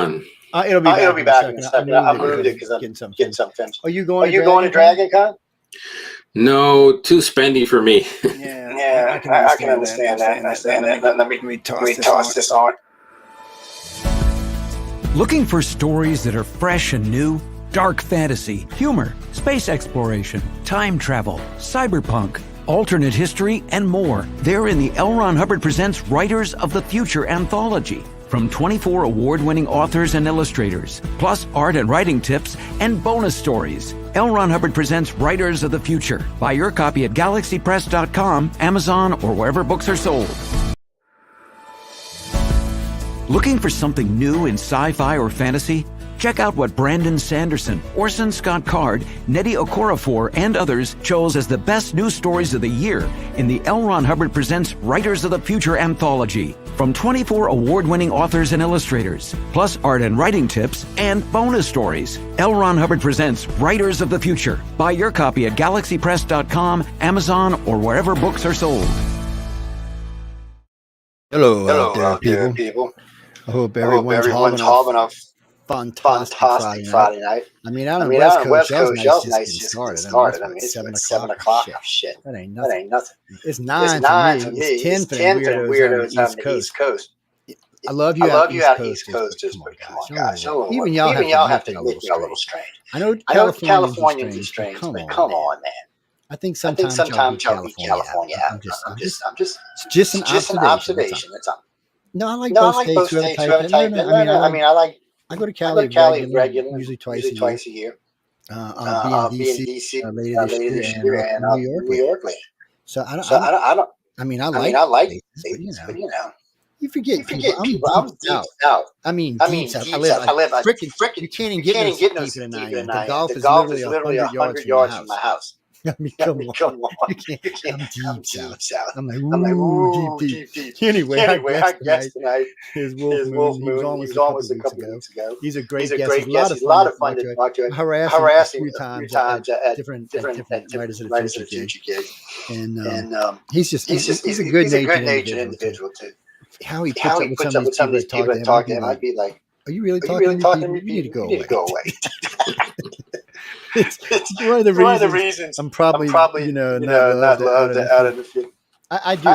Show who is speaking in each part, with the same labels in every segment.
Speaker 1: Con?
Speaker 2: It'll be back in a second. I moved it because I'm getting some finished. Are you going to Dragon Con?
Speaker 1: No, too spendy for me.
Speaker 2: Yeah, I can understand that. Let me toss this on.
Speaker 3: Looking for stories that are fresh and new? Dark fantasy, humor, space exploration, time travel, cyberpunk, alternate history, and more. They're in the L. Ron Hubbard Presents Writers of the Future anthology. From 24 award-winning authors and illustrators, plus art and writing tips and bonus stories. L. Ron Hubbard Presents Writers of the Future. Buy your copy at galaxypress.com, Amazon, or wherever books are sold. Looking for something new in sci-fi or fantasy? Check out what Brandon Sanderson, Orson Scott Card, Nnedi Okorafor, and others chose as the best news stories of the year in the L. Ron Hubbard Presents Writers of the Future anthology. From 24 award-winning authors and illustrators, plus art and writing tips and bonus stories. L. Ron Hubbard Presents Writers of the Future. Buy your copy at galaxypress.com, Amazon, or wherever books are sold.
Speaker 2: Hello out there, people. I hope everyone's having a fantastic Friday night. I mean, on the West Coast, y'all's nice just getting started. I mean, it's 7 o'clock. Shit. That ain't nothing. It's 9 for me. It's 10 for the weirdos on the East Coast. I love you out East Coast. Just come on, guys. Even y'all have to admit you're a little strange. I know Californians are strange, but come on, man. I think sometimes y'all beat California out. I'm just an observation. That's all. No, I like both states. I go to Cali regularly, usually twice a year. I'll be in DC later this year and New York later. So I like states, but you know. You forget people. I'm deep out. I mean, deep out. I live freaking. You can't even get no deeper than I am. The Gulf is literally 100 yards from my house. I mean, come on. You can't. I'm deep south. I'm like, ooh, deep. Anyway, I guess tonight is Wolf Moon. He was almost a couple of weeks ago. He's a great guest. He's a lot of fun to talk to. Harassing a few times at different Writers of the Future gigs. And he's a good-natured individual, too. How he puts up with some of these people that talk to him, I'd be like, are you really talking to me? You need to go away. It's one of the reasons I'm probably not loved out of the field. I do.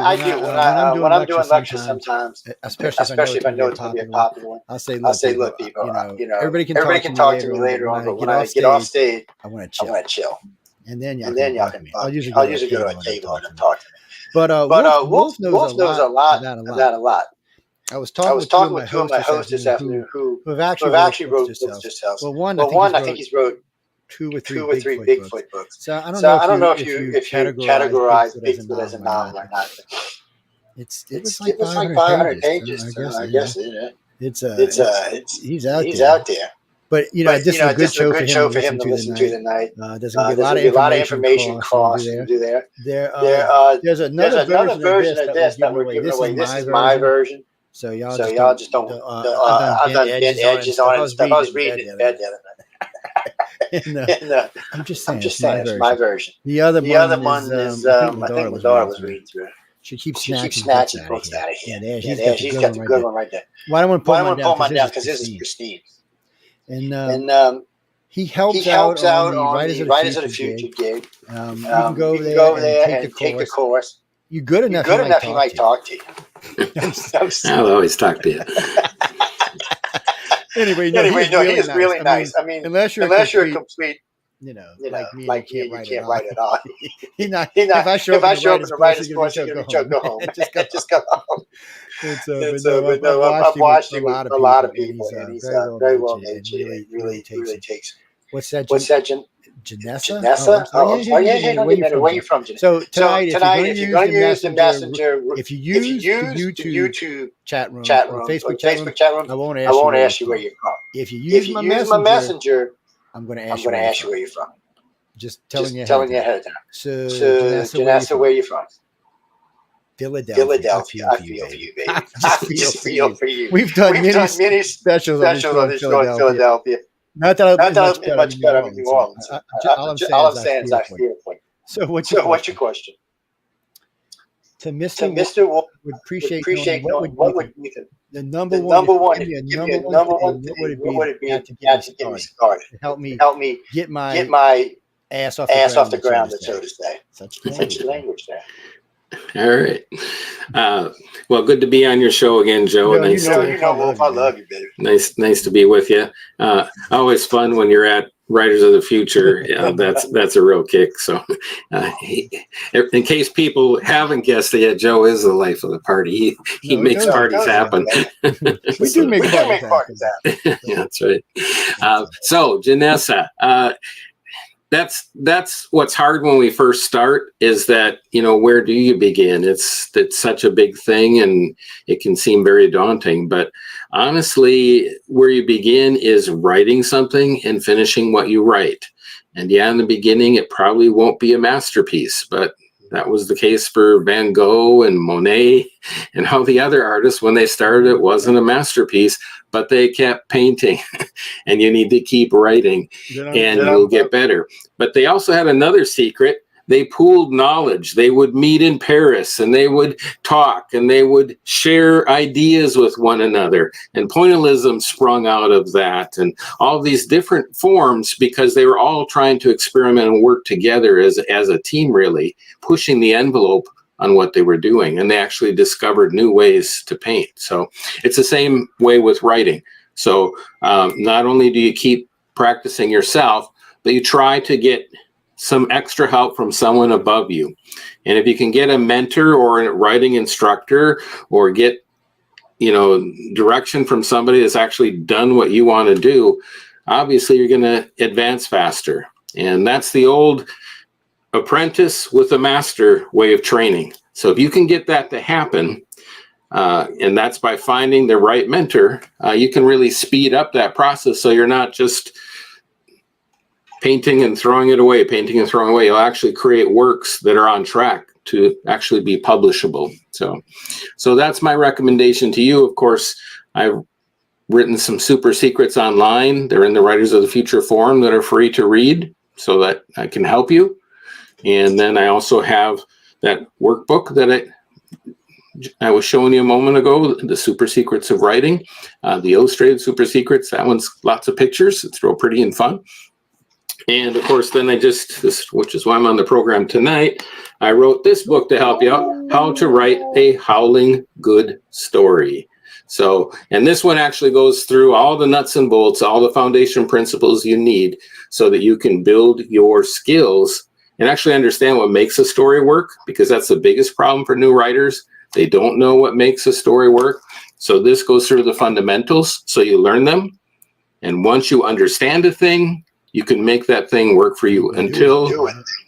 Speaker 2: When I'm doing lectures sometimes, especially if I know it's going to be a popular one, I'll say, look, people, everybody can talk to me later on, but when I get off stage, I want to chill. And then y'all can. I'll usually go to a table and talk to me. But Wolf knows a lot about a lot. I was talking with two of my hosts this afternoon who have actually wrote books themselves. Well, one I think he's wrote two or three Bigfoot books. So I don't know if you categorize Bigfoot as a novel or not. It was like 500 pages. I guess he's out there. But this is a good show for him to listen to tonight. There's going to be a lot of information costs to do there. There's another version of this that we're giving away. This is my version. So y'all just don't. I've done bent edges on it and stuff. I was reading it in bed the other night. I'm just saying, it's my version. The other one is I think my daughter was reading through it. She keeps snatching books out of here. Yeah, she's got the good one right there. Well, I don't want to pull mine down because this is pristine. And he helps out on the Writers of the Future gig. You can go over there and take the course. You're good enough. He might talk to you.
Speaker 1: I'll always talk to you.
Speaker 2: Anyway, he is really nice. I mean, unless you're a complete, like me, you can't write at all. If I show up in the writer's course, you're going to go home. Just go home. I've watched him with a lot of people, and he's very well educated. Really takes. What's that? Janessa? Where are you from, Janessa? So tonight, if you're going to use the messenger, if you use the YouTube chat room, Facebook chat room, I won't ask you where you're from. If you use my messenger, I'm going to ask you where you're from. Just telling you ahead of time. So Janessa, where are you from? Philadelphia. I feel for you, baby. I just feel for you. We've done many specials on this show in Philadelphia. Not that I've been much better than New Orleans. All I'm saying is I feel for you. So what's your question? to Mr. Wulf would appreciate knowing what would be the number one. Give me a number one thing. What would it be to get me started? To help me get my ass off the ground, so to say. Such language there.
Speaker 1: All right. Well, good to be on your show again, Joe.
Speaker 2: Wulf, I love you, baby.
Speaker 1: Nice to be with you. Always fun when you're at Writers of the Future. That's a real kick. So, in case people haven't guessed it yet, Joe is the life of the party. He makes parties happen.
Speaker 2: We do make parties happen.
Speaker 1: Yeah, that's right. So, Janessa, that's what's hard when we first start, is that, where do you begin? It's such a big thing and it can seem very daunting, but honestly, where you begin is writing something and finishing what you write. And in the beginning, it probably won't be a masterpiece, but that was the case for Van Gogh and Monet and all the other artists. When they started, it wasn't a masterpiece, but they kept painting. And you need to keep writing and you'll get better. But they also had another secret. They pooled knowledge. They would meet in Paris and they would talk and they would share ideas with one another. And pointillism sprung out of that, and all these different forms, because they were all trying to experiment and work together as a team, really pushing the envelope on what they were doing. And they actually discovered new ways to paint. So it's the same way with writing. So not only do you keep practicing yourself, but you try to get some extra help from someone above you. And if you can get a mentor or a writing instructor, or get, direction from somebody that's actually done what you want to do, obviously you're going to advance faster. And that's the old apprentice with a master way of training. So if you can get that to happen, and that's by finding the right mentor, you can really speed up that process. So you're not just painting and throwing it away. You'll actually create works that are on track to actually be publishable. So that's my recommendation to you. Of course, I've written some super secrets online. They're in the Writers of the Future forum that are free to read, so that I can help you. And then I also have that workbook that I was showing you a moment ago, the Super Secrets of Writing, the illustrated Super Secrets. That one's lots of pictures. It's real pretty and fun. And of course, then which is why I'm on the program tonight, I wrote this book to help you out, How to Write a Howling Good Story. So, and this one actually goes through all the nuts and bolts, all the foundation principles you need so that you can build your skills and actually understand what makes a story work, because that's the biggest problem for new writers. They don't know what makes a story work. So this goes through the fundamentals, so you learn them. And once you understand a thing, you can make that thing work for you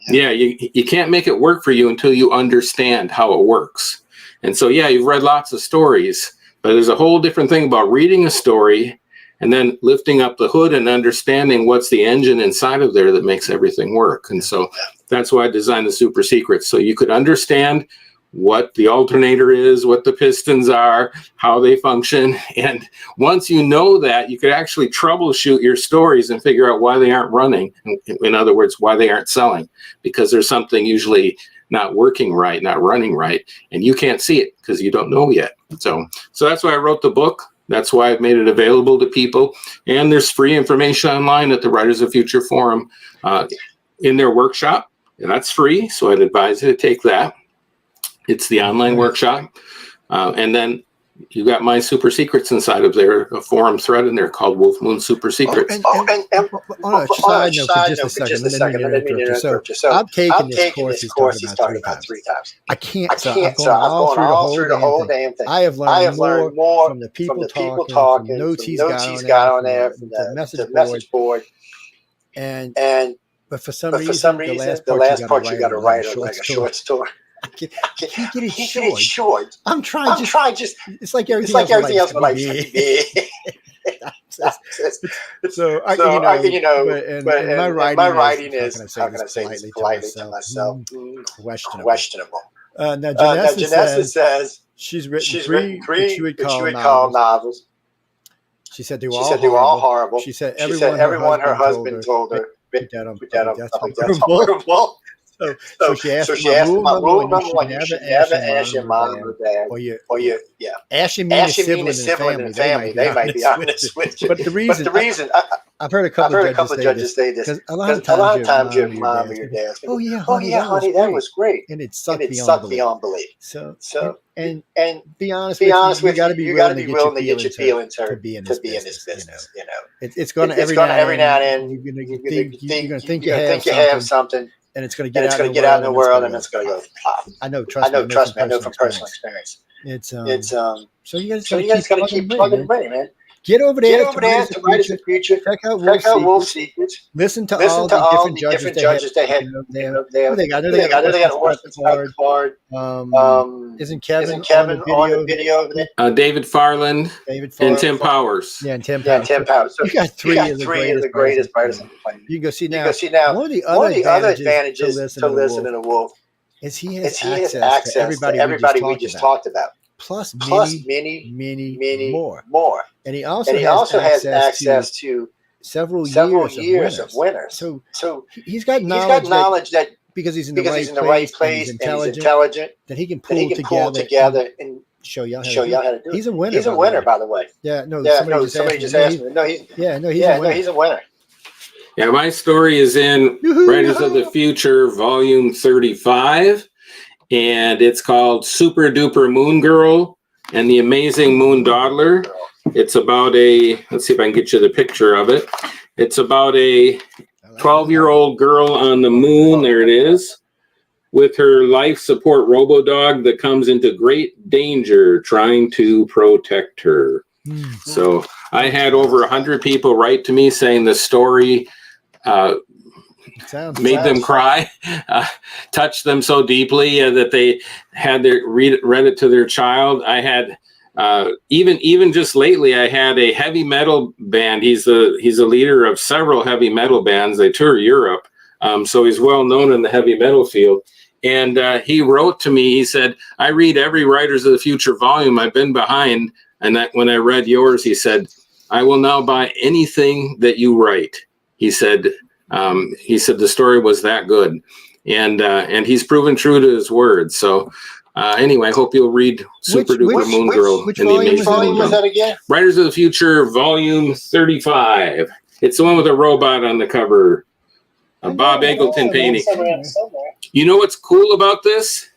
Speaker 1: you can't make it work for you until you understand how it works. And so, you've read lots of stories, but there's a whole different thing about reading a story and then lifting up the hood and understanding what's the engine inside of there that makes everything work. And so that's why I designed the Super Secrets, so you could understand what the alternator is, what the pistons are, how they function. And once you know that, you could actually troubleshoot your stories and figure out why they aren't running. In other words, why they aren't selling, because there's something usually not working right, not running right, and you can't see it because you don't know yet. So that's why I wrote the book. That's why I've made it available to people. And there's free information online at the Writers of Future forum in their workshop. And that's free, so I'd advise you to take that. It's the online workshop. And then you got my Super Secrets inside of there, a forum thread in there called Wolf Moon Super Secrets.
Speaker 2: On a side note, for just a second, let me interrupt you. So I've taken this course he's talking about three times. I can't, so I'm going all through the whole damn thing. I have learned more from the people talking, from notes he's got on there, from the message board. But for some reason, the last part you got to write like a short story. Can get it short. I'm trying. It's like everything else. But my writing is how can I say this politely to myself? Questionable. Now Janessa says she's written three what you would call novels. She said they were all horrible. She said everyone her husband told her. That's horrible. So she asked him, rule number one, you should never ask your mom or dad, or your ask your meanest sibling in the family. They might be honest with you. But the reason I've heard a couple of judges say this, because a lot of times your mom or your dad, oh yeah, honey, that was great, and it sucked beyond belief. So and be honest with you, you got to be willing to get your feelings hurt to be in this business. You know, it's going to every now and then you're going to think you have something, and it's going to get out in the world, and it's going to go pop. I know. Trust me. I know from personal experience. It's so you guys got to keep plugging money, man. Get over there to Writers of the Future. Check out Wulf Secrets. Listen to all the different judges they had. They got Orson Card. Isn't Kevin on the video?
Speaker 1: David Farland and Tim Powers.
Speaker 2: Yeah, and Tim Powers. So you got three of the greatest writers on the planet. You can go see now. One of the other advantages to listen to Wulf is he has access to everybody we just talked about. Plus many more. And he also has access to several years of winners. So he's got knowledge that because he's in the right place and he's intelligent, that he can pull together and show y'all how to do it. He's a winner. He's a winner, by the way. Yeah, somebody just asked me. He's a winner.
Speaker 1: Yeah, my story is in Writers of the Future, Volume 35. And it's called Super Duper Moon Girl and the Amazing Moon Dawdler. It's about let's see if I can get you the picture of it. It's about a 12-year-old girl on the moon, there it is, with her life support robo-dog that comes into great danger trying to protect her. So I had over 100 people write to me saying the story made them cry, touched them so deeply that they had read it to their child. I had even just lately, I had a heavy metal band. He's a leader of several heavy metal bands. They tour Europe, so he's well known in the heavy metal field. And he wrote to me. He said, "I read every Writers of the Future volume. I've been behind, and when I read yours, he said, I will now buy anything that you write." He said the story was that good, and he's proven true to his word. So anyway, I hope you'll read Super Duper Moon Girl and the Amazing Moon Girl. That again? Writers of the Future, Volume 35. It's the one with a robot on the cover. A Bob Eggleton painting. You know what's cool about this?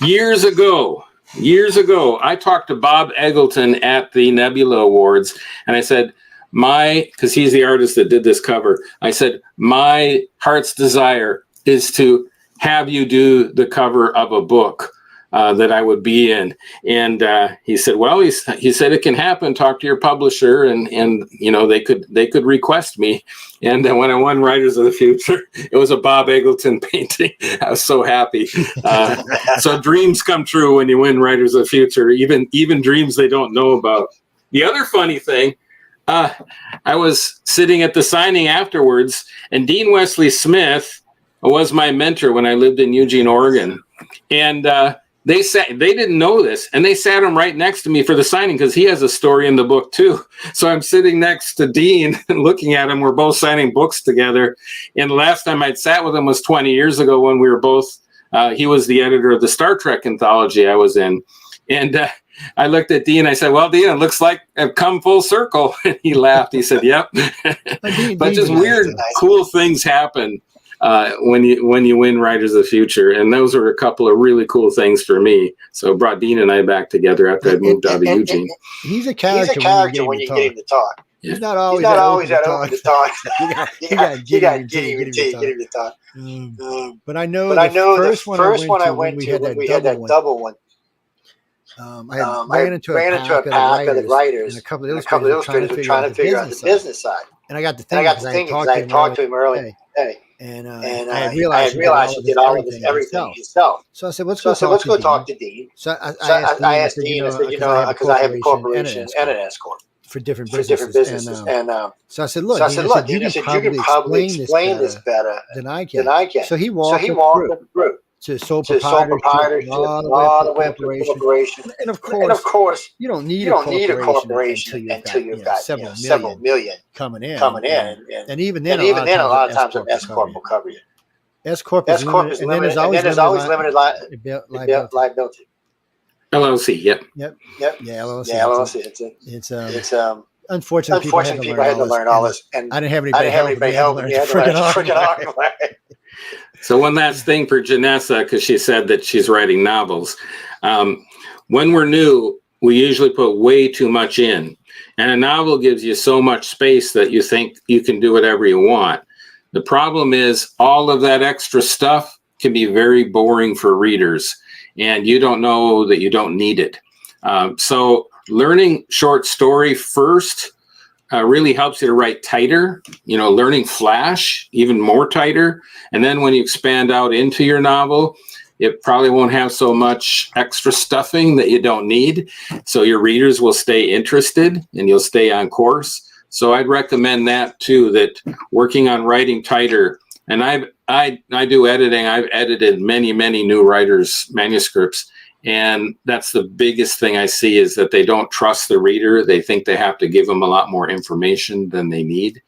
Speaker 1: Years ago, I talked to Bob Eggleton at the Nebula Awards, and I said, because he's the artist that did this cover, I said, my heart's desire is to have you do the cover of a book that I would be in. And he said, well, he said it can happen. Talk to your publisher, and you know they could request me. And when I won Writers of the Future, it was a Bob Eggleton painting. I was so happy. So dreams come true when you win Writers of the Future, even dreams they don't know about. The other funny thing, I was sitting at the signing afterwards, and Dean Wesley Smith was my mentor when I lived in Eugene, Oregon. And they didn't know this, and they sat him right next to me for the signing because he has a story in the book too. So I'm sitting next to Dean and looking at him. We're both signing books together. And the last time I'd sat with him was 20 years ago when we were both, he was the editor of the Star Trek anthology I was in. And I looked at Dean. I said, well, Dean, it looks like I've come full circle. And he laughed. He said, yep. But just weird, cool things happen when you win Writers of the Future. And those are a couple of really cool things for me. So it brought Dean and I back together after I'd moved out of Eugene.
Speaker 2: He's a character when you get him to talk. Yeah. He's not always that open to talk. You got to get him to talk. But I know the first one I went to when we had that double one. I ran into a pack of the writers and a couple of illustrators were trying to figure out the business side. And I got to thinking because I talked to him earlier today. And I realized he did all of this everything himself. So I said, let's go talk to Dean. So I asked Dean, because I have a corporation and an S corp for different businesses. And so I said, look, you can probably explain this better than I can. So he walked them through. To sole proprietorship, all the way up to corporation. And of course, you don't need a corporation until you've got several million coming in. And even then, a lot of times an S corp will cover you. S Corp is limited, and then there's always limited liability.
Speaker 1: LLC, yep.
Speaker 2: Yeah, LLC. It's unfortunate people had to learn all this, and I didn't have anybody help me. Had to learn freaking hard way.
Speaker 1: So one last thing for Janessa, because she said that she's writing novels. When we're new, we usually put way too much in. And a novel gives you so much space that you think you can do whatever you want. The problem is all of that extra stuff can be very boring for readers, and you don't know that you don't need it. So learning short story first really helps you to write tighter, learning flash, even more tighter. And then when you expand out into your novel, it probably won't have so much extra stuffing that you don't need. So your readers will stay interested and you'll stay on course. So I'd recommend that too, that working on writing tighter. And I do editing. I've edited many new writers' manuscripts. And that's the biggest thing I see is that they don't trust the reader. They think they have to give them a lot more information than they need.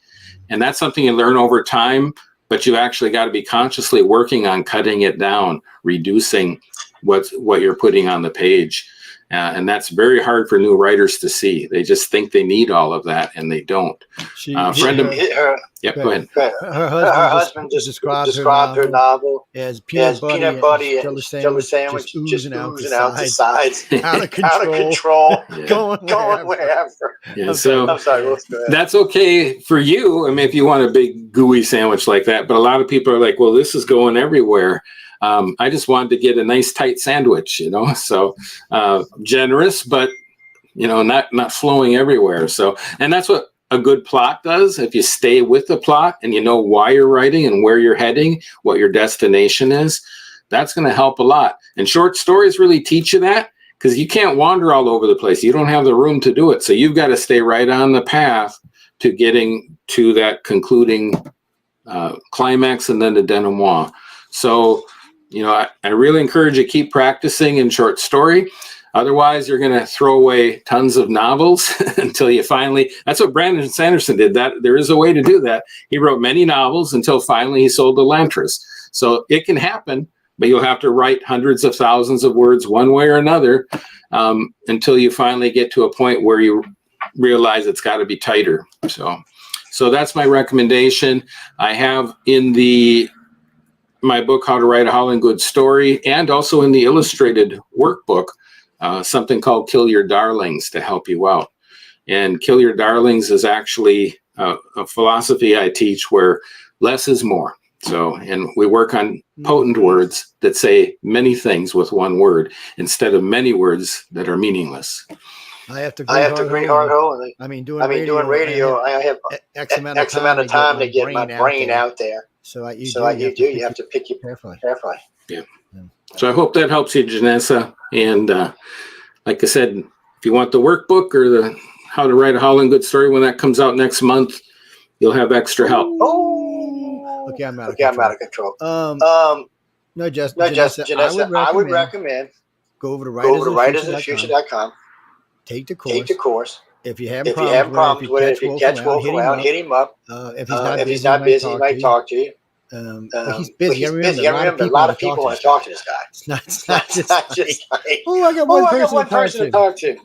Speaker 1: And that's something you learn over time, but you actually got to be consciously working on cutting it down, reducing what you're putting on the page. And that's very hard for new writers to see. They just think they need all of that, and they don't. Go ahead.
Speaker 2: Her husband just described her novel as peanut butter and jelly sandwich just oozing out the sides. Out of control. Going wherever.
Speaker 1: Yeah, so
Speaker 2: I'm sorry,
Speaker 1: that's okay for you. I mean, if you want a big gooey sandwich like that, but a lot of people are like, well, this is going everywhere. I just wanted to get a nice tight sandwich, so generous, but, not flowing everywhere. So, and that's what a good plot does. If you stay with the plot and you know why you're writing and where you're heading, what your destination is, that's going to help a lot. And short stories really teach you that, because you can't wander all over the place. You don't have the room to do it. So you've got to stay right on the path to getting to that concluding climax and then the denouement. So, I really encourage you to keep practicing in short story. Otherwise, you're going to throw away tons of novels until you finally, that's what Brandon Sanderson did. That there is a way to do that. He wrote many novels until finally he sold Elantris. So it can happen, but you'll have to write hundreds of thousands of words one way or another until you finally get to a point where you realize it's got to be tighter. So that's my recommendation. I have in my book, How to Write a Howling Good Story, and also in the illustrated workbook, something called Kill Your Darlings to help you out. And Kill Your Darlings is actually a philosophy I teach where less is more. So, and we work on potent words that say many things with one word instead of many words that are meaningless.
Speaker 2: I have to agree hard hole. Doing radio, I have X amount of time to get my brain out there. So you have to pick it carefully.
Speaker 1: Yeah. So I hope that helps you, Janessa. And like I said, if you want the workbook or the How to Write a Howling Good Story when that comes out next month, you'll have extra help.
Speaker 2: Oh, okay, I'm out of control. No, Janessa, I would recommend go over to writersofthefuture.com. Take the course. If you have problems with it, if you catch Wulf around, hit him up. If he's not busy, he might talk to you. He's busy. You remember, a lot of people want to talk to this guy. It's not just like, I got one person to talk to.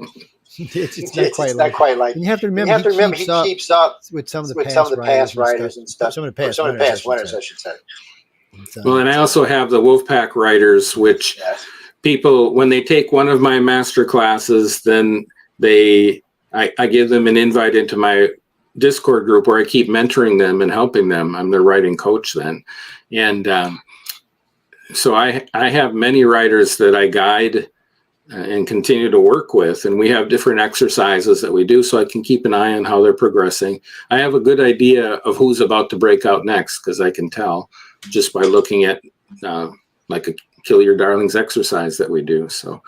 Speaker 2: It's not quite like. You have to remember, he keeps up with some of the past writers and stuff. Some of the past winners, I should say.
Speaker 1: Well, and I also have the Wolfpack writers, which people, when they take one of my master classes, then I give them an invite into my Discord group where I keep mentoring them and helping them. I'm their writing coach then. And so I have many writers that I guide and continue to work with. And we have different exercises that we do so I can keep an eye on how they're progressing. I have a good idea of who's about to break out next because I can tell just by looking at like a Kill Your Darlings exercise that we do. So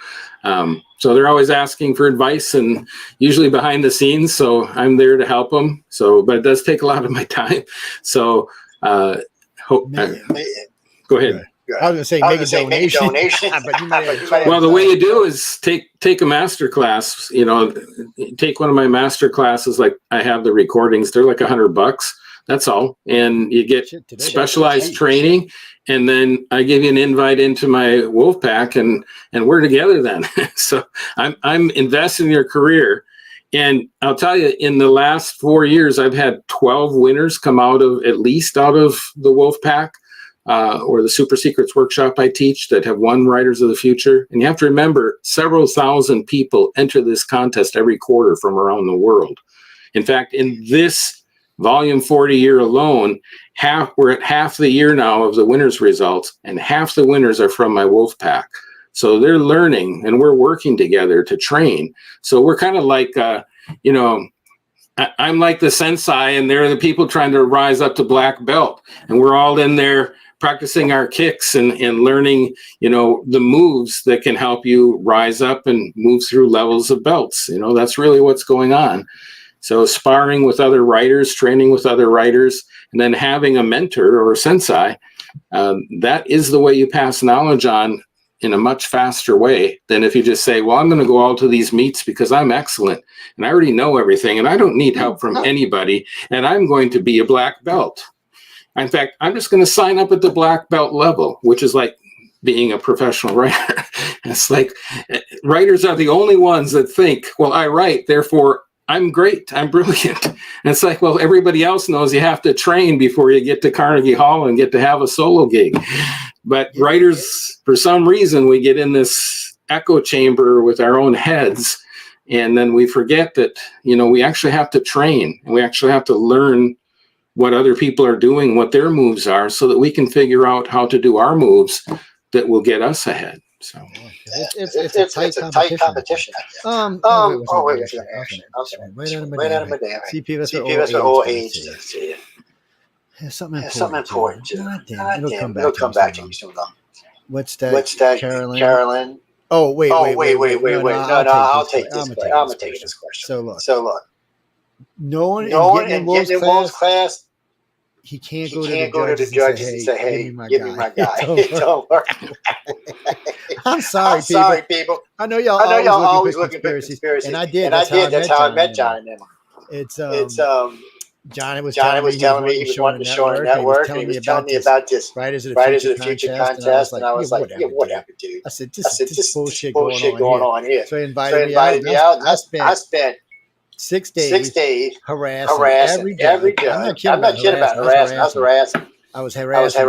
Speaker 1: they're always asking for advice and usually behind the scenes. So I'm there to help them. But it does take a lot of my time. So go ahead.
Speaker 2: I was going to say make a donation.
Speaker 1: Well, the way you do is take a master class, take one of my master classes. Like I have the recordings, they're like $100. That's all. And you get specialized training. And then I give you an invite into my Wulf pack, and we're together then. So I'm invested in your career. And I'll tell you, in the last 4 years, I've had 12 winners come out of the Wulf pack, or the Super Secrets workshop I teach, that have won Writers of the Future. And you have to remember, several thousand people enter this contest every quarter from around the world. In fact, in this Volume 40 year alone, we're at half the year now of the winners' results, and half the winners are from my Wulf pack. So they're learning, and we're working together to train. So we're kind of like, I'm like the sensei, and they're the people trying to rise up to black belt. And we're all in there practicing our kicks and learning, the moves that can help you rise up and move through levels of belts. That's really what's going on. So sparring with other writers, training with other writers, and then having a mentor or a sensei, that is the way you pass knowledge on in a much faster way than if you just say, well, I'm going to go all to these meets because I'm excellent and I already know everything and I don't need help from anybody, and I'm going to be a black belt. In fact, I'm just going to sign up at the black belt level, which is like being a professional writer. It's like writers are the only ones that think, well, I write, therefore I'm great, I'm brilliant. And it's like, well, everybody else knows you have to train before you get to Carnegie Hall and get to have a solo gig. But writers, for some reason, we get in this echo chamber with our own heads, and then we forget that, we actually have to train, and we actually have to learn what other people are doing, what their moves are, so that we can figure out how to do our moves that will get us ahead. So
Speaker 2: it's a tight competition. Wait out of my damn. CPS are all aged. Something important. It'll come back to me soon. What's that? Carolyn. Oh, wait. No, I'll take this question. I'm gonna take this question. So look. No one in Wulf's class. He can't go to the judges and say, hey, give me my guy. It don't work. I'm sorry, people. I know y'all always looking for conspiracies. And I did. That's how I met John and them. It's John was telling me he was wanting to show the network, and he was telling me about this Writers of the Future contest, and I was like, yeah, whatever, dude. I said, this is bullshit going on here. So he invited me out. I spent 6 days harassing every judge. I'm not kidding about harassing. I was harassing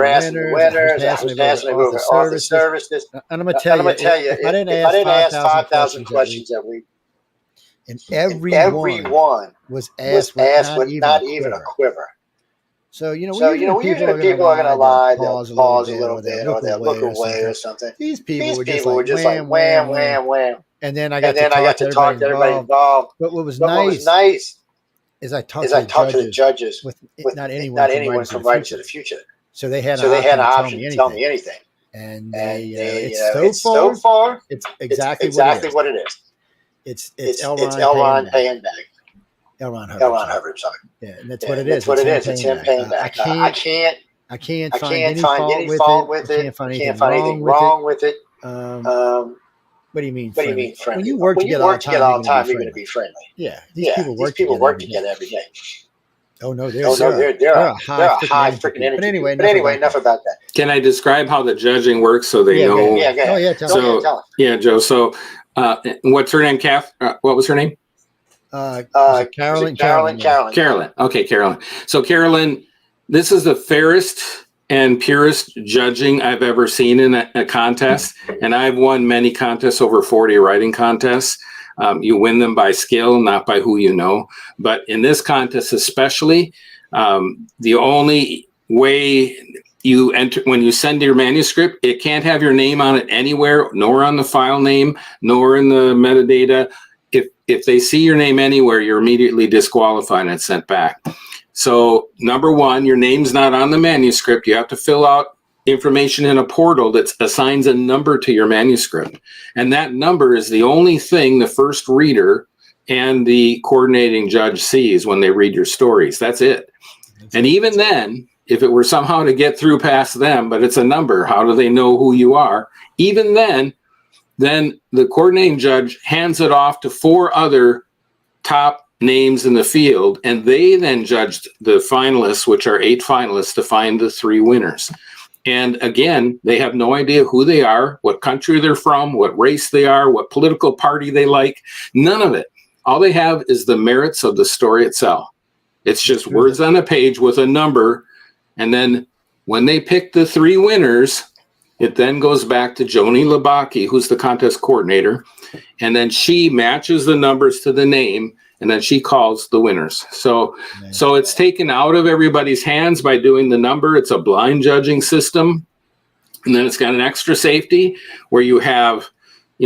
Speaker 2: winners. I was passing over all the services. And I'm going to tell you, if I didn't ask 5,000 questions that week, and everyone was asked with not even a quiver. So, usually people are going to lie, they'll pause a little bit, or they'll look away or something. These people were just like, wham, wham, wham. And then I got to talk to everybody involved. But what was nice is I talked to the judges with not anyone from Writers of the Future. So they had an option to tell me anything. And so far, it's exactly what it is. It's L. Ron paying back. L. Ron Hubbard, sorry. Yeah, and that's what it is. It's him paying back. I can't find any fault with it. I can't find anything wrong with it. What do you mean friendly? When you work together all the time, you're going to be friendly. Yeah, these people work together every day. Oh no, they're a high freaking energy. But anyway, enough about that.
Speaker 1: Can I describe how the judging works so they know?
Speaker 2: Yeah, go ahead. Tell them.
Speaker 1: Yeah, Joe. So, what's her name? What was her name?
Speaker 2: Carolyn.
Speaker 1: Carolyn. Okay, Carolyn. So, Carolyn, this is the fairest and purest judging I've ever seen in a contest. And I've won many contests, over 40 writing contests. You win them by skill, not by who you know. But in this contest especially, the only way you enter, when you send your manuscript, it can't have your name on it anywhere, nor on the file name, nor in the metadata. If they see your name anywhere, you're immediately disqualified and sent back. So number one, your name's not on the manuscript. You have to fill out information in a portal that assigns a number to your manuscript. And that number is the only thing the first reader and the coordinating judge sees when they read your stories. That's it. And even then, if it were somehow to get through past them, but it's a number, how do they know who you are? Even then the coordinating judge hands it off to 4 other top names in the field, and they then judged the finalists, which are 8 finalists, to find the 3 winners. And again, they have no idea who they are, what country they're from, what race they are, what political party they like. None of it. All they have is the merits of the story itself. It's just words on a page with a number. And then when they pick the 3 winners, it then goes back to Joni Labaki, who's the contest coordinator. And then she matches the numbers to the name, and then she calls the winners. So it's taken out of everybody's hands by doing the number. It's a blind judging system. And then it's got an extra safety where you have,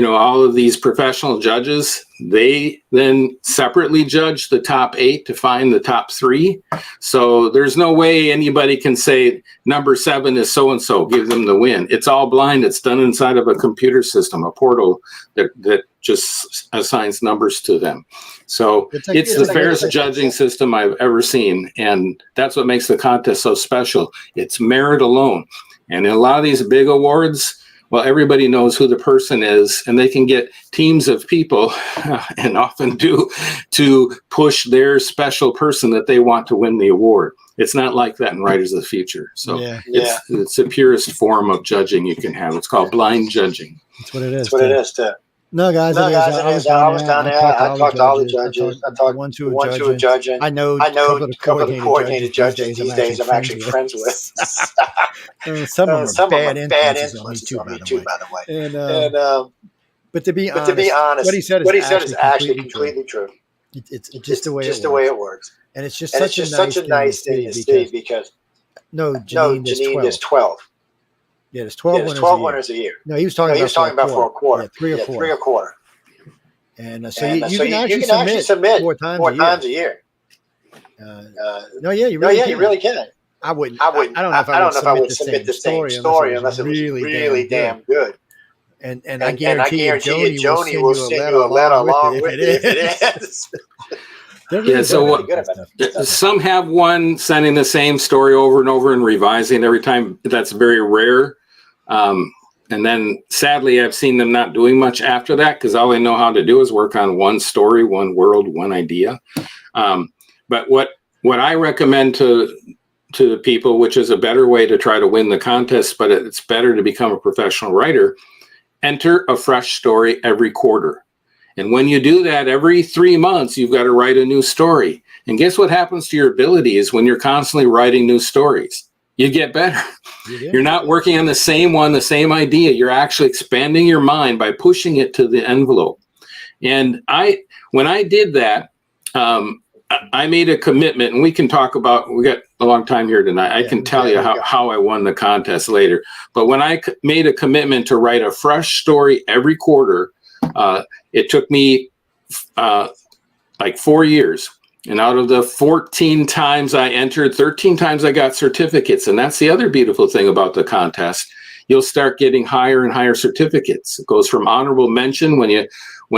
Speaker 1: all of these professional judges. They then separately judge the top 8 to find the top 3. So there's no way anybody can say number 7 is so-and-so, give them the win. It's all blind. It's done inside of a computer system, a portal that just assigns numbers to them. So it's the fairest judging system I've ever seen. And that's what makes the contest so special. It's merit alone. And in a lot of these big awards, well, everybody knows who the person is, and they can get teams of people, and often do, to push their special person that they want to win the award. It's not like that in Writers of the Future. So it's the purest form of judging you can have. It's called blind judging.
Speaker 2: That's what it is. No, guys, I was down there. I talked to all the judges. I talked one to a judge. I know a couple of coordinated judges these days I'm actually friends with. Some of them are bad influences on me too, by the way. But to be honest, what he said is actually completely true. It's just the way it works. And it's just such a nice thing to see because Janine is 12. Yeah, there's 12 winners a year. No, he was talking about for a quarter. Yeah, three or quarter. And so you can actually submit 4 times a year. You really can. I don't know if I would submit the same story unless it was really damn good. And I guarantee you, Joni will send you a letter along with it if it is.
Speaker 1: Some have one sending the same story over and over and revising every time. That's very rare. And then sadly, I've seen them not doing much after that because all they know how to do is work on one story, one world, one idea. But what I recommend to people, which is a better way to try to win the contest, but it's better to become a professional writer, enter a fresh story every quarter. And when you do that, every 3 months, you've got to write a new story. And guess what happens to your abilities when you're constantly writing new stories? You get better. You're not working on the same one, the same idea. You're actually expanding your mind by pushing it to the envelope. And when I did that, I made a commitment, and we can talk about, we got a long time here tonight. I can tell you how I won the contest later. But when I made a commitment to write a fresh story every quarter, it took me like 4 years. And out of the 14 times I entered, 13 times I got certificates. And that's the other beautiful thing about the contest. You'll start getting higher and higher certificates. It goes from honorable mention when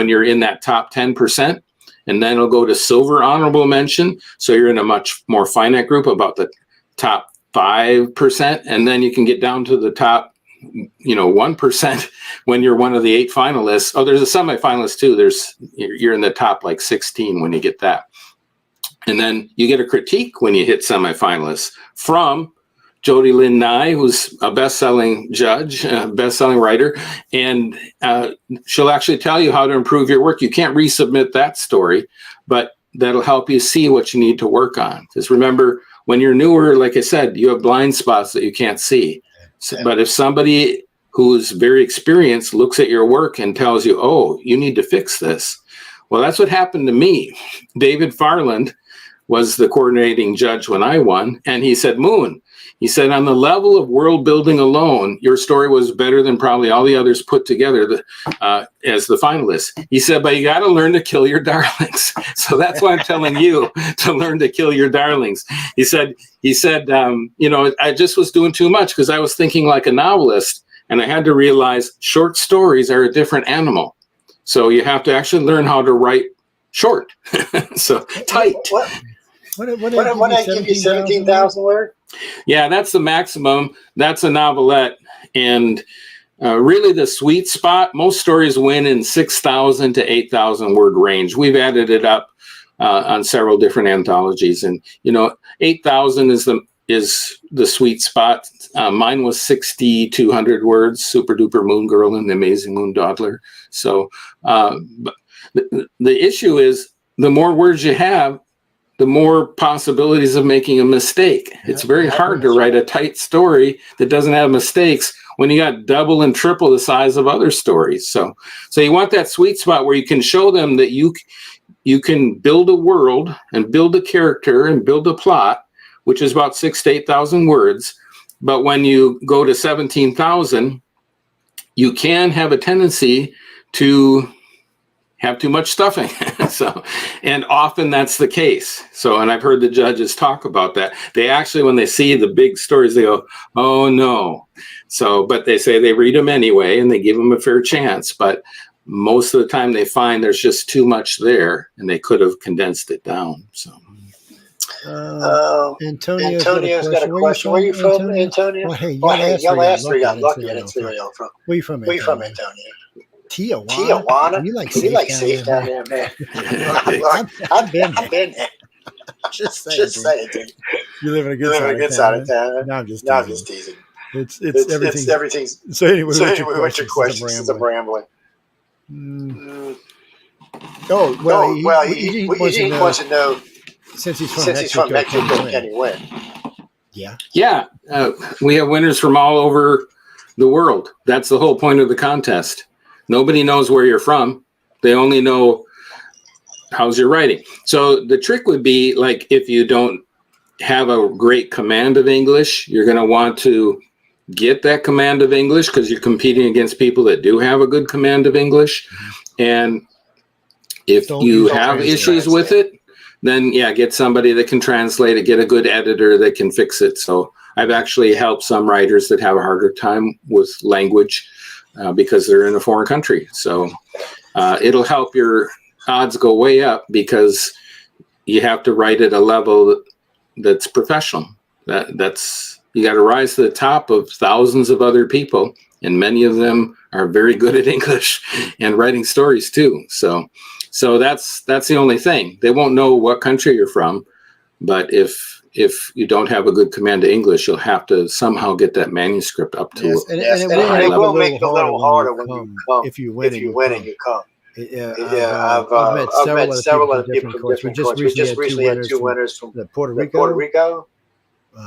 Speaker 1: you're in that top 10%. And then it'll go to silver honorable mention. So you're in a much more finite group, about the top 5%. And then you can get down to the top 1% when you're one of the 8 finalists. Oh, there's a semifinalist too. You're in the top like 16 when you get that. And then you get a critique when you hit semifinalists from Jody Lynn Nye, who's a best-selling judge, best-selling writer, and she'll actually tell you how to improve your work. You can't resubmit that story, but that'll help you see what you need to work on. Because remember, when you're newer, like I said, you have blind spots that you can't see. But if somebody who's very experienced looks at your work and tells you, oh, you need to fix this. Well, that's what happened to me. David Farland was the coordinating judge when I won. And he said, Moon, he said, on the level of world building alone, your story was better than probably all the others put together as the finalists. He said, but you got to learn to kill your darlings. So that's why I'm telling you to learn to kill your darlings. He said, I just was doing too much because I was thinking like a novelist. And I had to realize short stories are a different animal. So you have to actually learn how to write short. So tight.
Speaker 2: What I give you 17,000 words?
Speaker 1: Yeah, that's the maximum. That's a novelette. And really the sweet spot, most stories win in 6,000 to 8,000 word range. We've added it up on several different anthologies. And 8,000 is the sweet spot. Mine was 6,200 words, Super Duper Moon Girl and the Amazing Moon Dawdler. So but the issue is, the more words you have, the more possibilities of making a mistake. It's very hard to write a tight story that doesn't have mistakes when you got double and triple the size of other stories. So you want that sweet spot where you can show them that you can build a world and build a character and build a plot, which is about 6,000 to 8,000 words. But when you go to 17,000, you can have a tendency to have too much stuffing. And often that's the case. And I've heard the judges talk about that. They actually, when they see the big stories, they go, oh no. But they say they read them anyway and they give them a fair chance. But most of the time they find there's just too much there and they could have condensed it down.
Speaker 2: Antonio's got a question. Where are you from, Antonio? Y'all asked where you got lucky. I didn't see where y'all from. Where you from, Antonio? Tijuana? You like safe down there, man. I've been there. Just saying, dude. You live in a good side of town. No, I'm just teasing. It's everything. So anyway, what's your question? I'm rambling. Oh, well, he wants to know, since he's from Mexico, can he win?
Speaker 1: Yeah. We have winners from all over the world. That's the whole point of the contest. Nobody knows where you're from. They only know how's your writing. So the trick would be, like, if you don't have a great command of English, you're going to want to get that command of English because you're competing against people that do have a good command of English. And if you have issues with it, then get somebody that can translate it, get a good editor that can fix it. So I've actually helped some writers that have a harder time with language because they're in a foreign country. So it'll help your odds go way up because you have to write at a level that's professional. That's you got to rise to the top of thousands of other people, and many of them are very good at English and writing stories too. So that's the only thing. They won't know what country you're from, but if you don't have a good command of English, you'll have to somehow get that manuscript up to
Speaker 2: it will make it a little harder when you come. If you win and you come. I've met several other people from different countries. We just recently had two winners from Puerto Rico.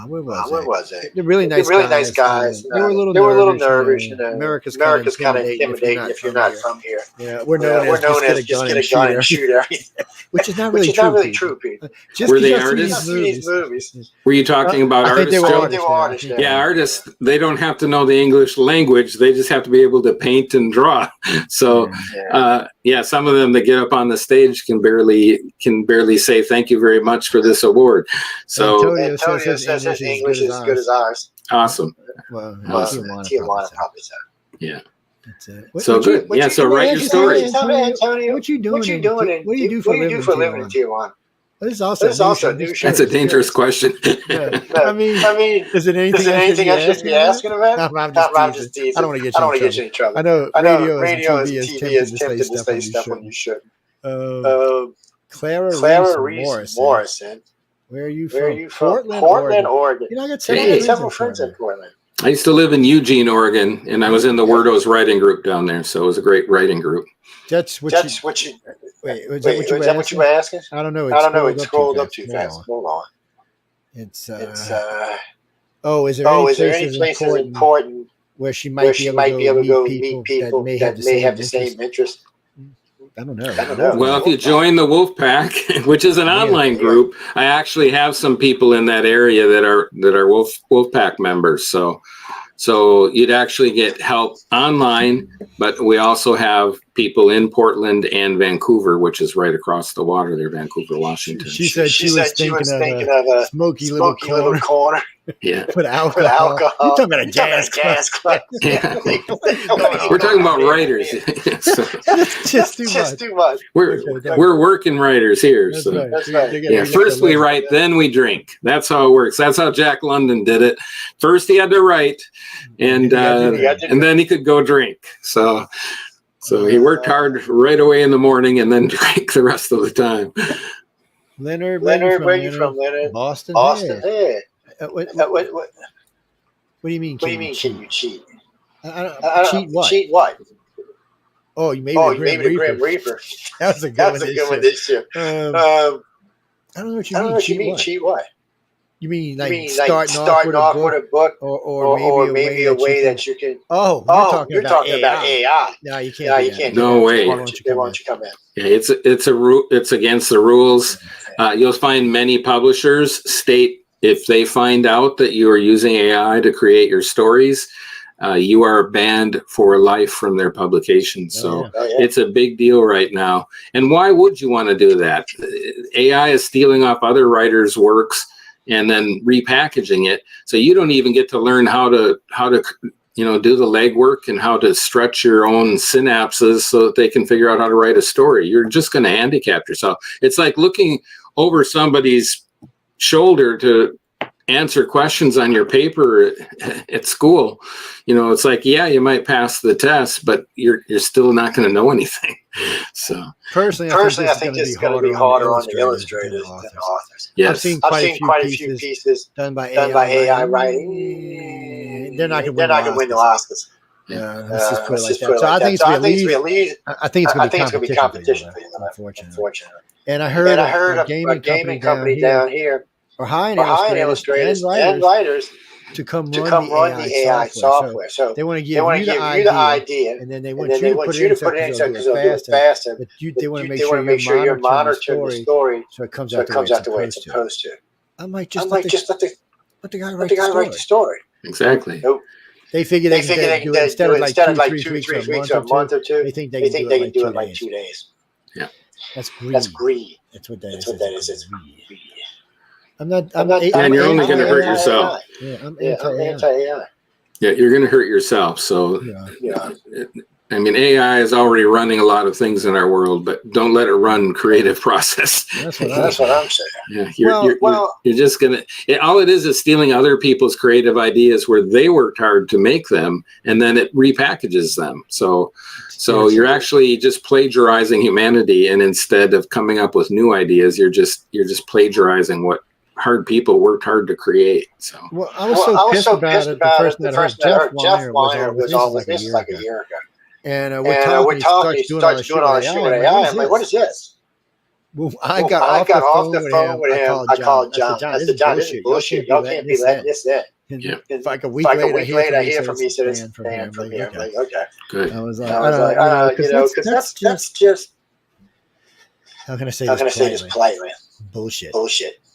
Speaker 2: Where was it? They're really nice guys. They were a little nervous. America's kind of intimidating if you're not from here. Yeah, we're known as just get a gun and shoot everything. Which is not really true, Pete.
Speaker 1: Were they artists?
Speaker 2: Movies.
Speaker 1: Were you talking about artists?
Speaker 2: They were artists.
Speaker 1: Yeah, artists, they don't have to know the English language. They just have to be able to paint and draw. So, some of them that get up on the stage can barely say thank you very much for this award. So
Speaker 2: Antonio says his English is as good as ours.
Speaker 1: Awesome.
Speaker 2: Well, Tijuana probably so.
Speaker 1: Yeah.
Speaker 2: That's it.
Speaker 1: Good. So write your story.
Speaker 2: Antonio, what you doing? What do you do for a living in Tijuana? This is also a new show.
Speaker 1: That's a dangerous question.
Speaker 2: I mean, is it anything I should be asking about? I'm just teasing. I don't want to get you in trouble. I know radio and TV is tempted to say stuff when you shouldn't. Clara Reese Morrison. Where are you from? Portland, Oregon. I got several friends in Portland.
Speaker 1: I used to live in Eugene, Oregon, and I was in the Wordos writing group down there, so it was a great writing group.
Speaker 2: That's what you. Wait, is that what you were asking? I don't know. It scrolled up too fast. Hold on. It's. Is there any places important where she might be able to go meet people that may have the same interest? I don't know.
Speaker 1: Well, if you join the Wulf Pack, which is an online group, I actually have some people in that area that are Wulf Pack members. So you'd actually get help online, but we also have people in Portland and Vancouver, which is right across the water there, Vancouver, Washington.
Speaker 2: She said she was thinking of a smoky little corner.
Speaker 1: Yeah.
Speaker 2: Put alcohol. You're talking about a jazz club.
Speaker 1: Yeah. We're talking about writers.
Speaker 2: It's just too much.
Speaker 1: We're working writers here.
Speaker 2: That's right.
Speaker 1: Yeah. First we write, then we drink. That's how it works. That's how Jack London did it. First he had to write, and then he could go drink. So he worked hard right away in the morning and then drank the rest of the time.
Speaker 2: Leonard, where you from, Leonard? Boston. Hey. What do you mean? Can you cheat? Cheat what?
Speaker 4: Cheat what?
Speaker 2: Oh, you made the Grim Reaper. That was a good one this year. I don't know what you mean.
Speaker 4: Cheat what?
Speaker 2: You mean like starting off with a book, or maybe a way that you can. Oh, you're talking about AI. No, you can't.
Speaker 1: No way.
Speaker 4: Why don't you come in?
Speaker 1: Yeah, it's against the rules. You'll find many publishers state if they find out that you are using AI to create your stories, you are banned for life from their publication. So it's a big deal right now. And why would you want to do that? AI is stealing off other writers' works and then repackaging it. So you don't even get to learn how to do the legwork and how to stretch your own synapses so that they can figure out how to write a story. You're just going to handicap yourself. It's like looking over somebody's shoulder to answer questions on your paper at school. It's like, yeah, you might pass the test, but you're still not going to know anything. So
Speaker 2: personally, I think it's going to be harder on the illustrators than the authors.
Speaker 1: Yes.
Speaker 2: I've seen quite a few pieces done by AI writing. They're not going to win the Oscars. Yeah, let's just put it like that. So I think it's going to be competition for them, unfortunately. And I heard a gaming company down here are hiring illustrators and writers to come run the AI software. So they want to give you the idea, and then they want you to put it in so because they'll do it faster. But they want to make sure you're monitoring the story so it comes out the way it's supposed to. I'm like, just let the guy write the story.
Speaker 1: Exactly.
Speaker 2: Nope. They figure they can do it instead of like 2-3 weeks or a month or two. They think they can do it in like 2 days.
Speaker 1: Yeah,
Speaker 2: that's greed. That's what that is. It's greed. I'm not.
Speaker 1: And you're only going to hurt yourself.
Speaker 2: Yeah, I'm anti-AI.
Speaker 1: Yeah, you're going to hurt yourself. So, AI is already running a lot of things in our world, but don't let it run creative process.
Speaker 4: That's what I'm saying.
Speaker 1: Yeah, you're just going to. All it is stealing other people's creative ideas where they worked hard to make them, and then it repackages them. So you're actually just plagiarizing humanity, and instead of coming up with new ideas, you're just plagiarizing what hard people worked hard to create. So
Speaker 2: I was so pissed about it. The person that heard Jeff Weiner was on with this like a year ago. And we're talking, he starts doing all this shit with AI. I'm like, what is this? Well, I got off the phone with him. I called John. I said, John, this is bullshit. Y'all can't be letting this in.
Speaker 1: Yeah.
Speaker 2: Like a week later, I hear from me, said it's banned from here. I'm like, okay. Good. I was like, because that's just. How can I say this politely? Bullshit.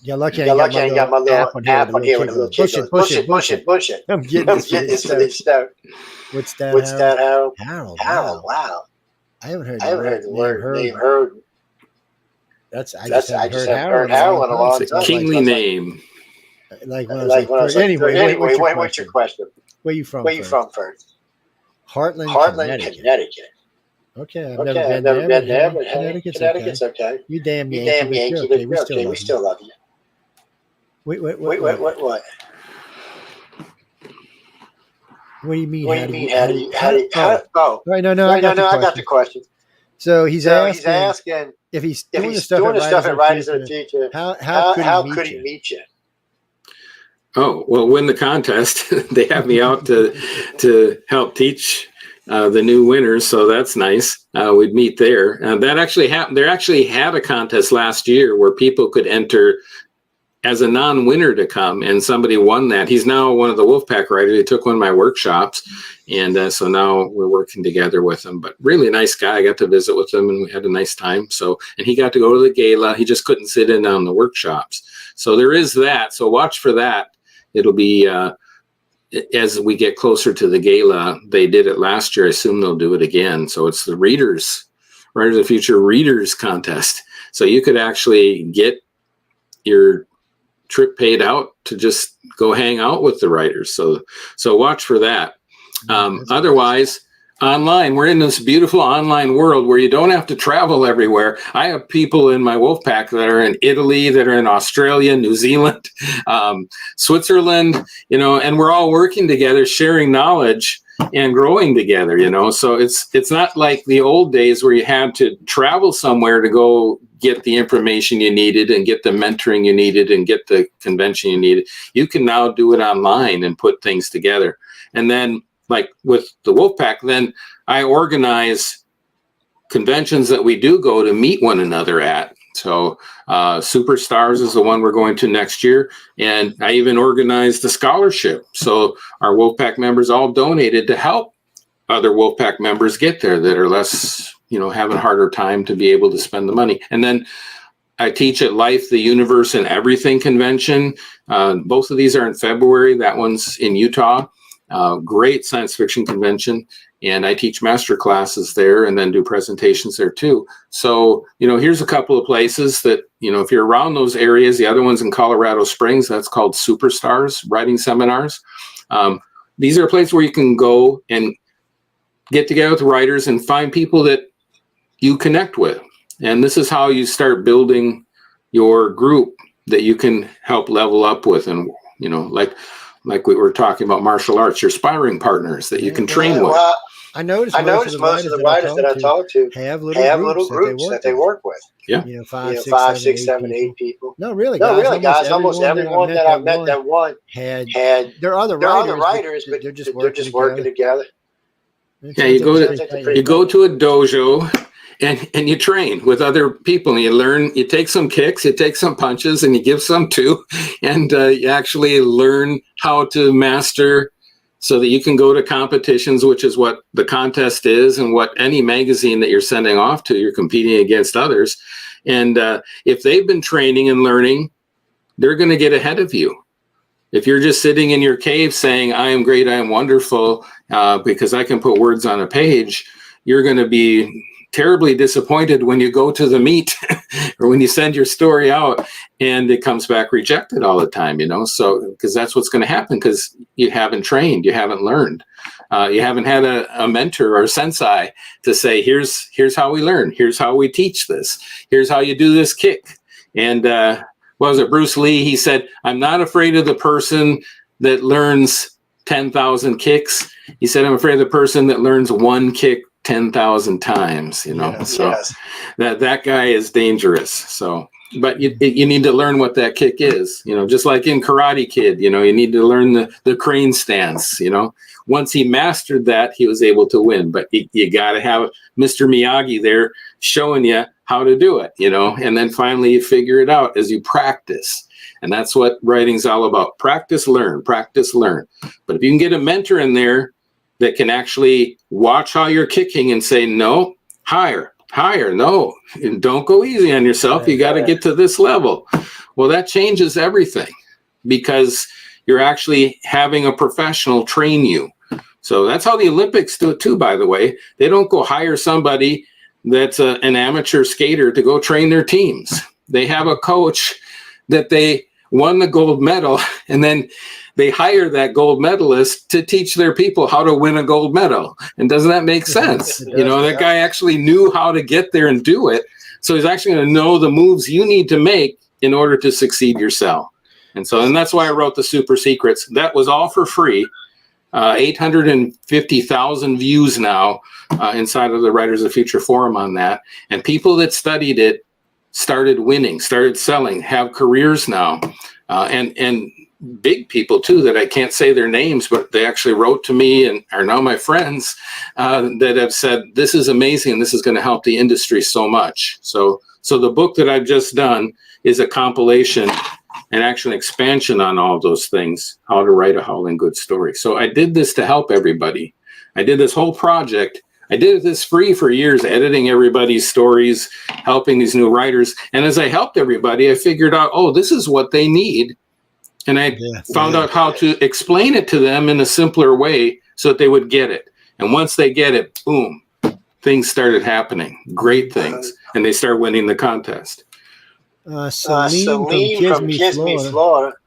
Speaker 2: Yeah, lucky I ain't got my little app on here with a little bullshit. I'm getting this for this stuff. What's that, Harold? Harold, wow. I haven't heard the word name heard. I just heard Harold in a long time.
Speaker 1: It's a kingly name.
Speaker 2: Like when I was like, anyway,
Speaker 4: what's your question?
Speaker 2: Where you from first? Heartland, Connecticut. Okay, I've never been there, but Connecticut's okay. You damn Yankee, we still love you. Wait, what? What do you mean? How do you? Oh, right, no, I got the question. So he's asking if he's doing the stuff at Writers of the Future, how could he meet you?
Speaker 1: Oh, well, win the contest. They have me out to help teach the new winners, so that's nice. We'd meet there. That actually happened. There actually had a contest last year where people could enter as a non-winner to come, and somebody won that. He's now one of the Wolfpack writers. He took one of my workshops, and so now we're working together with him. But really nice guy. I got to visit with him, and we had a nice time. So, and he got to go to the gala. He just couldn't sit in on the workshops. So there is that. So watch for that. It'll be as we get closer to the gala. They did it last year. I assume they'll do it again. So it's the Writers of the Future Readers Contest. So you could actually get your trip paid out to just go hang out with the writers. So watch for that. Otherwise, online, we're in this beautiful online world where you don't have to travel everywhere. I have people in my Wolfpack that are in Italy, that are in Australia, New Zealand, Switzerland, and we're all working together, sharing knowledge and growing together, So it's not like the old days where you had to travel somewhere to go get the information you needed and get the mentoring you needed and get the convention you needed. You can now do it online and put things together. And then, like with the Wolfpack, then I organize conventions that we do go to meet one another at. So Superstars is the one we're going to next year. And I even organized the scholarship. So our Wolfpack members all donated to help other Wolfpack members get there that are less, having a harder time to be able to spend the money. And then I teach at Life, the Universe, and Everything convention. Both of these are in February. That one's in Utah. Great science fiction convention. And I teach master classes there and then do presentations there too. So, here's a couple of places that, if you're around those areas, the other one's in Colorado Springs, that's called Superstars Writing Seminars. These are places where you can go and get together with writers and find people that you connect with. And this is how you start building your group that you can help level up with. And, like we were talking about martial arts, your sparring partners that you can train with.
Speaker 2: Well, I noticed most of the writers that I talk to
Speaker 4: have little groups that they work with.
Speaker 1: Yeah.
Speaker 2: 5,
Speaker 4: 6, 7, 8 people.
Speaker 2: No, really, guys. Almost everyone that I've met that won had. There are other writers, but they're just working together.
Speaker 1: Yeah, you go to a dojo and you train with other people and you learn, you take some kicks, you take some punches and you give some too. And you actually learn how to master so that you can go to competitions, which is what the contest is and what any magazine that you're sending off to, you're competing against others. And if they've been training and learning, they're going to get ahead of you. If you're just sitting in your cave saying, I am great, I am wonderful, because I can put words on a page, you're going to be terribly disappointed when you go to the meet or when you send your story out and it comes back rejected all the time, so because that's what's going to happen because you haven't trained, you haven't learned, you haven't had a mentor or sensei to say, here's how we learn, here's how we teach this, here's how you do this kick. And what was it, Bruce Lee, he said, I'm not afraid of the person that learns 10,000 kicks. He said, I'm afraid of the person that learns one kick 10,000 times, that guy is dangerous. So, but you need to learn what that kick is, just like in Karate Kid, you need to learn the crane stance, once he mastered that, he was able to win, but you got to have Mr. Miyagi there showing you how to do it, and then finally you figure it out as you practice. And that's what writing's all about. Practice, learn, practice, learn. But if you can get a mentor in there that can actually watch how you're kicking and say, no, higher, no, and don't go easy on yourself. You got to get to this level. Well, that changes everything because you're actually having a professional train you. So that's how the Olympics do it too, by the way. They don't go hire somebody that's an amateur skater to go train their teams. They have a coach that they won the gold medal, and then they hire that gold medalist to teach their people how to win a gold medal. And doesn't that make sense? That guy actually knew how to get there and do it. So he's actually going to know the moves you need to make in order to succeed yourself. And that's why I wrote the Super Secrets. That was all for free. 850,000 views now inside of the Writers of the Future forum on that. And people that studied it started winning, started selling, have careers now, and big people too that I can't say their names, but they actually wrote to me and are now my friends that have said, this is amazing. This is going to help the industry so much. So the book that I've just done is a compilation and actually an expansion on all those things, how to write a howling good story. So I did this to help everybody. I did this whole project. I did this free for years, editing everybody's stories, helping these new writers. And as I helped everybody, I figured out, this is what they need. And I found out how to explain it to them in a simpler way so that they would get it. And once they get it, boom, things started happening, great things. And they start winning the contest.
Speaker 2: Celine from Kisme, Florida.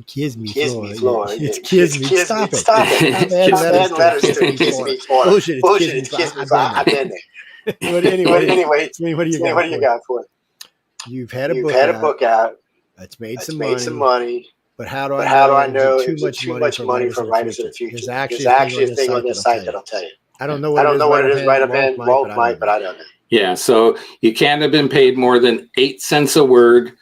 Speaker 2: Kisme, Florida. It's Kisme. Stop it. Stop adding letters to Kisme, Florida. Bullshit, it's Kisme. I've been there. But anyway, what do you got for it? You've had a book out. It's made some money. But how do I know too much money for Writers of the Future? There's actually a thing on this site that'll tell you. I don't know what it is right up in Wulf, Mike, but I don't know.
Speaker 1: Yeah, so you can't have been paid more than 8 cents a word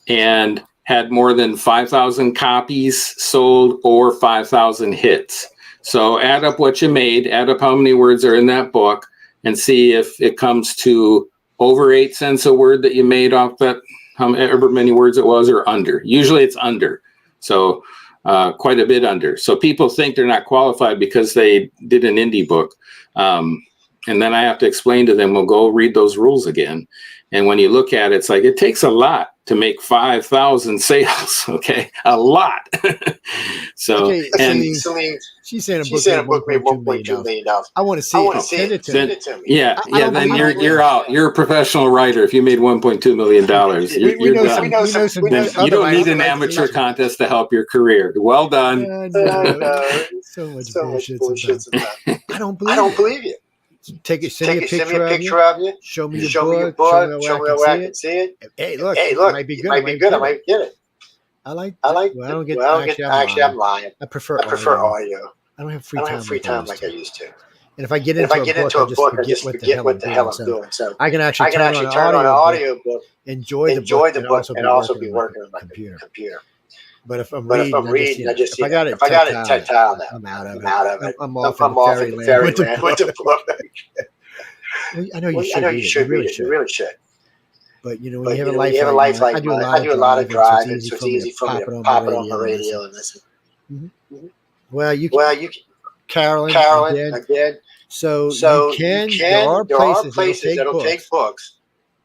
Speaker 1: and had more than 5,000 copies sold or 5,000 hits. So add up what you made, add up how many words are in that book, and see if it comes to over 8 cents a word that you made off that, however many words it was, or under. Usually it's under. So quite a bit under. So people think they're not qualified because they did an indie book. And then I have to explain to them, well, go read those rules again. And when you look at it, it's like, it takes a lot to make 5,000 sales. Okay. A lot. So,
Speaker 2: okay,
Speaker 1: and
Speaker 2: Celine, she's saying a book made $1.2 million. I want to see it. Send it to me.
Speaker 1: Yeah. Then you're out. You're a professional writer. If you made $1.2 million, you're done. You don't need an amateur contest to help your career. Well done.
Speaker 2: So much bullshit sometimes. I don't believe you. Send me a picture of you. Show me your book. Show me where I can see it. Hey, look, it might be good. I might get it. I like. Well, I don't get. Actually, I'm lying. I prefer audio. I don't have free time like I used to. And if I get into a book, I just forget what the hell I'm doing. So I can actually turn on an audio book, enjoy the book, and also be working on my computer. But if I'm reading, if I got it tactile, I'm out of it. I'm off in the fairyland with the book. I know you should read it. You really should. But when you have a life like mine, I do a lot of driving, so it's easy for me to pop it on the radio and listen. Mm-hmm. Well, you can, Carolyn, again. So you can. There are places that'll take books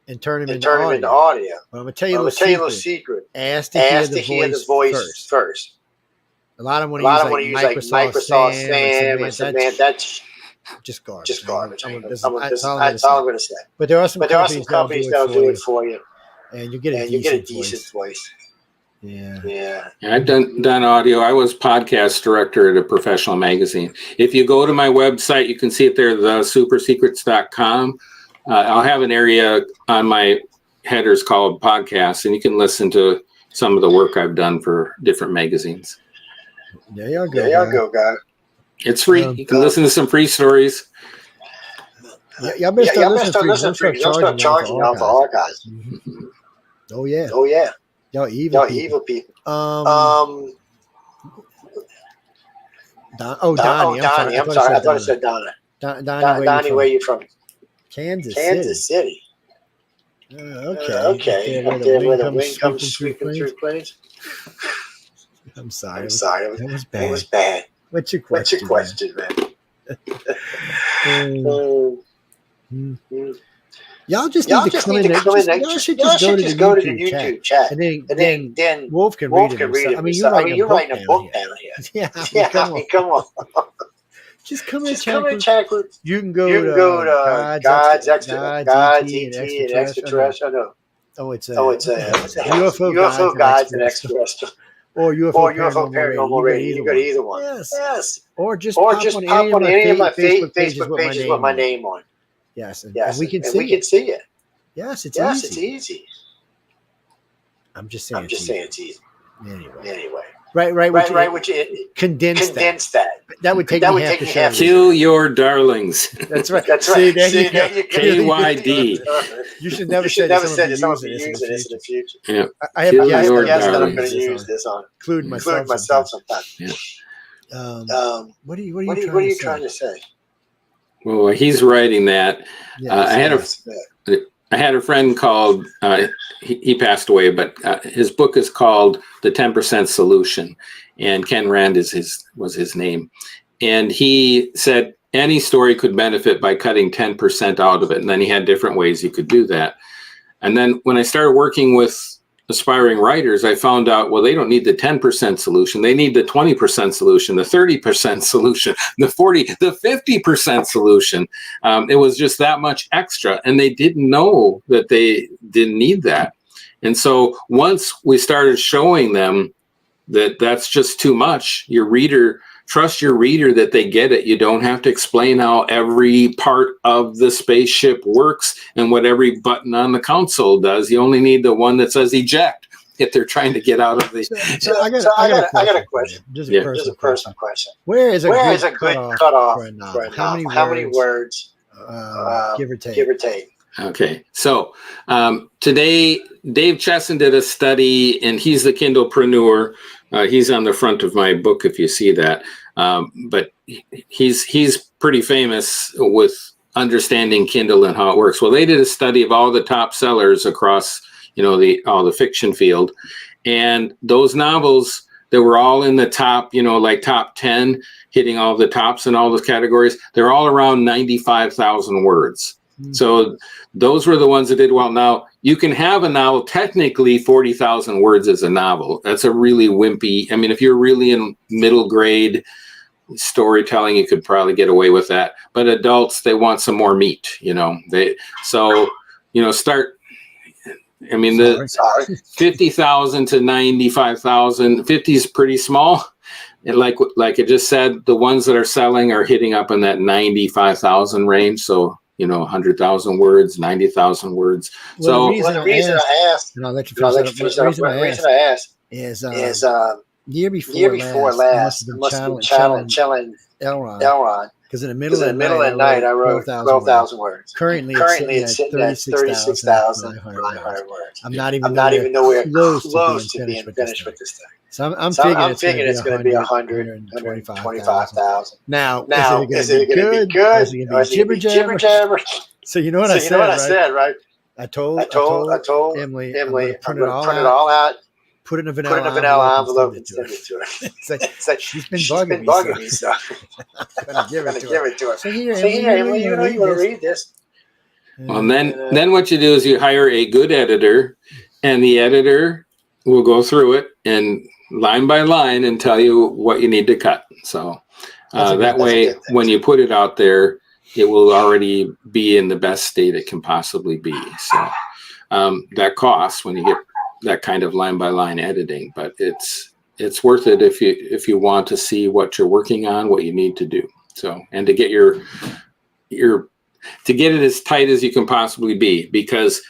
Speaker 2: and turn them into audio. But I'm going to tell you a secret. Ask to hear the voice first. A lot of them want to use Microsoft Sam and Samantha. That's just garbage. That's all I'm going to say. But there are some companies that'll do it for you. And you get a decent voice. Yeah.
Speaker 1: I've done audio. I was podcast director at a professional magazine. If you go to my website, you can see it there, thesupersecrets.com. I'll have an area on my headers called podcasts, and you can listen to some of the work I've done for different magazines.
Speaker 2: There you go, guy.
Speaker 1: It's free. You can listen to some free stories.
Speaker 2: Y'all better start listening to free. Don't start charging y'all for archives. Mm-hmm. Oh yeah. Y'all evil people. Donnie. I'm sorry. I thought it said Donna. Donnie, where you from? Kansas City. Okay. Up there where the wind comes sweeping through plains. I'm sorry. That was bad. What's your question, man? Y'all just need to come in there. Y'all should just go to the YouTube chat. And then Wulf can read it. I mean, you're writing a book down here. Yeah, come on. Just come in and chat group. You can go to God's ET and Extraterrestrial. No. It's UFO Guides and Extraterrestrial. Or UFO Paranormal Radio. You go to either one. Yes. Or just pop on any of my Facebook pages with my name on. Yes. And we can see it. Yes, it's easy. I'm just saying it's easy. Anyway. Right. Which condense that. That would take me half the show.
Speaker 1: Kill your darlings.
Speaker 2: That's right.
Speaker 1: See, there you go. KYD.
Speaker 2: You should never say that someone will be using this in the future. Yeah. I have
Speaker 1: a
Speaker 2: guest that I'm going to use this on, including myself sometimes. Yeah. What are you trying to say?
Speaker 1: Well, he's writing that. I had a friend called, he passed away, but his book is called The 10% Solution, and Ken Rand was his name. And he said any story could benefit by cutting 10% out of it. And then he had different ways you could do that. And then when I started working with aspiring writers, I found out, well, they don't need the 10% solution. They need the 20% solution, the 30% solution, the 50% solution. It was just that much extra. And they didn't know that they didn't need that. And so once we started showing them that that's just too much, trust your reader that they get it. You don't have to explain how every part of the spaceship works and what every button on the console does. You only need the one that says eject if they're trying to get out of the...
Speaker 2: I got a question. Just a personal question. Where is a good cutoff right now? How many words, give or take,
Speaker 1: Okay. So today, Dave Chesson did a study, and he's the Kindlepreneur. He's on the front of my book, if you see that. But he's pretty famous with understanding Kindle and how it works. Well, they did a study of all the top sellers across, all the fiction field, and those novels that were all in the top, like top 10, hitting all the tops in all those categories, they're all around 95,000 words. So those were the ones that did well. Now, you can have a novel, technically 40,000 words is a novel. That's a really wimpy, if you're really in middle grade storytelling, you could probably get away with that. But adults, they want some more meat, start, the 50,000 to 95,000, 50 is pretty small. And like I just said, the ones that are selling are hitting up in that 95,000 range. So, 100,000 words, 90,000 words.
Speaker 4: Well, the reason I asked,
Speaker 2: and I'll let you finish that. The reason I asked is year before last, I must have been challenging Elrond. Because in the middle of the night, I wrote 12,000 words. Currently it's sitting at 36,500 words. I'm not even nowhere close to being finished with this thing. So I'm figuring it's going to be 125,000. Now, is it going to be good? Is it going to be jibber jabber? So you know what I said, right? I told Emily, I'm going to print it all out. Put it in a vanilla envelope and send it to her. It's like she's been bugging me, so I'm going to give it to her. So here, Emily, you want to read this?
Speaker 1: Well, and then what you do is you hire a good editor, and the editor will go through it and line by line and tell you what you need to cut. So that way, when you put it out there, it will already be in the best state it can possibly be. So that costs when you get that kind of line by line editing, but it's worth it if you want to see what you're working on, what you need to do. So, and to get to get it as tight as you can possibly be, because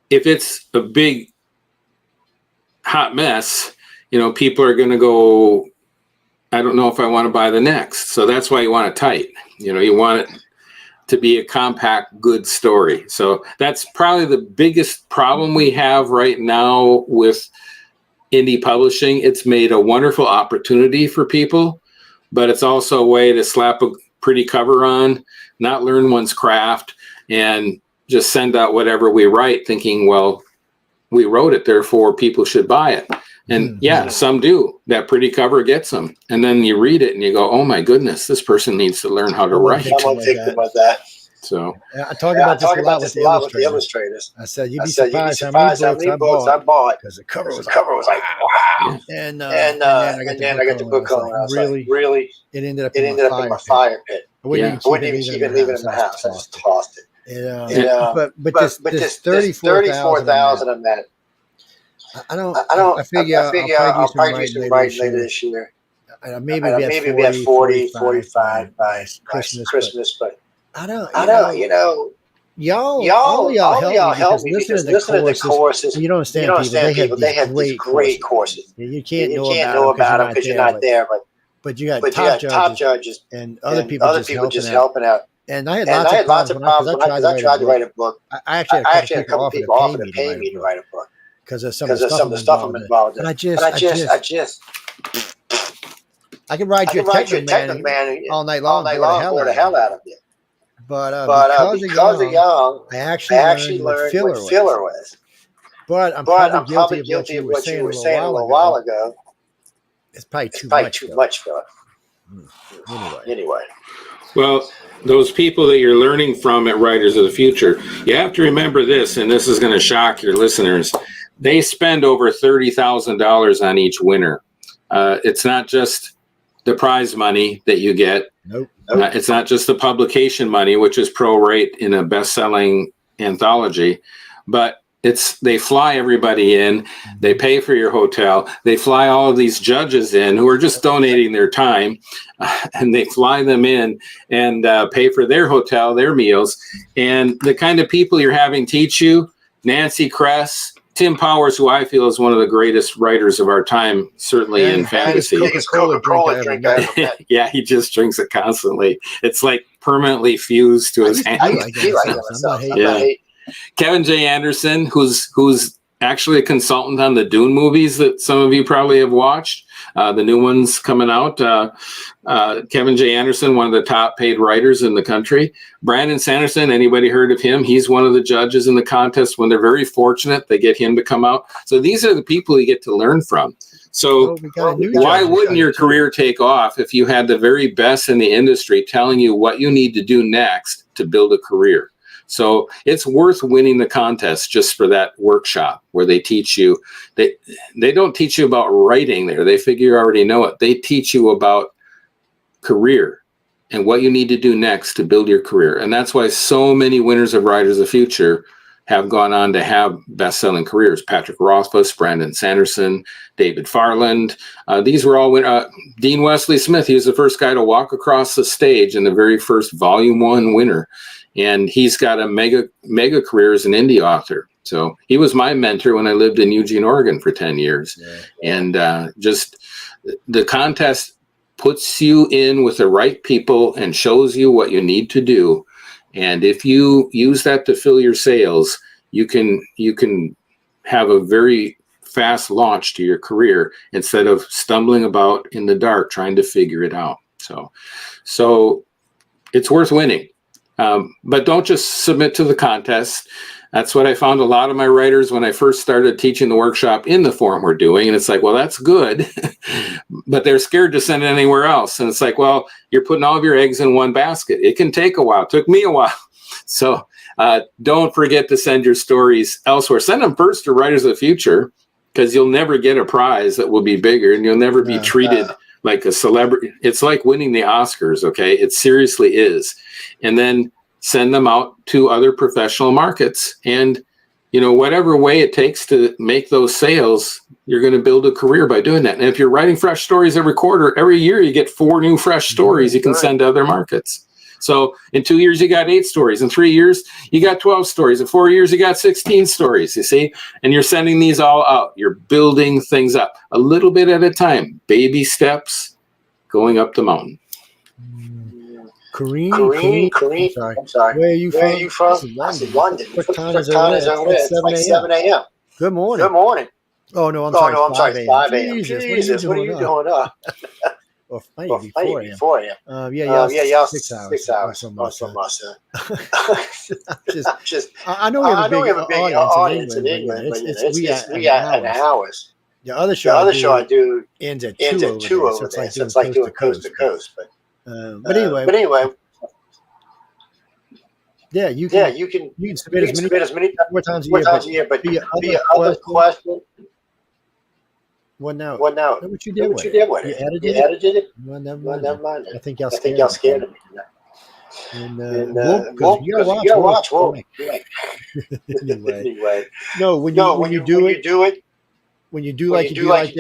Speaker 1: if it's a big hot mess, people are going to go, I don't know if I want to buy the next. So that's why you want it tight. You want it to be a compact, good story. So that's probably the biggest problem we have right now with indie publishing. It's made a wonderful opportunity for people, but it's also a way to slap a pretty cover on, not learn one's craft, and just send out whatever we write thinking, well, we wrote it, therefore people should buy it. And some do. That pretty cover gets them. And then you read it and you go, oh my goodness, this person needs to learn how to write.
Speaker 4: Someone think about that.
Speaker 1: So
Speaker 2: I talk about this a lot with the illustrators. I said, you'd be surprised how many books I bought because the cover was like, wow. And then I got the book home. And I was like, really? It ended up in my fire pit. I wouldn't even keep it leaving in my house. I just tossed it. But this 34,000 on that. I figure I'll probably do some writing later this year. Maybe we have 40, 45 by Christmas, but I don't, y'all help me because listening to the courses, you don't understand people. They have these great courses. You can't know about them because you're not there, but you got top judges and other people just helping out. And I had lots of problems because I tried to write a book. I actually had a couple people offer to pay me to write a book. Because of some of the stuff I'm involved in. And I can write you a Technic Man all night long, bore the hell out of you. But because of Young, I actually learned what filler was. But I'm probably guilty of what you were saying a little while ago. It's probably too much filler. Anyway.
Speaker 1: Well, those people that you're learning from at Writers of the Future, you have to remember this, and this is going to shock your listeners. They spend over $30,000 on each winner. It's not just the prize money that you get.
Speaker 2: Nope.
Speaker 1: It's not just the publication money, which is pro-rate in a best-selling anthology, but they fly everybody in. They pay for your hotel. They fly all of these judges in who are just donating their time, and they fly them in and pay for their hotel, their meals. And the kind of people you're having teach you, Nancy Kress, Tim Powers, who I feel is one of the greatest writers of our time, certainly in fantasy.
Speaker 4: Coca-Cola drink I ever met.
Speaker 1: Yeah, he just drinks it constantly. It's like permanently fused to his hand. Kevin J. Anderson, who's actually a consultant on the Dune movies that some of you probably have watched, the new ones coming out. Kevin J. Anderson, one of the top paid writers in the country. Brandon Sanderson, anybody heard of him? He's one of the judges in the contest. When they're very fortunate, they get him to come out. So these are the people you get to learn from. So why wouldn't your career take off if you had the very best in the industry telling you what you need to do next to build a career? So it's worth winning the contest just for that workshop where they teach you. They don't teach you about writing there. They figure you already know it. They teach you about career and what you need to do next to build your career. And that's why so many winners of Writers of the Future have gone on to have best-selling careers. Patrick Rothfuss, Brandon Sanderson, David Farland. These were all Dean Wesley Smith. He was the first guy to walk across the stage in the very first Volume 1 winner. And he's got a mega career as an indie author. So he was my mentor when I lived in Eugene, Oregon for 10 years. Yeah. And just the contest puts you in with the right people and shows you what you need to do. And if you use that to fill your sails, you can have a very fast launch to your career instead of stumbling about in the dark trying to figure it out. So it's worth winning. But don't just submit to the contest. That's what I found a lot of my writers when I first started teaching the workshop in the form we're doing. And it's like, well, that's good, but they're scared to send it anywhere else. And it's like, well, you're putting all of your eggs in one basket. It can take a while. It took me a while. So don't forget to send your stories elsewhere. Send them first to Writers of the Future, because you'll never get a prize that will be bigger, and you'll never be treated like a celebrity. It's like winning the Oscars, okay? It seriously is. And then send them out to other professional markets. And, whatever way it takes to make those sales, you're going to build a career by doing that. And if you're writing fresh stories every year, you get 4 new fresh stories you can send to other markets. So in 2 years, you got 8 stories. In 3 years, you got 12 stories. In 4 years, you got 16 stories, you see? And you're sending these all out. You're building things up a little bit at a time. Baby steps going up the mountain.
Speaker 2: Kareem. I'm sorry. Where are you from?
Speaker 4: I said London.
Speaker 2: What time is it over there?
Speaker 4: It's like 7 a.m.
Speaker 2: Good morning.
Speaker 4: Oh, no, I'm sorry. 5 a.m. Jesus, what are you doing up?
Speaker 2: Or maybe 4 a.m.
Speaker 4: Yeah,
Speaker 2: 6 hours.
Speaker 4: 6 hours.
Speaker 2: I know we have a big audience in England, but we got hours. The other show
Speaker 4: I do
Speaker 2: ends at
Speaker 4: 2 over there. So it's like doing coast to coast. But anyway.
Speaker 2: Yeah, you can submit as many times a year. But the other question. What now? What you did with it? You edited it? Well, never mind. I think y'all scared of me. And Wulf, you gotta watch Wulf. Anyway. No, when you do it. When you do like that,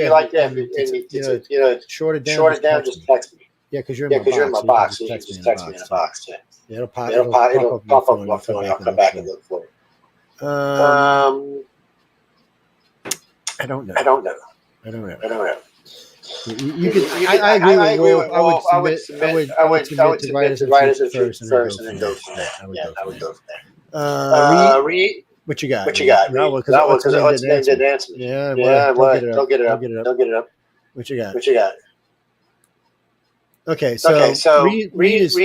Speaker 2: short it down, just text me. Yeah, because you're in my box. So you can just text me in the box. Yeah, it'll pop up on my phone. I'll come back and look for it. I don't know. You could. I agree with Wulf. I would submit to Writers first, and then go from there. I would go from there. Read. What you got? No, because what's name didn't answer me. Yeah, don't get it up. What you got? Okay, so Reed is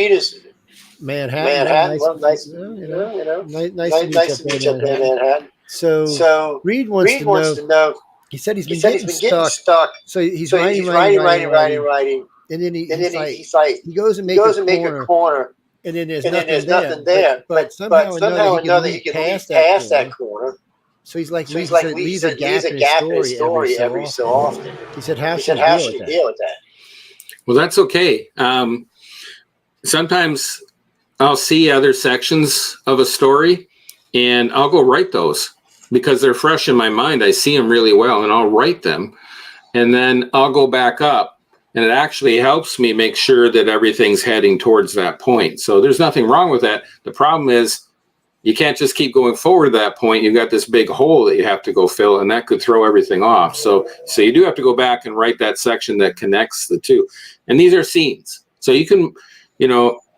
Speaker 2: Manhattan. Nice to meet you up there, Manhattan. So Reed wants to know. He said he's been getting stuck. So he's writing, and then he's like he goes and make a corner, and then there's nothing there. But somehow or another he can move past that corner. So he's like leaves a gap in his story every so often. He said, "How should you deal with that?"
Speaker 1: Well, that's okay. Sometimes I'll see other sections of a story and I'll go write those because they're fresh in my mind. I see them really well and I'll write them. And then I'll go back up and it actually helps me make sure that everything's heading towards that point. So there's nothing wrong with that. The problem is you can't just keep going forward to that point. You've got this big hole that you have to go fill, and that could throw everything off. So you do have to go back and write that section that connects the two. And these are scenes. So you can,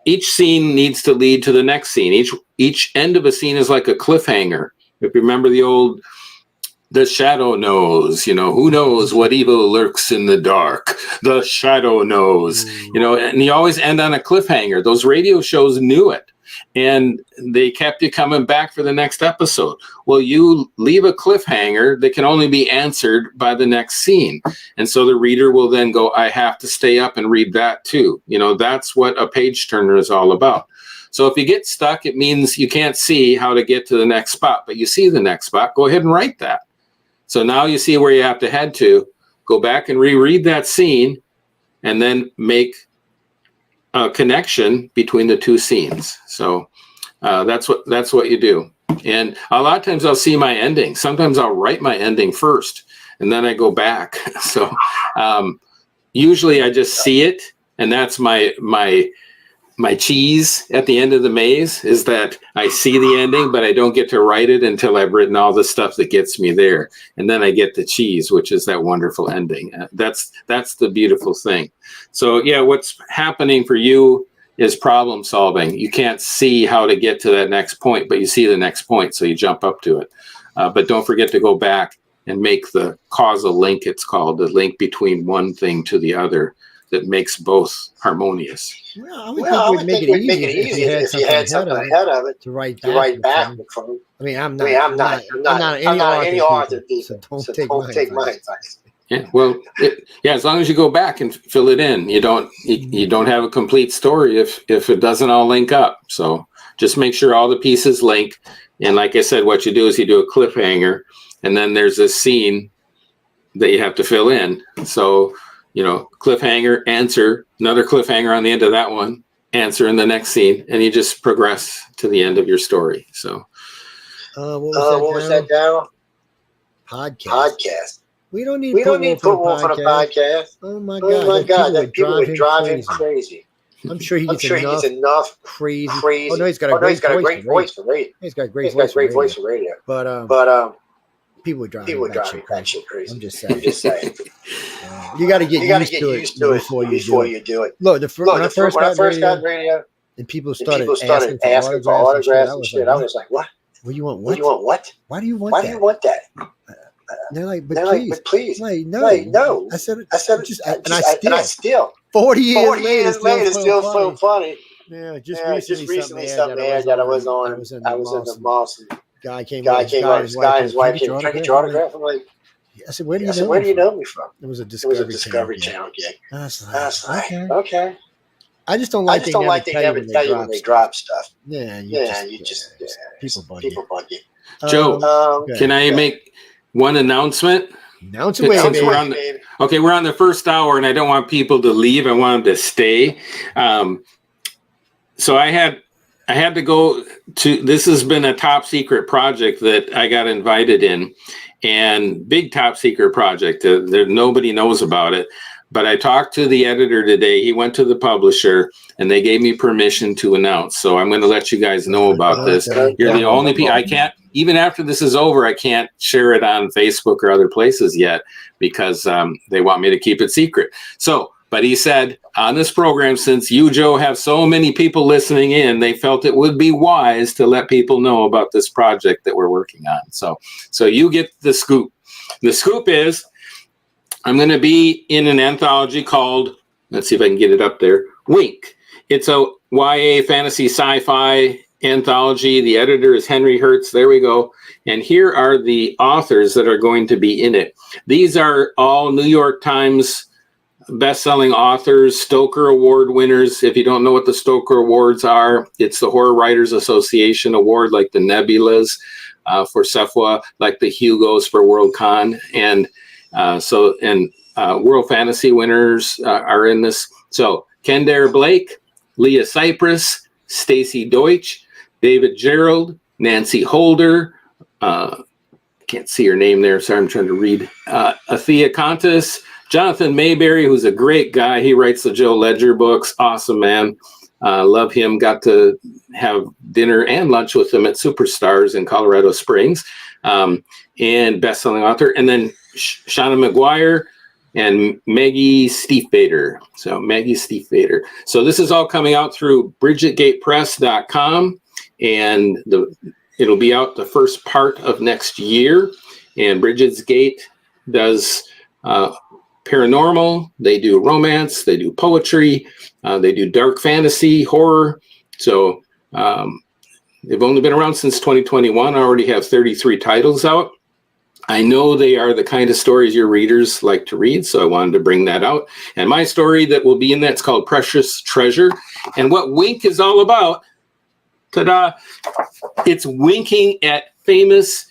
Speaker 1: each scene needs to lead to the next scene. Each end of a scene is like a cliffhanger. If you remember the shadow knows, who knows what evil lurks in the dark? The shadow knows, and you always end on a cliffhanger. Those radio shows knew it, and they kept you coming back for the next episode. Well, you leave a cliffhanger that can only be answered by the next scene. And so the reader will then go, I have to stay up and read that too. That's what a page turner is all about. So if you get stuck, it means you can't see how to get to the next spot, but you see the next spot, go ahead and write that. So now you see where you have to head to, go back and reread that scene, and then make a connection between the two scenes. So that's what you do. And a lot of times I'll see my ending. Sometimes I'll write my ending first, and then I go back. So usually I just see it, and that's my cheese at the end of the maze, is that I see the ending, but I don't get to write it until I've written all the stuff that gets me there. And then I get the cheese, which is that wonderful ending. That's the beautiful thing. So yeah, what's happening for you is problem solving. You can't see how to get to that next point, but you see the next point, so you jump up to it. But don't forget to go back and make the causal link, it's called, the link between one thing to the other, that makes both harmonious.
Speaker 2: Well, I would think it would make it easier if you had something ahead of it to write back from. I mean, I'm not any author, so don't take my advice.
Speaker 1: Yeah, well, as long as you go back and fill it in, you don't have a complete story if it doesn't all link up. So just make sure all the pieces link. And like I said, what you do is you do a cliffhanger, and then there's a scene that you have to fill in. So cliffhanger, answer, another cliffhanger on the end of that one, answer in the next scene, and you just progress to the end of your story. So,
Speaker 2: what was that, Darryl? Podcast. We don't need Wolf on a podcast. Oh my God, that people would drive him crazy. I'm sure he gets enough crazy. Oh no, he's got a great voice for radio. He's got a great voice for radio. But people would drive him crazy. I'm just saying. You got to get used to it before you do it. Look, when I first got radio, and people started asking for autographs and shit, I was like, what? Well, you want what? Why do you want that? They're like, but please. Like, no. I said, and I still 40 years later, it's still so funny. Yeah, just recently something that I was on. I was in the mall. Guy came up, his wife came, "Can I get your autograph?" I'm like, I said, where do you know me from? It was a Discovery Channel gig. I was like, okay. I just don't like they never tell you when they drop stuff. Yeah, people bug you.
Speaker 1: Joe, can I make one announcement?
Speaker 2: Announce away, baby.
Speaker 1: We're on the first hour, and I don't want people to leave. I want them to stay. So I had to go to, this has been a top secret project that I got invited in, and big top secret project. Nobody knows about it, but I talked to the editor today. He went to the publisher, and they gave me permission to announce. So I'm going to let you guys know about this. You're the only people. I can't, even after this is over, I can't share it on Facebook or other places yet, because they want me to keep it secret. But he said, on this program, since you, Joe, have so many people listening in, they felt it would be wise to let people know about this project that we're working on. So you get the scoop. The scoop is, I'm going to be in an anthology called, let's see if I can get it up there, Wink. It's a YA fantasy sci-fi anthology. The editor is Henry Hertz. There we go. And here are the authors that are going to be in it. These are all New York Times best-selling authors, Stoker Award winners. If you don't know what the Stoker Awards are, it's the Horror Writers Association Award, like the Nebulas for Sephwa, like the Hugos for Worldcon, and World Fantasy winners are in this. So Kendare Blake, Leah Cypress, Stacy Deutsch, David Gerald, Nancy Holder, can't see her name there, sorry, I'm trying to read, Athea Contis, Jonathan Mayberry, who's a great guy. He writes the Joe Ledger books. Awesome, man. Love him. Got to have dinner and lunch with him at Superstars in Colorado Springs. And best-selling author. And then Shauna McGuire, and Maggie Stiefvater. So Maggie Stiefvater. So this is all coming out through BridgetGatePress.com, and it'll be out the first part of next year. And Bridget's Gate does paranormal, they do romance, they do poetry, they do dark fantasy, horror. So they've only been around since 2021. I already have 33 titles out. I know they are the kind of stories your readers like to read, so I wanted to bring that out. And my story that will be in that's called Precious Treasure. And what Wink is all about, ta-da, it's winking at famous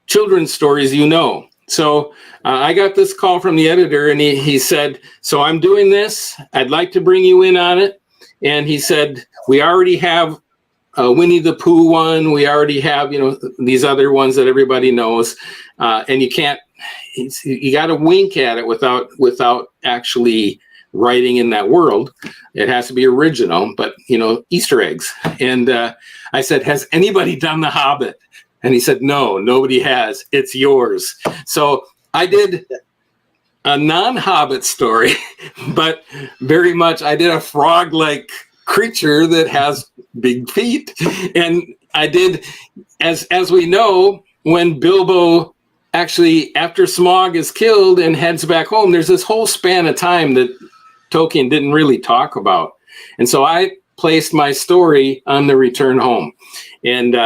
Speaker 1: children's stories you know. So I got this call from the editor, and he said, so I'm doing this. I'd like to bring you in on it. And he said, we already have Winnie the Pooh one. We already have, these other ones that everybody knows. And you got to wink at it without actually writing in that world. It has to be original, but, Easter eggs. And I said, has anybody done The Hobbit? And he said, no, nobody has. It's yours. So I did a non-Hobbit story, but very much I did a frog-like creature that has big feet. And I did, as we know, when Bilbo actually, after Smaug is killed and heads back home, there's this whole span of time that Tolkien didn't really talk about. And so I placed my story on the return home. And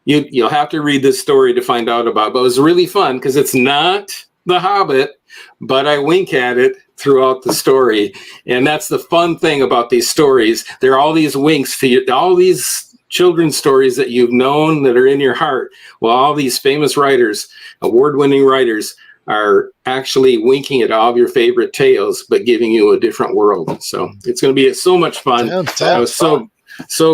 Speaker 1: you'll have to read this story to find out about it. But it was really fun because it's not The Hobbit, but I wink at it throughout the story. And that's the fun thing about these stories. There are all these winks to all these children's stories that you've known that are in your heart. Well, all these famous writers, award-winning writers, are actually winking at all of your favorite tales, but giving you a different world. So it's going to be so much fun. I was so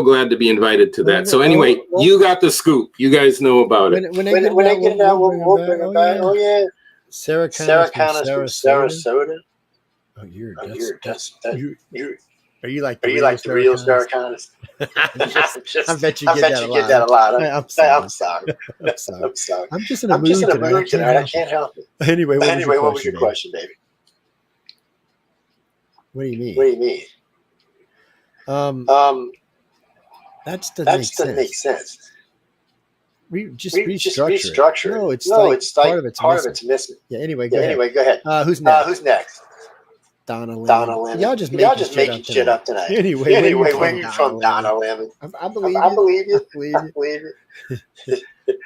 Speaker 1: glad to be invited to that. So anyway, you got the scoop. You guys know about it.
Speaker 4: When I get it out, we'll bring it back. Oh, yeah.
Speaker 2: Sarah Connor's from Sarasota. Oh, you're are you like the
Speaker 4: real Sarah Connor?
Speaker 2: I bet you
Speaker 4: get that a lot. I'm sorry.
Speaker 2: I'm just in a mood tonight.
Speaker 4: I can't help it.
Speaker 2: Anyway,
Speaker 4: what was your question, baby?
Speaker 2: What do you mean? That doesn't make sense. Restructure. No, it's like part of it's missing. Yeah. Anyway, go ahead. Who's next? Donna Lemon. Y'all just making shit up tonight. Anyway, where you from, Donna Lemon? I believe you.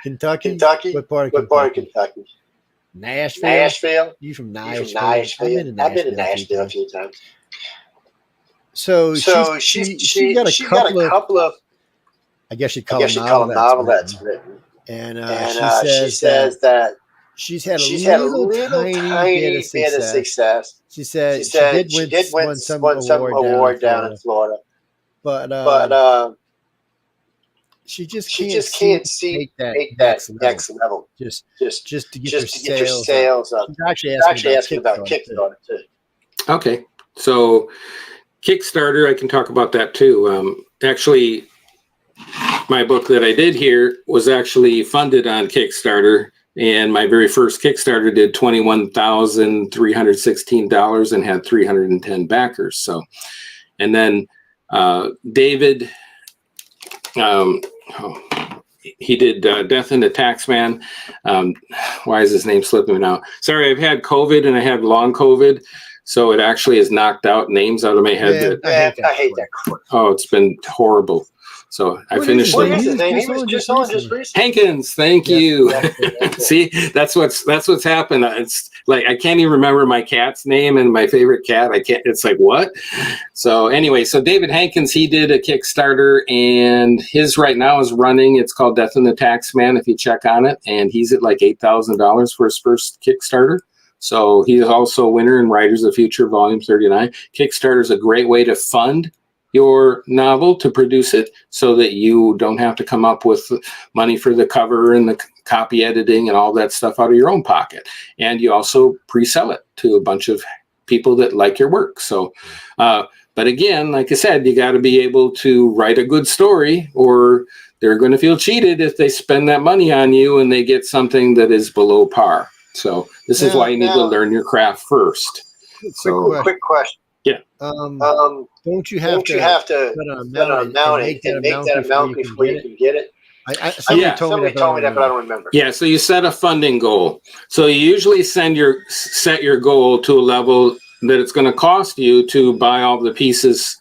Speaker 2: Kentucky. What part of Kentucky? Nashville. You from Nashville? I've been to Nashville a few times. So she got a couple of. I guess she'd call them novelettes written. And she says that she's had a little tiny bit of success. She said she did win some award down in Florida. But she just can't see that next level. Just to get your sales up. She's actually asking about Kickstarter too.
Speaker 1: Okay, so Kickstarter, I can talk about that too. Actually, my book that I did here was actually funded on Kickstarter, and my very first Kickstarter did $21,316 and had 310 backers. So, and then David, he did Death and the Taxman. Why is his name slipping me now? Sorry, I've had COVID and I had long COVID. So it actually has knocked out names out of my head.
Speaker 4: I hate that.
Speaker 1: Oh, it's been horrible. So I finished it.
Speaker 4: He was just on just recently.
Speaker 1: Hankins, thank you. See, that's what's happened. It's like I can't even remember my cat's name and my favorite cat. I can't. It's like what? So anyway, so David Hankins, he did a Kickstarter, and his right now is running. It's called Death and the Taxman. If you check on it, and he's at like $8,000 for his first Kickstarter. So he's also a winner in Writers of the Future, Volume 39. Kickstarter is a great way to fund your novel, to produce it, so that you don't have to come up with money for the cover and the copy editing and all that stuff out of your own pocket. And you also pre-sell it to a bunch of people that like your work. So, but again, like I said, you got to be able to write a good story, or they're going to feel cheated if they spend that money on you and they get something that is below par. So this is why you need to learn your craft first.
Speaker 4: Quick question.
Speaker 1: Yeah.
Speaker 2: Don't you have to put an amount and make that amount before you can get it? Somebody told me that, but I don't remember.
Speaker 1: Yeah, so you set a funding goal. So you usually set your goal to a level that it's going to cost you to buy all the pieces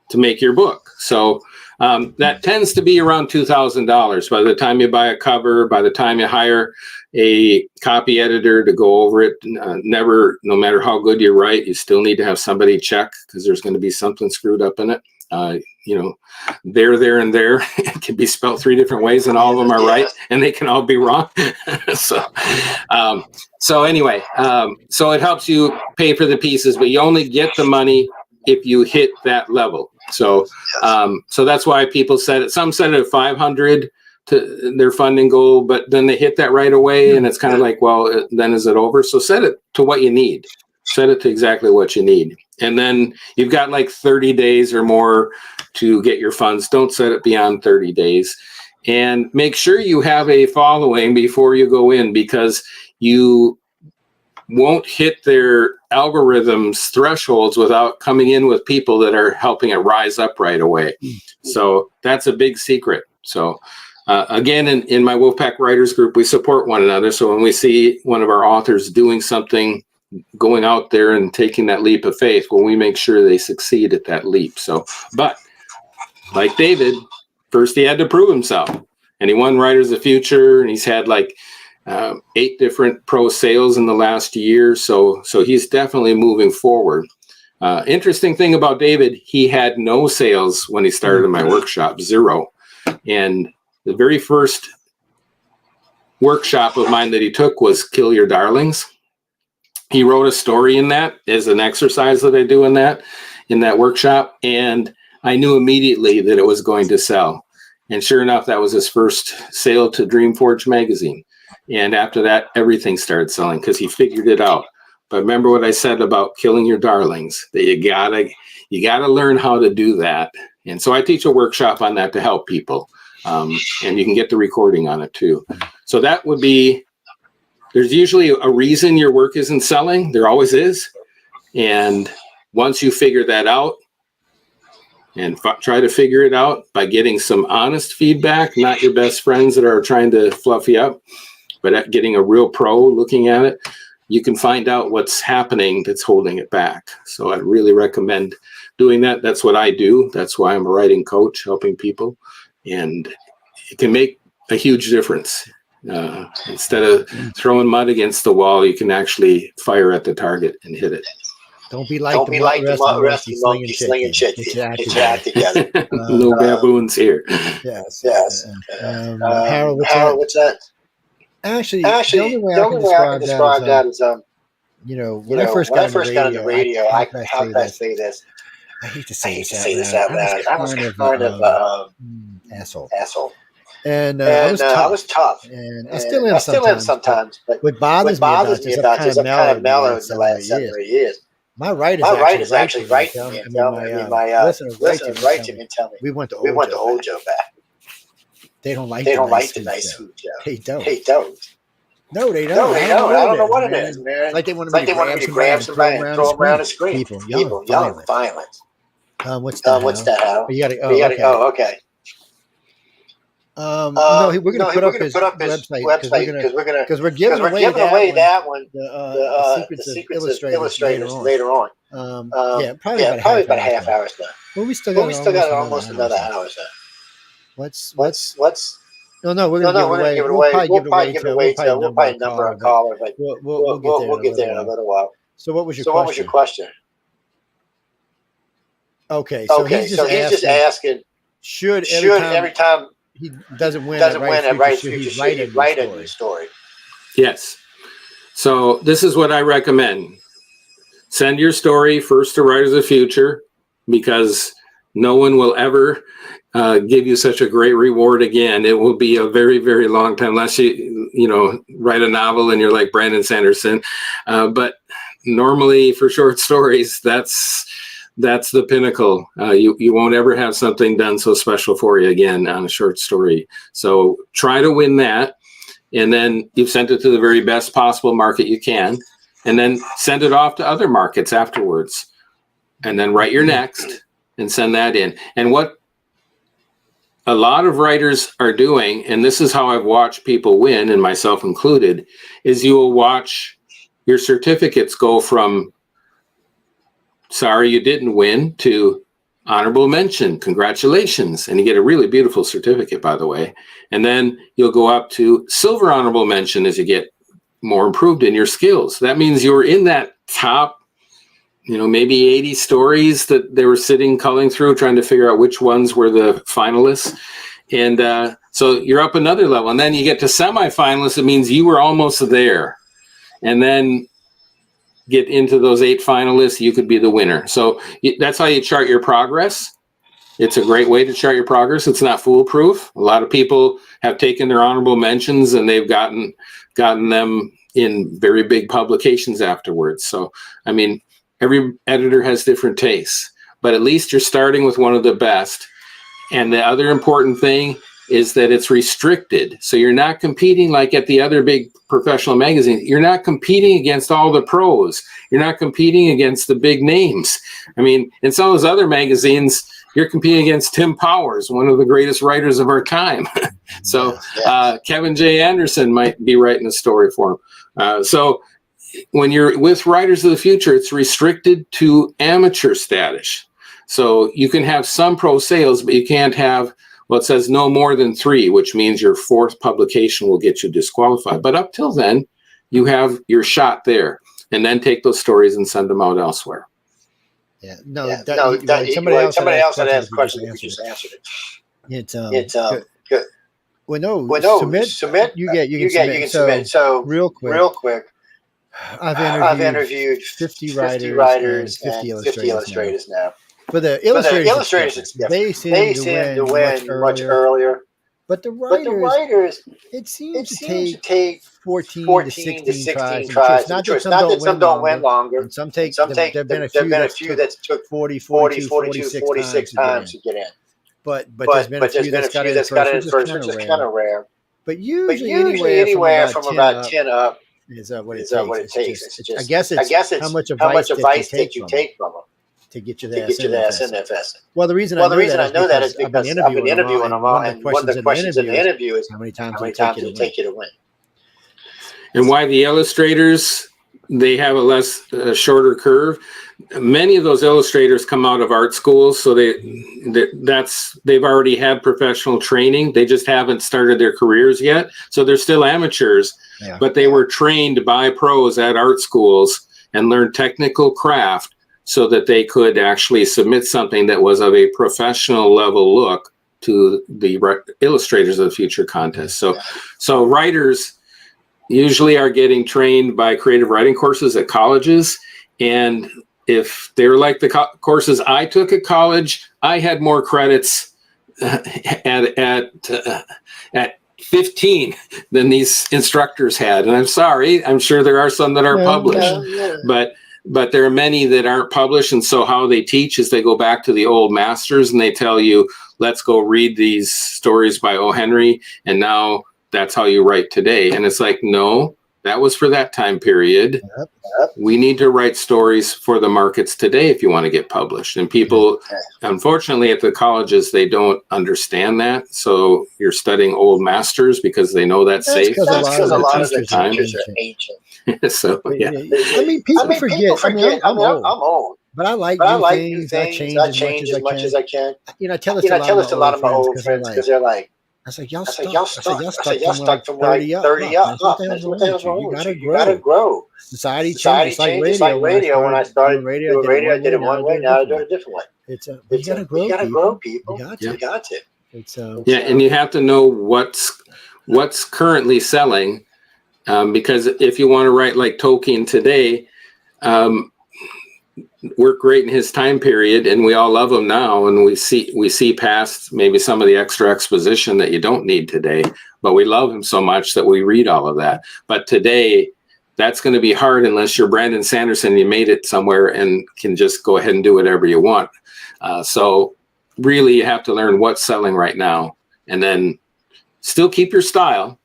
Speaker 1: to make your book. So that tends to be around $2,000 by the time you buy a cover, by the time you hire a copy editor to go over it. No matter how good you write, you still need to have somebody check because there's going to be something screwed up in it. There, and there. It can be spelled 3 different ways, and all of them are right, and they can all be wrong. So it helps you pay for the pieces, but you only get the money if you hit that level. So that's why people set it. Some set it at 500 to their funding goal, but then they hit that right away, and it's kind of like, well, then is it over? So set it to what you need. Set it to exactly what you need. And then you've got like 30 days or more to get your funds. Don't set it beyond 30 days. And make sure you have a following before you go in, because you won't hit their algorithms thresholds without coming in with people that are helping it rise up right away. So that's a big secret. So again, in my Wolfpack Writers group, we support one another. So when we see one of our authors doing something, going out there and taking that leap of faith, well, we make sure they succeed at that leap. So, but like David, first he had to prove himself, and he won Writers of the Future, and he's had like 8 different pro sales in the last year. So he's definitely moving forward. Interesting thing about David, he had no sales when he started in my workshop, 0. And the very first workshop of mine that he took was Kill Your Darlings. He wrote a story in that as an exercise that I do in that workshop. And I knew immediately that it was going to sell. And sure enough, that was his first sale to Dreamforge magazine. And after that, everything started selling because he figured it out. But remember what I said about killing your darlings, that you gotta learn how to do that. And so I teach a workshop on that to help people. And you can get the recording on it too. So that would be, there's usually a reason your work isn't selling. There always is. And once you figure that out, and try to figure it out by getting some honest feedback, not your best friends that are trying to fluff you up, but getting a real pro looking at it, you can find out what's happening that's holding it back. So I'd really recommend doing that. That's what I do. That's why I'm a writing coach, helping people. And it can make a huge difference. Instead of throwing mud against the wall, you can actually fire at the target and hit it.
Speaker 2: Don't be like the rusty monkey slinging shit. Get your act together.
Speaker 1: No baboons here.
Speaker 2: Yes. Harold, what's that? Actually, the only way I can describe that is, when I first got on the radio, how can I say this? I hate to say this out loud. I was kind of asshole. And I was tough. And I still am sometimes. But what bothers me about this is I've kind of mellowed in the last 7 or 8 years. My writer's actually writing to me and tell me, my listeners write to me and tell me, we want the old Joe back. They don't like the nice food, Joe. They don't. No, they don't. I don't know what it is, man. Like they want me to grab somebody and throw them around the screen. People yelling violence. What's that, Hal? You gotta go. Okay. No, we're going to put up his website because we're giving away that one. The Secrets of Illustrators later on. Probably about a half hour left. Well, we still got almost another hour left. What's? No, we're going to give it away. We'll probably give it away till we'll probably number a caller, but we'll get there in a little while. So what was your question? Okay, so he's just asking. Should every time he doesn't win at Writers' Future, should he write a new story?
Speaker 1: Yes. So this is what I recommend. Send your story first to Writers of the Future, because no one will ever give you such a great reward again. It will be a very, very long time, unless you write a novel and you're like Brandon Sanderson. But normally for short stories, that's the pinnacle. You won't ever have something done so special for you again on a short story. So try to win that. and then you've sent it to the very best possible market you can, and then send it off to other markets afterwards, and then write your next and send that in. And what a lot of writers are doing, and this is how I've watched people win, and myself included, is you will watch your certificates go from sorry you didn't win to honorable mention, congratulations, and you get a really beautiful certificate, by the way. And then you'll go up to silver honorable mention as you get more improved in your skills. That means you're in that top, maybe 80 stories that they were sitting culling through, trying to figure out which ones were the finalists. And so you're up another level, and then you get to semifinalists. It means you were almost there, and then get into those 8 finalists, you could be the winner. So that's how you chart your progress. It's a great way to chart your progress. It's not foolproof. A lot of people have taken their honorable mentions and they've gotten them in very big publications afterwards. So, I mean, every editor has different tastes, but at least you're starting with one of the best. And the other important thing is that it's restricted. So you're not competing like at the other big professional magazines. You're not competing against all the pros. You're not competing against the big names. I mean, in some of those other magazines, you're competing against Tim Powers, one of the greatest writers of our time. So Kevin J. Anderson might be writing a story for him. So when you're with Writers of the Future, it's restricted to amateur status. So you can have some pro sales, but you can't have, well, it says no more than 3, which means your 4th publication will get you disqualified. But up till then, you have your shot there, and then take those stories and send them out elsewhere.
Speaker 2: Yeah,
Speaker 4: somebody else had asked questions. You just answered it. It's good.
Speaker 2: Well, no, submit. You can submit. So real quick. I've interviewed 50 writers and 50 illustrators now. For the illustrators, they seem to win much earlier. But the writers, it seems to take 14 to 16 tries. Not that some don't win longer. And some take. There've been a few that took 40, 42, 46 times to get in. But there's been a few that's got it at first, which is kind of rare. But usually anywhere from about 10 up is what it takes. I guess it's how much advice that you take from them to get your ass in there fast. Well, the reason I know that is because I've been interviewing them all, and one of the questions in the interview is how many times will it take you to win?
Speaker 1: And why the illustrators, they have a shorter curve. Many of those illustrators come out of art schools, so they've already had professional training. They just haven't started their careers yet, so they're still amateurs. Yeah. But they were trained by pros at art schools and learned technical craft so that they could actually submit something that was of a professional level look to the Illustrators of the Future contest. So writers usually are getting trained by creative writing courses at colleges, and if they're like the courses I took at college, I had more credits at 15 than these instructors had. And I'm sorry, I'm sure there are some that are published, but there are many that aren't published. And so how they teach is they go back to the old masters and they tell you, let's go read these stories by O. Henry, and now that's how you write today. And it's like, no, that was for that time period. We need to write stories for the markets today if you want to get published. And people, unfortunately, at the colleges, they don't understand that. So you're studying old masters because they know that's safe.
Speaker 4: That's because a lot of the teachers are ancient.
Speaker 1: So, yeah.
Speaker 2: I mean, people forget. I'm old. But I like new things. I change as much as I can. I tell this to a lot of my old friends because they're like, I said, y'all stuck from 30 up. What the hell's wrong with you? You gotta grow. Society changes. It's like radio. When I started doing radio, I did it one way. Now I do it a different way. You gotta grow, people. You got to.
Speaker 1: And you have to know what's currently selling, because if you want to write like Tolkien today, worked great in his time period, and we all love him now, and we see past maybe some of the extra exposition that you don't need today, but we love him so much that we read all of that. But today, that's going to be hard unless you're Brandon Sanderson, you made it somewhere and can just go ahead and do whatever you want. So really you have to learn what's selling right now, and then still keep your style,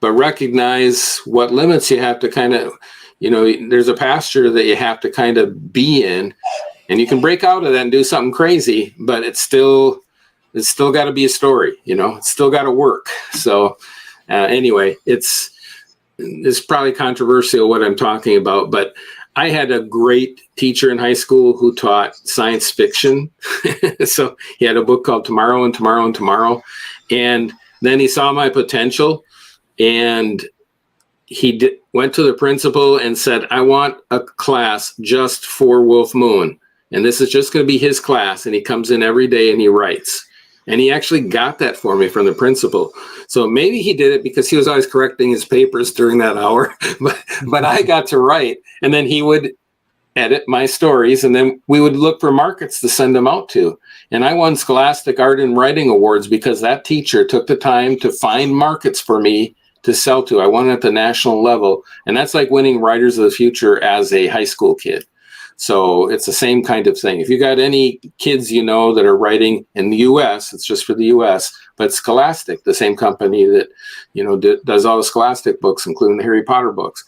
Speaker 1: but recognize what limits you have to kind of, there's a pasture that you have to kind of be in, and you can break out of that and do something crazy, but it's still got to be a story, it's still got to work. So anyway, it's probably controversial what I'm talking about, but I had a great teacher in high school who taught science fiction. So he had a book called Tomorrow and Tomorrow and Tomorrow. And then he saw my potential, and he went to the principal and said, I want a class just for Wolf Moon. And this is just going to be his class. And he comes in every day and he writes. And he actually got that for me from the principal. So maybe he did it because he was always correcting his papers during that hour. But I got to write. And then he would edit my stories. And then we would look for markets to send them out to. And I won Scholastic Art and Writing Awards because that teacher took the time to find markets for me to sell to. I won at the national level. And that's like winning Writers of the Future as a high school kid. So it's the same kind of thing. If you got any kids that are writing in the U.S., it's just for the U.S., but Scholastic, the same company that does all the Scholastic books, including the Harry Potter books,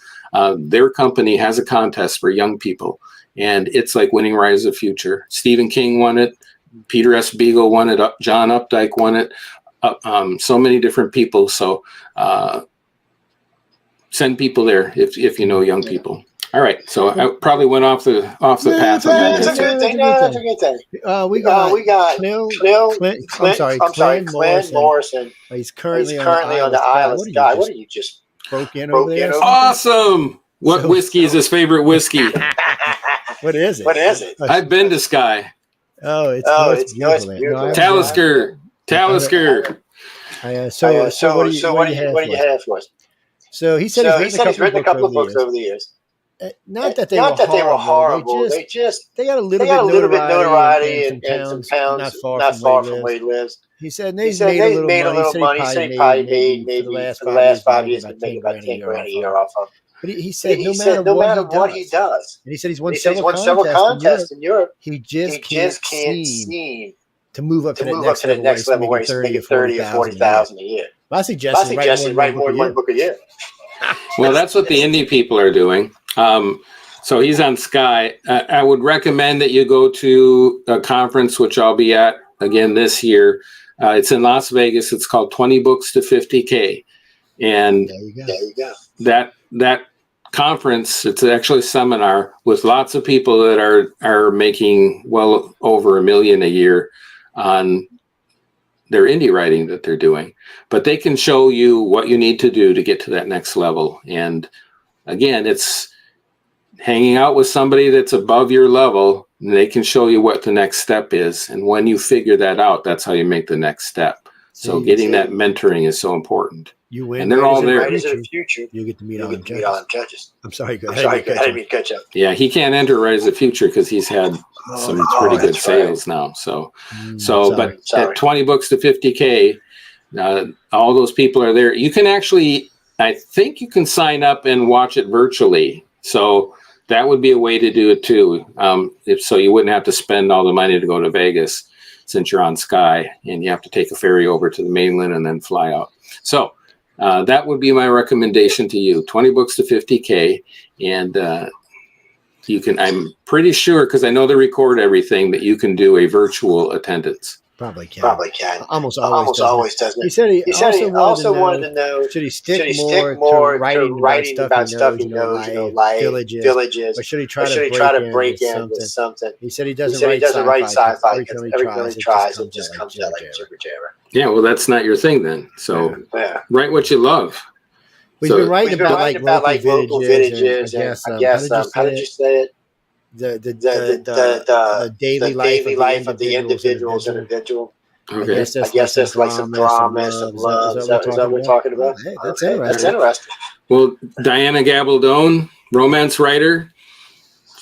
Speaker 1: their company has a contest for young people, and it's like winning Rise of the Future. Stephen King won it, Peter S. Beagle won it, John Updike won it, so many different people. So send people there if you know young people. All right, so I probably went off the path.
Speaker 4: That's a good thing. We got Clint Morrison.
Speaker 2: He's currently
Speaker 4: on the Isle of Skye. What are you just
Speaker 2: broke in over there?
Speaker 1: Awesome! What whiskey is his favorite whiskey?
Speaker 2: What is it?
Speaker 1: I've been to Skye.
Speaker 2: It's beautiful.
Speaker 1: Talisker.
Speaker 4: So what do you have for us?
Speaker 2: So he said
Speaker 4: he's written a couple of books over the years.
Speaker 2: Not that they were horrible. They got a little bit notoriety in some towns not far from where he lives. He said they made a little money. He said he probably made for the last 5 years about 10 grand a year off of. But he said no matter what he does, and he said he's won several contests in Europe. He just can't seem to move up to the next level where he's making 30 or 40,000 a year. I suggest
Speaker 4: write more than one book a year.
Speaker 1: Well, that's what the indie people are doing. So he's on Skye. I would recommend that you go to a conference, which I'll be at again this year. It's in Las Vegas. It's called 20 Books to 50K. And
Speaker 4: there you go.
Speaker 1: That conference, it's actually a seminar with lots of people that are making well over $1 million a year on their indie writing that they're doing. But they can show you what you need to do to get to that next level. And again, it's hanging out with somebody that's above your level, and they can show you what the next step is. And when you figure that out, that's how you make the next step. So getting that mentoring is so important.
Speaker 2: You win.
Speaker 1: And they're all there.
Speaker 4: Writers of the Future.
Speaker 2: You get to meet all them judges. I'm sorry. Go
Speaker 4: ahead. I didn't mean to catch up.
Speaker 1: Yeah, he can't enter Writers of the Future because he's had some pretty good sales now. But at 20 Books to 50K, all those people are there. You can actually, I think you can sign up and watch it virtually. So that would be a way to do it too. If so, you wouldn't have to spend all the money to go to Vegas since you're on Skye, and you have to take a ferry over to the mainland and then fly out. So that would be my recommendation to you, 20 Books to 50K. And you can, I'm pretty sure, because I know they record everything, that you can do a virtual attendance.
Speaker 2: Probably can.
Speaker 4: Almost always doesn't.
Speaker 2: He said he also wanted to know, should he stick more to writing about stuff he knows, like villages, or should he try to break into something? He said he doesn't write sci-fi because every time he tries, it just comes out like jibber jabber.
Speaker 1: Yeah, well, that's not your thing then. So write what you love.
Speaker 2: We've been writing about like local villages, and I guess how did you say it? The daily life of the individuals.
Speaker 1: Okay.
Speaker 2: I guess that's like some drama, some love. Is that what we're talking about? Hey, that's interesting.
Speaker 1: Well, Diana Gabaldon, romance writer,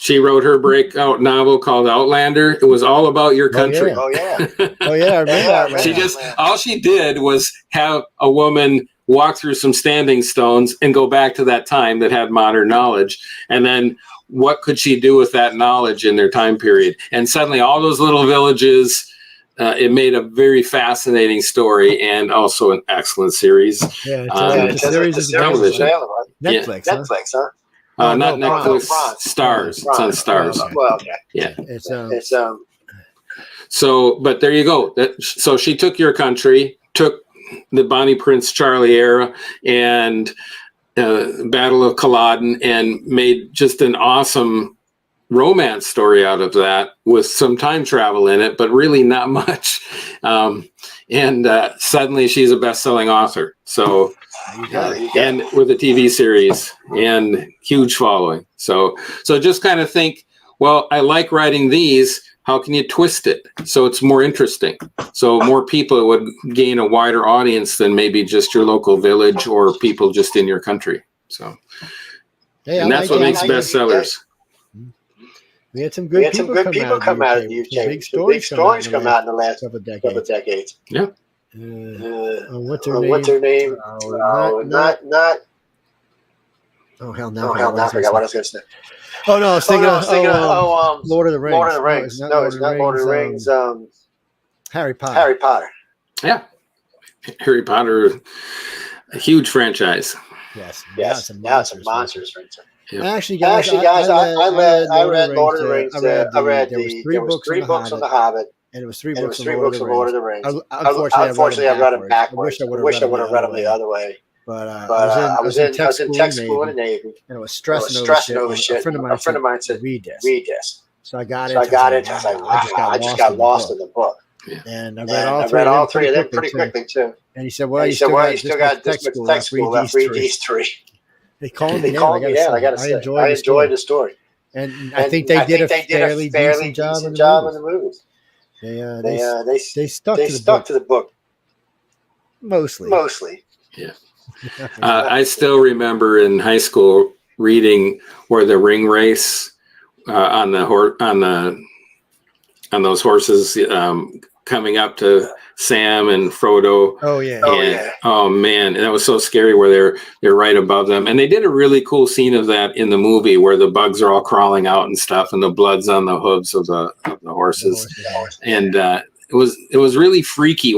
Speaker 1: she wrote her breakout novel called Outlander. It was all about your country.
Speaker 4: Oh yeah.
Speaker 2: I remember that.
Speaker 1: All she did was have a woman walk through some standing stones and go back to that time that had modern knowledge, and then what could she do with that knowledge in their time period? And suddenly all those little villages it made a very fascinating story and also an excellent series.
Speaker 2: Yeah, it's a series of
Speaker 1: television.
Speaker 2: Netflix,
Speaker 1: yeah.
Speaker 2: Netflix, huh?
Speaker 1: Not Netflix. Stars. It's on Stars.
Speaker 2: Oh, okay.
Speaker 4: Well, okay.
Speaker 1: Yeah.
Speaker 4: It's
Speaker 1: So, but there you go. So she took Your Country, took the Bonnie Prince Charlie era, and Battle of Culloden, and made just an awesome romance story out of that with some time travel in it, but really not much. And suddenly she's a best-selling author. So, and with a TV series and huge following. So just kind of think, well, I like writing these. How can you twist it so it's more interesting? So more people would gain a wider audience than maybe just your local village or people just in your country. So, and that's what makes bestsellers.
Speaker 2: We had some good people come out of the UK. Big stories come out in the last couple of decades.
Speaker 1: Yeah.
Speaker 2: What's her name?
Speaker 4: What's her name? Not.
Speaker 2: Oh hell no!
Speaker 4: I forgot what I was going to say.
Speaker 2: Oh no! I was thinking of
Speaker 4: Lord of the Rings. Lord of the Rings. No, it's not Lord of the Rings.
Speaker 2: Harry Potter.
Speaker 4: Harry Potter.
Speaker 1: Yeah. Harry Potter, a huge franchise.
Speaker 2: Yes.
Speaker 4: Now it's a monsters franchise.
Speaker 2: Yeah. Actually, guys,
Speaker 4: I read Lord of the Rings.
Speaker 2: I read
Speaker 4: there was three books on the Hobbit.
Speaker 2: And it was three books of
Speaker 4: Lord of the Rings.
Speaker 2: Unfortunately,
Speaker 4: I read them backwards.
Speaker 2: I wish I would have read them the other way. But I was in tech school in the Navy, and I was stressing over shit. A friend of mine said, "Read this." So I got it. I just got lost in the book.
Speaker 1: Yeah.
Speaker 2: And I read all three of them pretty quickly too. And he said, "Well, you still got this much tech school left. Read these three." They called me down. I got to say, I enjoyed the story. And I think they did a fairly decent job in the movies. They stuck to the book. Mostly.
Speaker 1: Yeah. I still remember in high school reading where the ring race on those horses coming up to Sam and Frodo.
Speaker 2: Oh yeah.
Speaker 1: Oh man, and that was so scary where they're right above them. And they did a really cool scene of that in the movie where the bugs are all crawling out and stuff, and the blood's on the hooves of the horses. And it was really freaky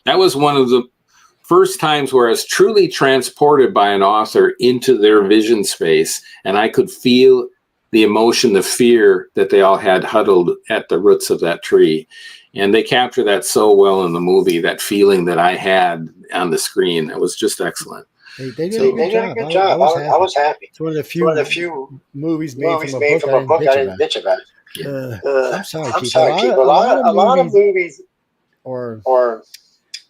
Speaker 1: that was one of the first times where I was truly transported by an author into their vision space, and I could feel the emotion, the fear that they all had huddled at the roots of that tree. And they capture that so well in the movie, that feeling that I had on the screen. It was just excellent.
Speaker 2: They did a good job. I was happy. It's one of the few movies made from a book I didn't bitch about. I'm sorry, people. A lot of movies or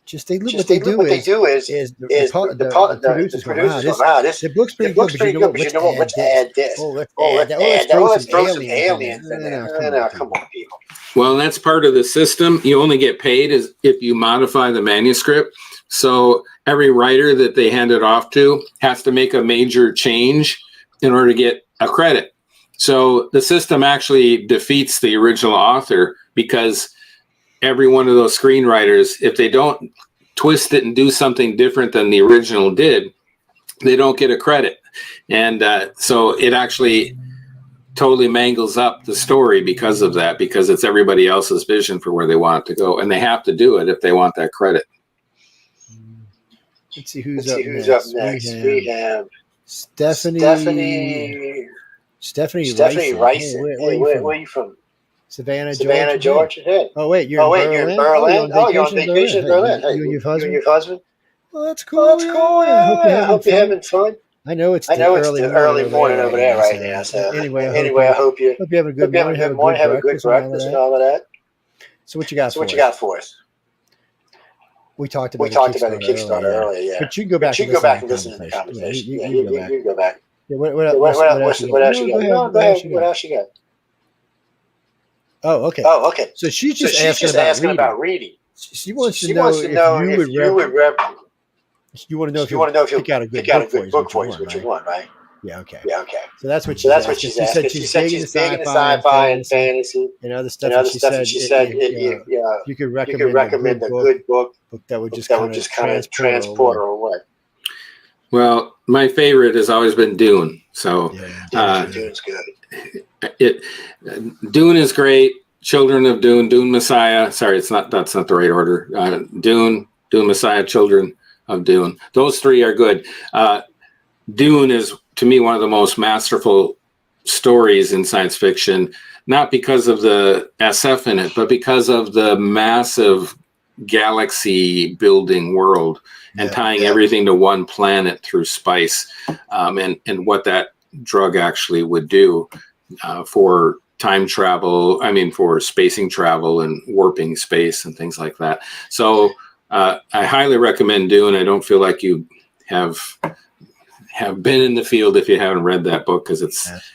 Speaker 2: just what they do is the producers go, wow, this book's pretty good, but you know what, let's add this. Let's throw some aliens in there. Come on, people.
Speaker 1: Well, that's part of the system. You only get paid if you modify the manuscript. So every writer that they hand it off to has to make a major change in order to get a credit. So the system actually defeats the original author, because every one of those screenwriters, if they don't twist it and do something different than the original did, they don't get a credit. And so it actually totally mangles up the story because of that, because it's everybody else's vision for where they want it to go. And they have to do it if they want that credit.
Speaker 2: Let's see who's up next. We have Stephanie Rice. Where are you from? Savannah, Georgia. Hey. Oh wait, you're in Berlin. You're on vacation in Berlin. Hey, you and your husband. Well, that's cool. I hope you're having fun. I know it's the early morning over there right now. So anyway, I hope you have a good morning. Have a good breakfast and all of that. So what you got for us? We talked about the Kickstarter earlier. Yeah. But you can go back and listen to the conversation. You go back. Yeah, what else you got? What else you got? Oh, okay. So she's just asking about reading. She wants to know if you would you want to know if you pick out a good book for you, which you want, right? Yeah, okay. So that's what she's asking. She said she's big into sci-fi and fantasy and other stuff. And she said you could recommend a good book that would just kind of transport her away.
Speaker 1: Well, my favorite has always been Dune. So
Speaker 4: Dune's good.
Speaker 1: Dune is great. Children of Dune, Dune Messiah. Sorry, that's not the right order. Dune Messiah, Children of Dune. Those three are good. Dune is, to me, one of the most masterful stories in science fiction, not because of the SF in it, but because of the massive galaxy building world and tying everything to one planet through spice, and what that drug actually would do for time travel, for spacing travel and warping space and things like that. So I highly recommend Dune. I don't feel like you have been in the field if you haven't read that book, because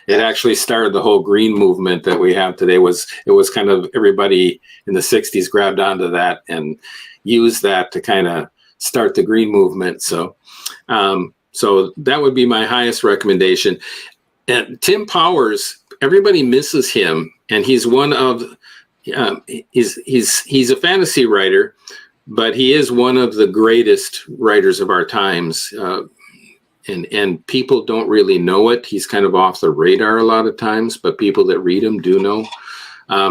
Speaker 1: it actually started the whole green movement that we have today. It was kind of everybody in the 60s grabbed onto that and used that to kind of start the green movement. So that would be my highest recommendation. And Tim Powers, everybody misses him, and he's one of he's a fantasy writer, but he is one of the greatest writers of our times. And people don't really know it. He's kind of off the radar a lot of times, but people that read him do know.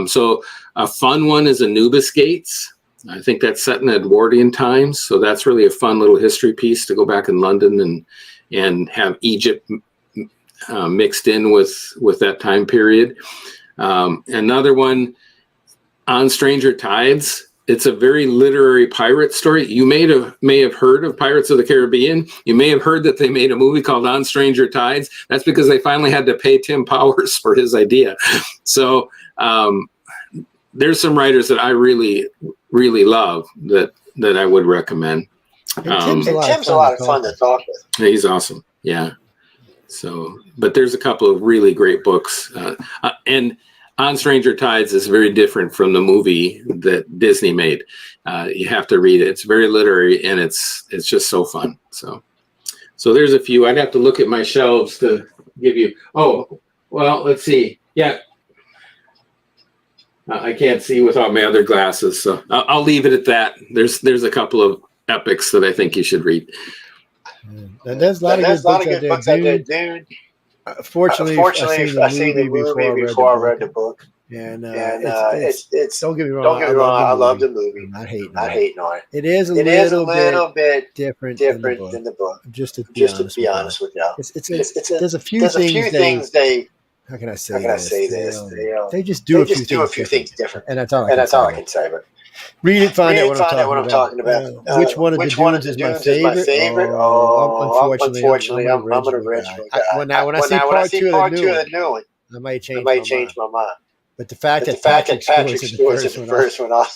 Speaker 1: So a fun one is Anubis Gates. I think that's set in Edwardian times. So that's really a fun little history piece to go back in London and have Egypt mixed in with that time period. Another one, On Stranger Tides. It's a very literary pirate story. You may have heard of Pirates of the Caribbean. You may have heard that they made a movie called On Stranger Tides. That's because they finally had to pay Tim Powers for his idea. So there's some writers that I really, really love that I would recommend.
Speaker 4: Tim's a lot of fun to talk with.
Speaker 1: He's awesome. Yeah. So, but there's a couple of really great books. And On Stranger Tides is very different from the movie that Disney made. You have to read it. It's very literary, and it's just so fun. So there's a few. I'd have to look at my shelves to give you. Oh, well, let's see. Yeah. I can't see without my other glasses, so I'll leave it at that. There's a couple of epics that I think you should read.
Speaker 2: There's a lot of good books out there, dude. Fortunately, I've seen the movie before I read the book. And it's don't get me wrong. I love the movie. I'm not hating on it. It is a little bit different than the book. Just to be honest with y'all, there's a few things they. How can I say this? They just do a few things different, and that's all I can say. But read it, find out what I'm talking about. Which one of the dudes is my favorite? Unfortunately, I'm an original guy. When I see part two of the new one, I might change my mind. But the fact that Patrick Stewart's in the first one, what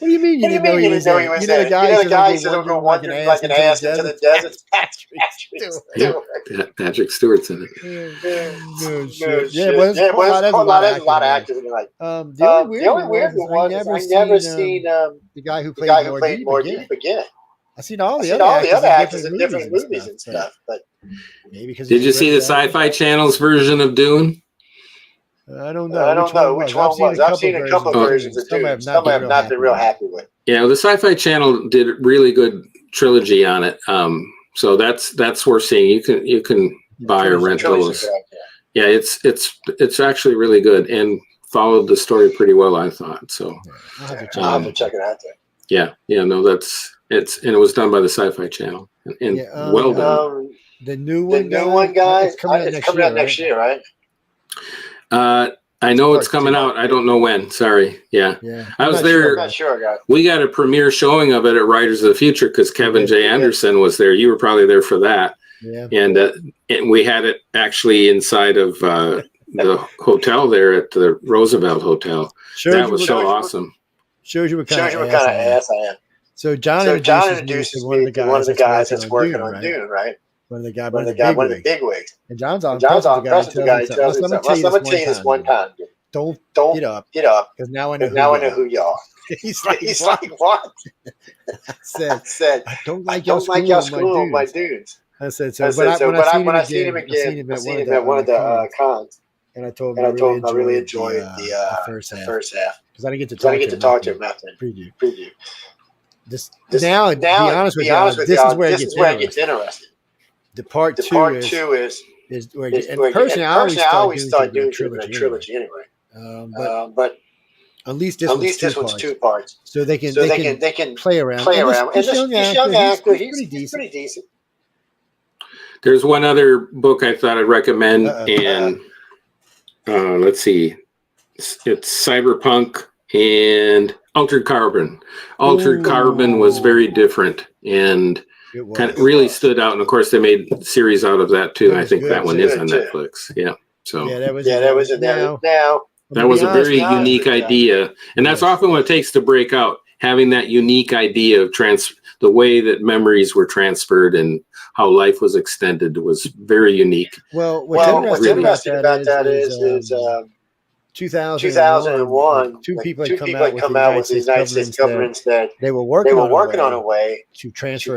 Speaker 2: do you mean? You didn't know he was there? You know the guy who's over wandering like an ass into the desert?
Speaker 1: Patrick Stewart's in it.
Speaker 2: There's a lot of actors in it. The only weird one was I've never seen the guy who played Mordeep again. I've seen all the other actors in different movies and stuff. But maybe because
Speaker 1: did you see the Sci-Fi Channel's version of Dune?
Speaker 2: I don't know which one was. I've seen a couple of versions of Dune. Some I have not been real happy with.
Speaker 1: Yeah, the Sci-Fi Channel did a really good trilogy on it. So that's worth seeing. You can buy or rent those. Yeah, it's actually really good and followed the story pretty well, I thought. So
Speaker 4: I'll have to check it out there.
Speaker 1: Yeah, no, and it was done by the Sci-Fi Channel and well done.
Speaker 2: The new one, guys.
Speaker 4: It's coming out next year, right?
Speaker 1: I know it's coming out. I don't know when. Sorry. Yeah. I was there.
Speaker 4: I'm not sure, guys.
Speaker 1: We got a premiere showing of it at Writers of the Future because Kevin J. Anderson was there. You were probably there for that.
Speaker 2: Yeah.
Speaker 1: And we had it actually inside of the hotel there at the Roosevelt Hotel. That was so awesome.
Speaker 2: Shows you what kind of
Speaker 4: ass I am.
Speaker 2: So John introduces me to one of the guys that's working on Dune, right? One of the big wigs. And John's on impressed with the guy. Let me tell you this one time. Don't get up. Because now I know who you are. He's like, what? I said, I don't like y'all screwing my dudes. I said, when I seen him again, I seen him at one of the cons. And I told him I really enjoyed the first half. Because I didn't get to talk to him after preview. Now, to be honest with you, this is where it gets interesting. The part two is where personally I always start doing a trilogy anyway. But At least this one's two parts. So they can play around.
Speaker 4: And this young actor, he's pretty decent.
Speaker 1: There's one other book I thought I'd recommend, and let's see, it's Cyberpunk and Altered Carbon. Altered Carbon was very different and kind of really stood out. And of course, they made a series out of that too. I think that one is on Netflix. Yeah. So
Speaker 4: that was it. Now
Speaker 1: that was a very unique idea, and that's often what it takes to break out. Having that unique idea of the way that memories were transferred and how life was extended was very unique.
Speaker 4: Well, what's interesting about that is 2001. Two people had come out with the United States governments that they were working on a way
Speaker 2: to transfer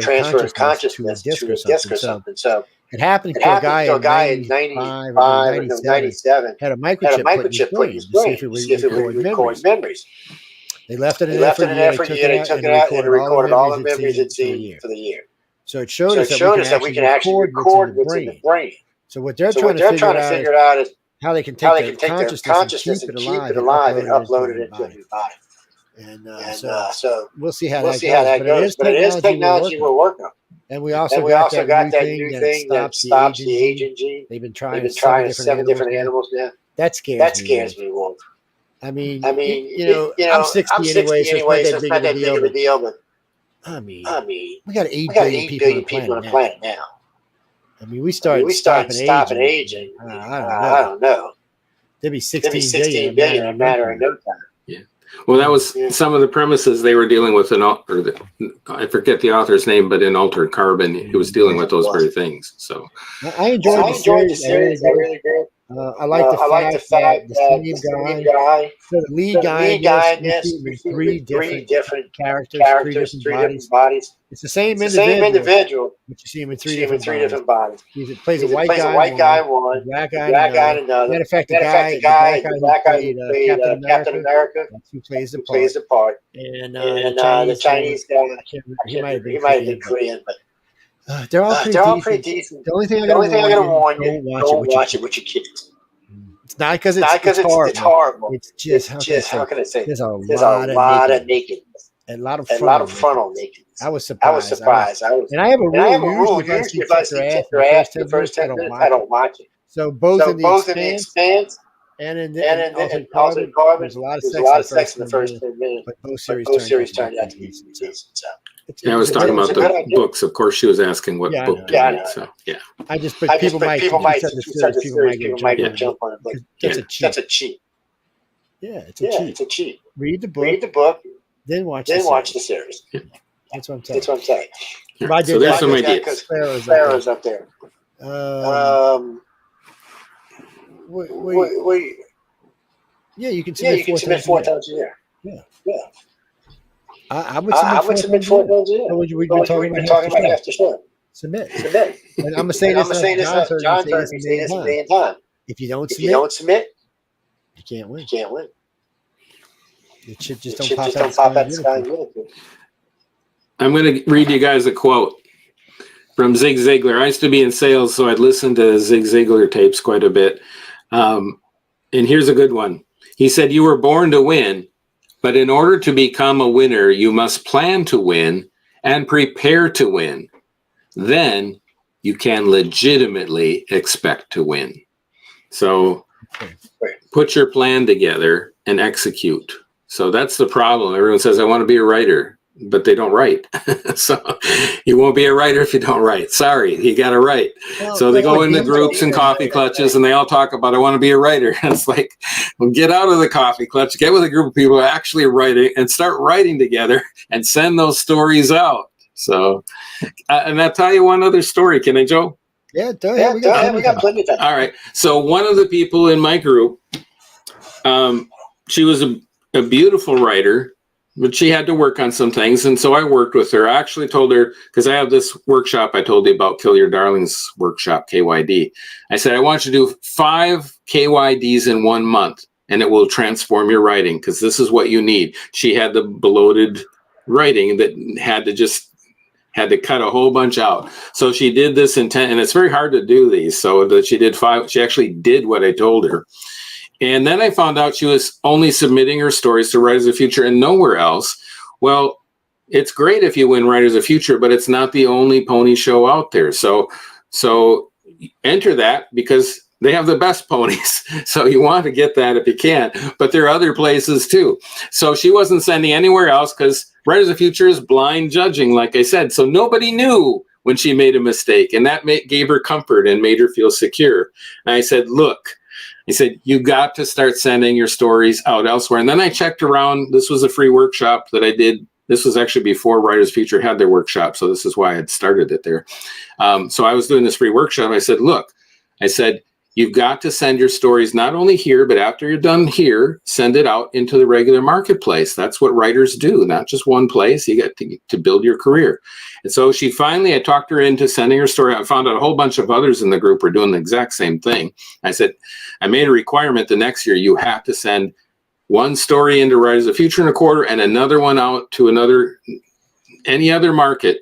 Speaker 4: consciousness to a disc or something. So
Speaker 2: it happened to a guy in 95 or 97 had a microchip put in his brain to see if it would record memories. They left it in there for a year. They took it out and recorded all the memories it'd seen for the year. So it showed us that we can actually record what's in the brain. So what they're trying to figure out is how they can take their consciousness and keep it alive and upload it into a new body. And so we'll see how that goes. But it is technology we're working on. And we also got that new thing that stops the aging gene. They've been trying 7 different animals now. That scares me, Wulf. I mean, I'm 60 anyway, so it's not that big of a deal. But I mean, we got 8 billion people on the planet now. I mean, we started stopping aging. I don't know. There'd be 16 billion in a matter of no time.
Speaker 1: Yeah. Well, that was some of the premises they were dealing with I forget the author's name, but in Altered Carbon, he was dealing with those very things. So
Speaker 2: I enjoyed the series. I really did. I like the fact that the same guy, so the lead guy in this, three different characters, three different bodies. It's the same individual, but you see him in three different bodies. He plays a white guy one, black guy another. Matter of fact, the black guy who played Captain America, that's who plays the part. And the Chinese guy, he might have been Korean, but. They're all pretty decent. The only thing I gotta warn you, don't watch it with your kids. It's not because it's horrible. It's just how can I say? There's a lot of nakedness. A lot of frontal nakedness. I was surprised. And I have a rule. Usually if I see your ass the first 10 minutes, I don't watch it. So both in the Expanse and in Altered Carbon, there's a lot of sex in the first 10 minutes. But both series turned out to be decent.
Speaker 1: I was talking about the books. Of course, she was asking what book. So
Speaker 2: people might jump on it. That's a cheat. Yeah, it's a cheat. Read the book. Then watch the series. Yeah. That's what I'm saying.
Speaker 1: Yeah. So there's some ideas.
Speaker 2: Pharaoh's up there. Yeah, you can submit 4 times a year. Yeah. I would submit 4 times a year. We've been talking about after show. Submit. And I'm gonna say this. John's heard me say this a million times. If you don't submit, you can't win. It should just don't pop out the sky.
Speaker 1: I'm going to read you guys a quote from Zig Ziglar. I used to be in sales, so I'd listen to Zig Ziglar tapes quite a bit. And here's a good one. He said, "You were born to win, but in order to become a winner, you must plan to win and prepare to win. Then you can legitimately expect to win." So put your plan together and execute. So that's the problem. Everyone says, "I want to be a writer," but they don't write. So you won't be a writer if you don't write. Sorry, you got to write. So they go into groups and coffee clutches and they all talk about, "I want to be a writer." And it's like, well, get out of the coffee clutch, get with a group of people actually writing and start writing together and send those stories out. So, and I'll tell you one other story. Can I, Joe?
Speaker 2: Yeah, go ahead. We got plenty of time.
Speaker 1: All right. So one of the people in my group, she was a beautiful writer, but she had to work on some things. And so I worked with her. I actually told her, because I have this workshop I told you about, Kill Your Darlings workshop, KYD. I said, I want you to do 5 KYDs in 1 month, and it will transform your writing, because this is what you need. She had the bloated writing that had to cut a whole bunch out. So she did this and it's very hard to do these. So that she did 5, she actually did what I told her. And then I found out she was only submitting her stories to Writers of the Future and nowhere else. Well, it's great if you win Writers of the Future, but it's not the only pony show out there. So enter that because they have the best ponies. So you want to get that if you can, but there are other places too. So she wasn't sending anywhere else because Writers of the Future is blind judging, like I said. So nobody knew when she made a mistake, and that gave her comfort and made her feel secure. And I said, look, he said, you got to start sending your stories out elsewhere. And then I checked around. This was a free workshop that I did. This was actually before Writers Future had their workshop. So this is why I had started it there. So I was doing this free workshop. I said, look, you've got to send your stories not only here, but after you're done here, send it out into the regular marketplace. That's what writers do, not just one place. You got to build your career. And so I talked her into sending her story. I found out a whole bunch of others in the group were doing the exact same thing. I said, I made a requirement the next year, you have to send one story into Writers of the Future in a quarter and another one out to any other market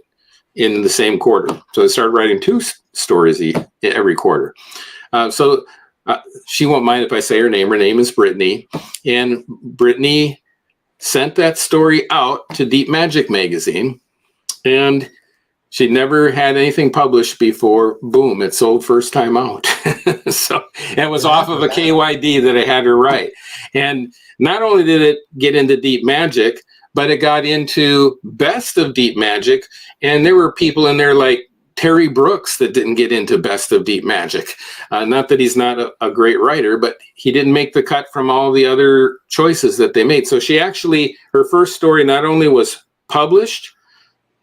Speaker 1: in the same quarter. So I started writing 2 stories every quarter. She won't mind if I say her name. Her name is Brittany. And Brittany sent that story out to Deep Magic magazine. And she'd never had anything published before. Boom, it sold first time out. So it was off of a KYD that I had her write. And not only did it get into Deep Magic, but it got into Best of Deep Magic. And there were people in there like Terry Brooks that didn't get into Best of Deep Magic. Not that he's not a great writer, but he didn't make the cut from all the other choices that they made. So her first story not only was published,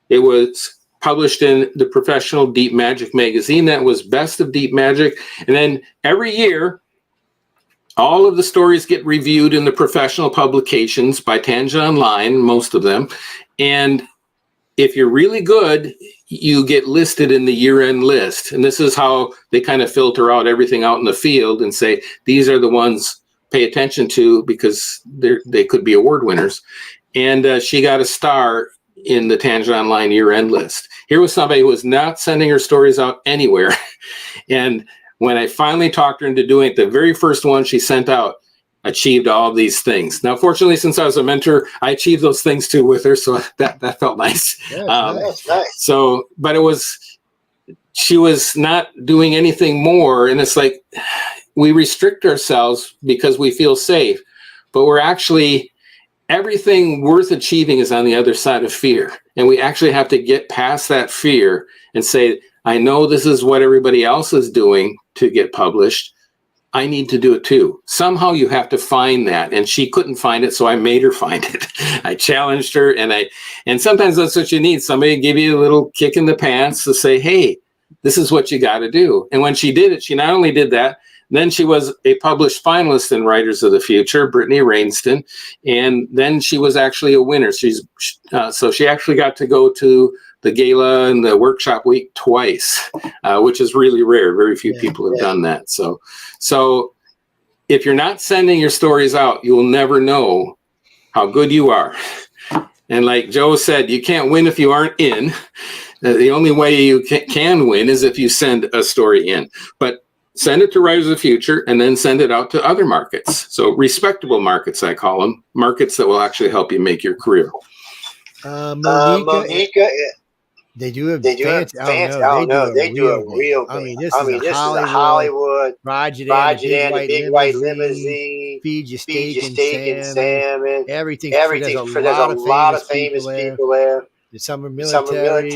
Speaker 1: it was published in the Professional Deep Magic magazine. That was Best of Deep Magic. And then every year, all of the stories get reviewed in the professional publications by Tangent Online, most of them. And if you're really good, you get listed in the year-end list. And this is how they kind of filter out everything out in the field and say, these are the ones pay attention to because they could be award winners. And she got a star in the Tangent Online year-end list. Here was somebody who was not sending her stories out anywhere. And when I finally talked her into doing it, the very first one she sent out achieved all of these things. Now, fortunately, since I was a mentor, I achieved those things too with her. So that felt nice.
Speaker 4: Yeah, nice.
Speaker 1: So, but she was not doing anything more. And it's like, we restrict ourselves because we feel safe, but everything worth achieving is on the other side of fear. And we actually have to get past that fear and say, I know this is what everybody else is doing to get published. I need to do it too. Somehow you have to find that. And she couldn't find it, so I made her find it. I challenged her, and sometimes that's what you need. Somebody to give you a little kick in the pants to say, hey, this is what you got to do. And when she did it, she not only did that, then she was a published finalist in Writers of the Future, Brittany Rainston, and then she was actually a winner. So she actually got to go to the gala and the workshop week twice, which is really rare. Very few people have done that. So if you're not sending your stories out, you'll never know how good you are. And like Joe said, you can't win if you aren't in. The only way you can win is if you send a story in. But send it to Writers of the Future and then send it out to other markets. So respectable markets, I call them, markets that will actually help you make a career.
Speaker 4: Monica,
Speaker 2: they do have
Speaker 4: fancy. I don't know. They do a real thing.
Speaker 2: I mean, this is a Hollywood. Ride you down a big white limousine. Feed you steak and salmon. Everything. There's a lot of famous people there. Some are military,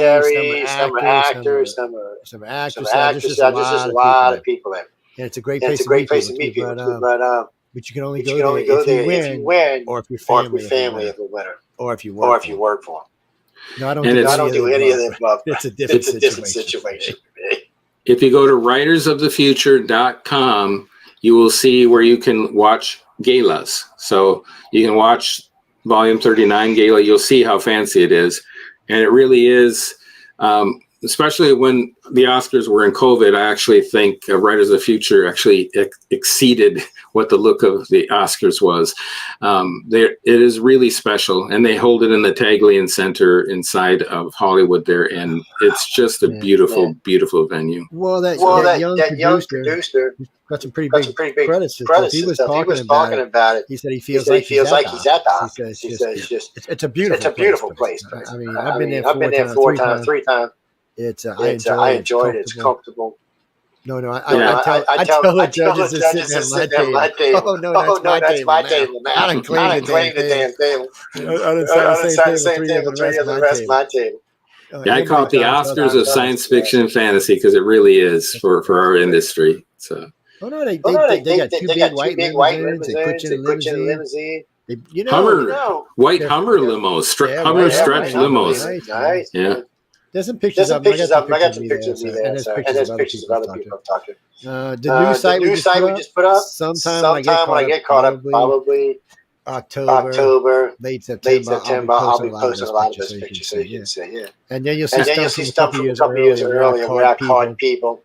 Speaker 2: some are actors, some are actresses. There's just a lot of people there. And it's a great place to meet people. But you can only go there if you win, or if your family is a winner, or if you work for them. No, I don't do any of the above. It's a different situation.
Speaker 1: If you go to writersofthefuture.com, you will see where you can watch galas. So you can watch Volume 39 gala. You'll see how fancy it is. And it really is especially when the Oscars were in COVID, I actually think Writers of the Future actually exceeded what the look of the Oscars was. It is really special, and they hold it in the Taglian Center inside of Hollywood there, and it's just a beautiful, beautiful venue.
Speaker 2: Well, that young producer got some pretty big credits. He was talking about it. He said he feels like he's at the Oscars. He says it's a beautiful place. I mean, I've been there three times. I enjoyed it. It's comfortable. No, I tell the judges to sit at my table. Oh no, that's my table now. I didn't claim the damn table. I didn't sign the same table for the rest of my table.
Speaker 1: Yeah, I call it the Oscars of science fiction and fantasy because it really is for our industry. So.
Speaker 2: Oh no, they got two big white limousines. They put you in a limousine.
Speaker 1: White Hummer limos, Hummer stretch limos.
Speaker 2: Nice.
Speaker 1: Yeah.
Speaker 2: There's some pictures of them. I got some pictures of me there. And there's pictures of other people I've talked to. The new site we just put up. Sometime when I get caught up, probably October, late September, I'll be posting a lot of those pictures so you can see. Yeah. And then you'll see stuff from a couple years earlier where I caught people.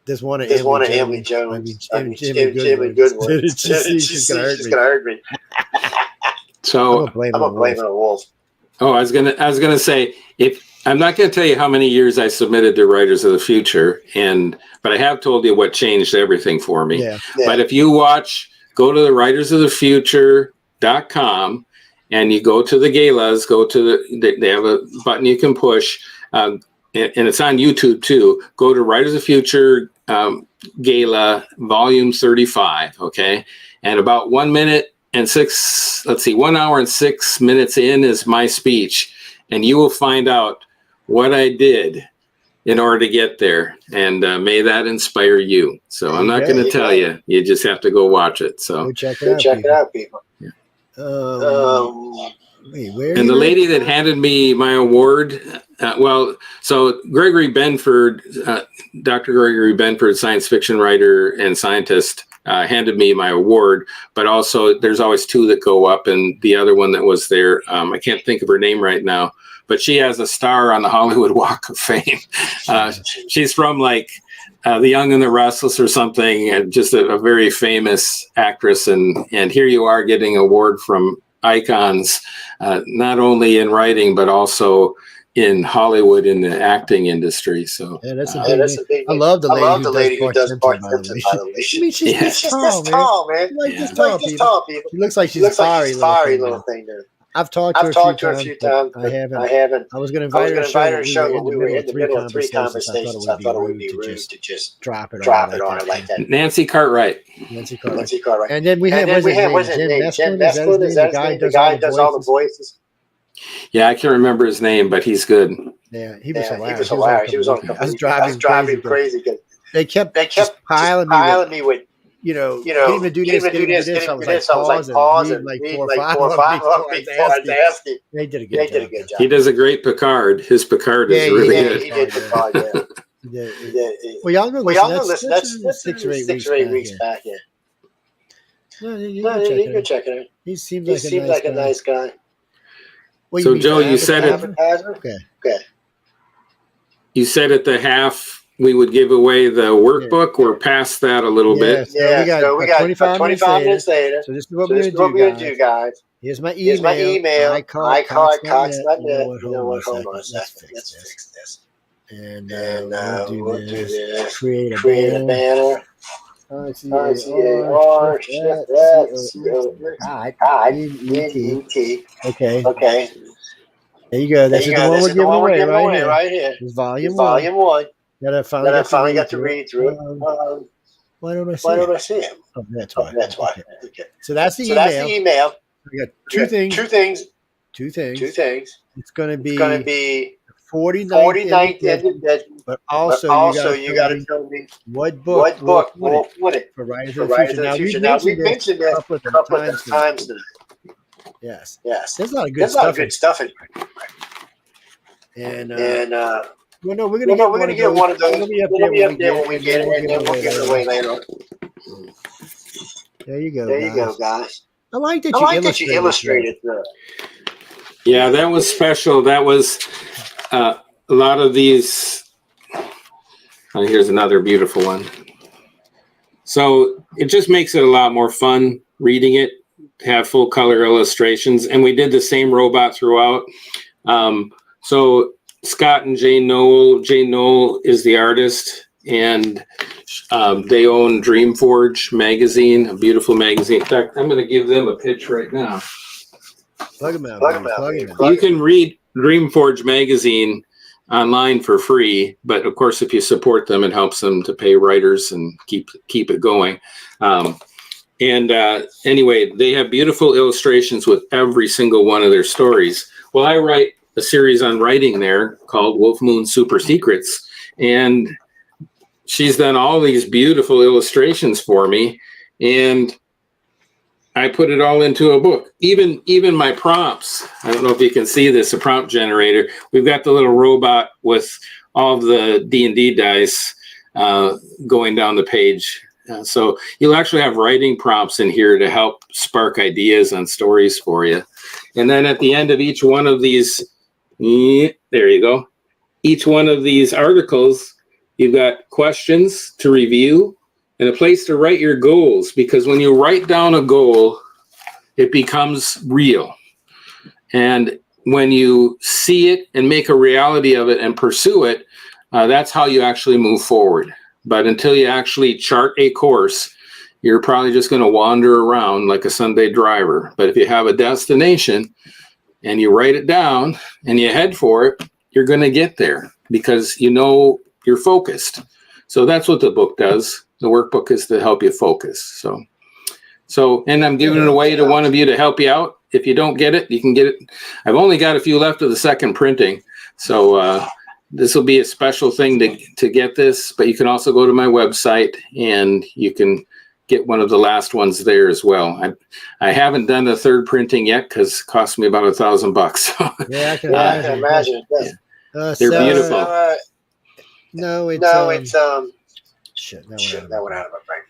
Speaker 2: There's one of Emily Jones. Jimmy Goodwin. She's gonna hurt me.
Speaker 1: So
Speaker 2: I'm blaming a Wulf.
Speaker 1: Oh, I was gonna say, if I'm not gonna tell you how many years I submitted to Writers of the Future, but I have told you what changed everything for me.
Speaker 2: Yeah.
Speaker 1: But if you go to the writersofthefuture.com and you go to the galas, they have a button you can push, and it's on YouTube too. Go to Writers of the Future Gala Volume 35, okay? And about 1 hour and 6 minutes in is my speech, and you will find out what I did in order to get there, and may that inspire you. So I'm not going to tell you. You just have to go watch it. So
Speaker 2: go check it out, people.
Speaker 1: Yeah.
Speaker 2: And
Speaker 1: the lady that handed me my award, so Gregory Benford, Dr. Gregory Benford, science fiction writer and scientist, handed me my award, but also there's always two that go up, and the other one that was there, I can't think of her name right now, but she has a star on the Hollywood Walk of Fame. She's from The Young and the Restless or something, and just a very famous actress, and here you are getting an award from icons, not only in writing but also in Hollywood in the acting industry. So
Speaker 2: that's a big I love the lady who does Bart Simpson, by the way. She's just tall, man. Just tall people. She looks like she's a fiery little thing there. I've talked to her a few times. I haven't. I was going to invite her to a show, but we were in the middle of three conversations. I thought it would be rude to just drop it on her like that.
Speaker 1: Nancy Cartwright.
Speaker 2: And then we have Jim Mesklin. Is that the guy who does all the voices?
Speaker 1: Yeah, I can't remember his name, but he's good.
Speaker 2: Yeah, he was hilarious. He was on a couple. I was driving crazy. They kept piling me with. You can't even do this. I was like, pause and read like 4 or 5 of them before I asked him. They did a good job.
Speaker 1: He does a great Picard. His Picard is really good.
Speaker 2: He did Picard, yeah. Well, y'all go listen. That's 6 or 8 weeks back. Yeah. No, you can check it out. He seems like a nice guy.
Speaker 1: So, Joe, you said it.
Speaker 2: Okay.
Speaker 1: You said at the half we would give away the workball. We're past that a little bit.
Speaker 2: So we got 25 minutes later. So this is what we're going to do, guys. Here's my email. iCard.net. You know what? Hold on a second. Let's fix this. And we'll do this. Create a banner. R-C-A-R-C-O-I-N-E-T. Okay. There you go. This is the one we're giving away right here. It's volume 1. That I finally got to read through it. Why don't I see it? Oh, that's why. Okay. So that's the email. We got two things. It's going to be 49th edition, but also you got to tell me what book will win it for Writers of the Future. Now we mentioned it a couple of times today. Yes. There's a lot of good stuff in here. And we're gonna get one of those. We'll be up there when we get it, and then we'll give it away later on. There you go, guys. I like that you illustrated that.
Speaker 1: Yeah, that was special. That was a lot of these Here's another beautiful one. So it just makes it a lot more fun reading it, to have full color illustrations. And we did the same robot throughout. So Scott and Jane Knoll. Jane Knoll is the artist, and they own Dreamforge magazine, a beautiful magazine. In fact, I'm going to give them a pitch right now.
Speaker 2: Plug them out.
Speaker 1: You can read Dreamforge magazine online for free, but of course, if you support them, it helps them to pay writers and keep it going. Anyway, they have beautiful illustrations with every single one of their stories. Well, I write a series on writing there called Wolf Moon Super Secrets, and she's done all these beautiful illustrations for me, and I put it all into a book. Even my prompts. I don't know if you can see this, a prompt generator. We've got the little robot with all of the D&D dice going down the page. So you'll actually have writing prompts in here to help spark ideas on stories for you. And then at the end of each one of these, there you go. Each one of these articles, you've got questions to review and a place to write your goals, because when you write down a goal, it becomes real. And when you see it and make a reality of it and pursue it, that's how you actually move forward. But until you actually chart a course, you're probably just going to wander around like a Sunday driver. But if you have a destination and you write it down and you head for it, you're going to get there because you know you're focused. So that's what the book does. The workbook is to help you focus. So, and I'm giving it away to one of you to help you out. If you don't get it, you can get it. I've only got a few left of the second printing. So this will be a special thing to get this, but you can also go to my website and you can get one of the last ones there as well. I haven't done the third printing yet because it cost me about $1,000.
Speaker 2: Yeah, I can
Speaker 4: imagine.
Speaker 1: They're beautiful.
Speaker 2: No, it's shit.
Speaker 4: That went out of my brain.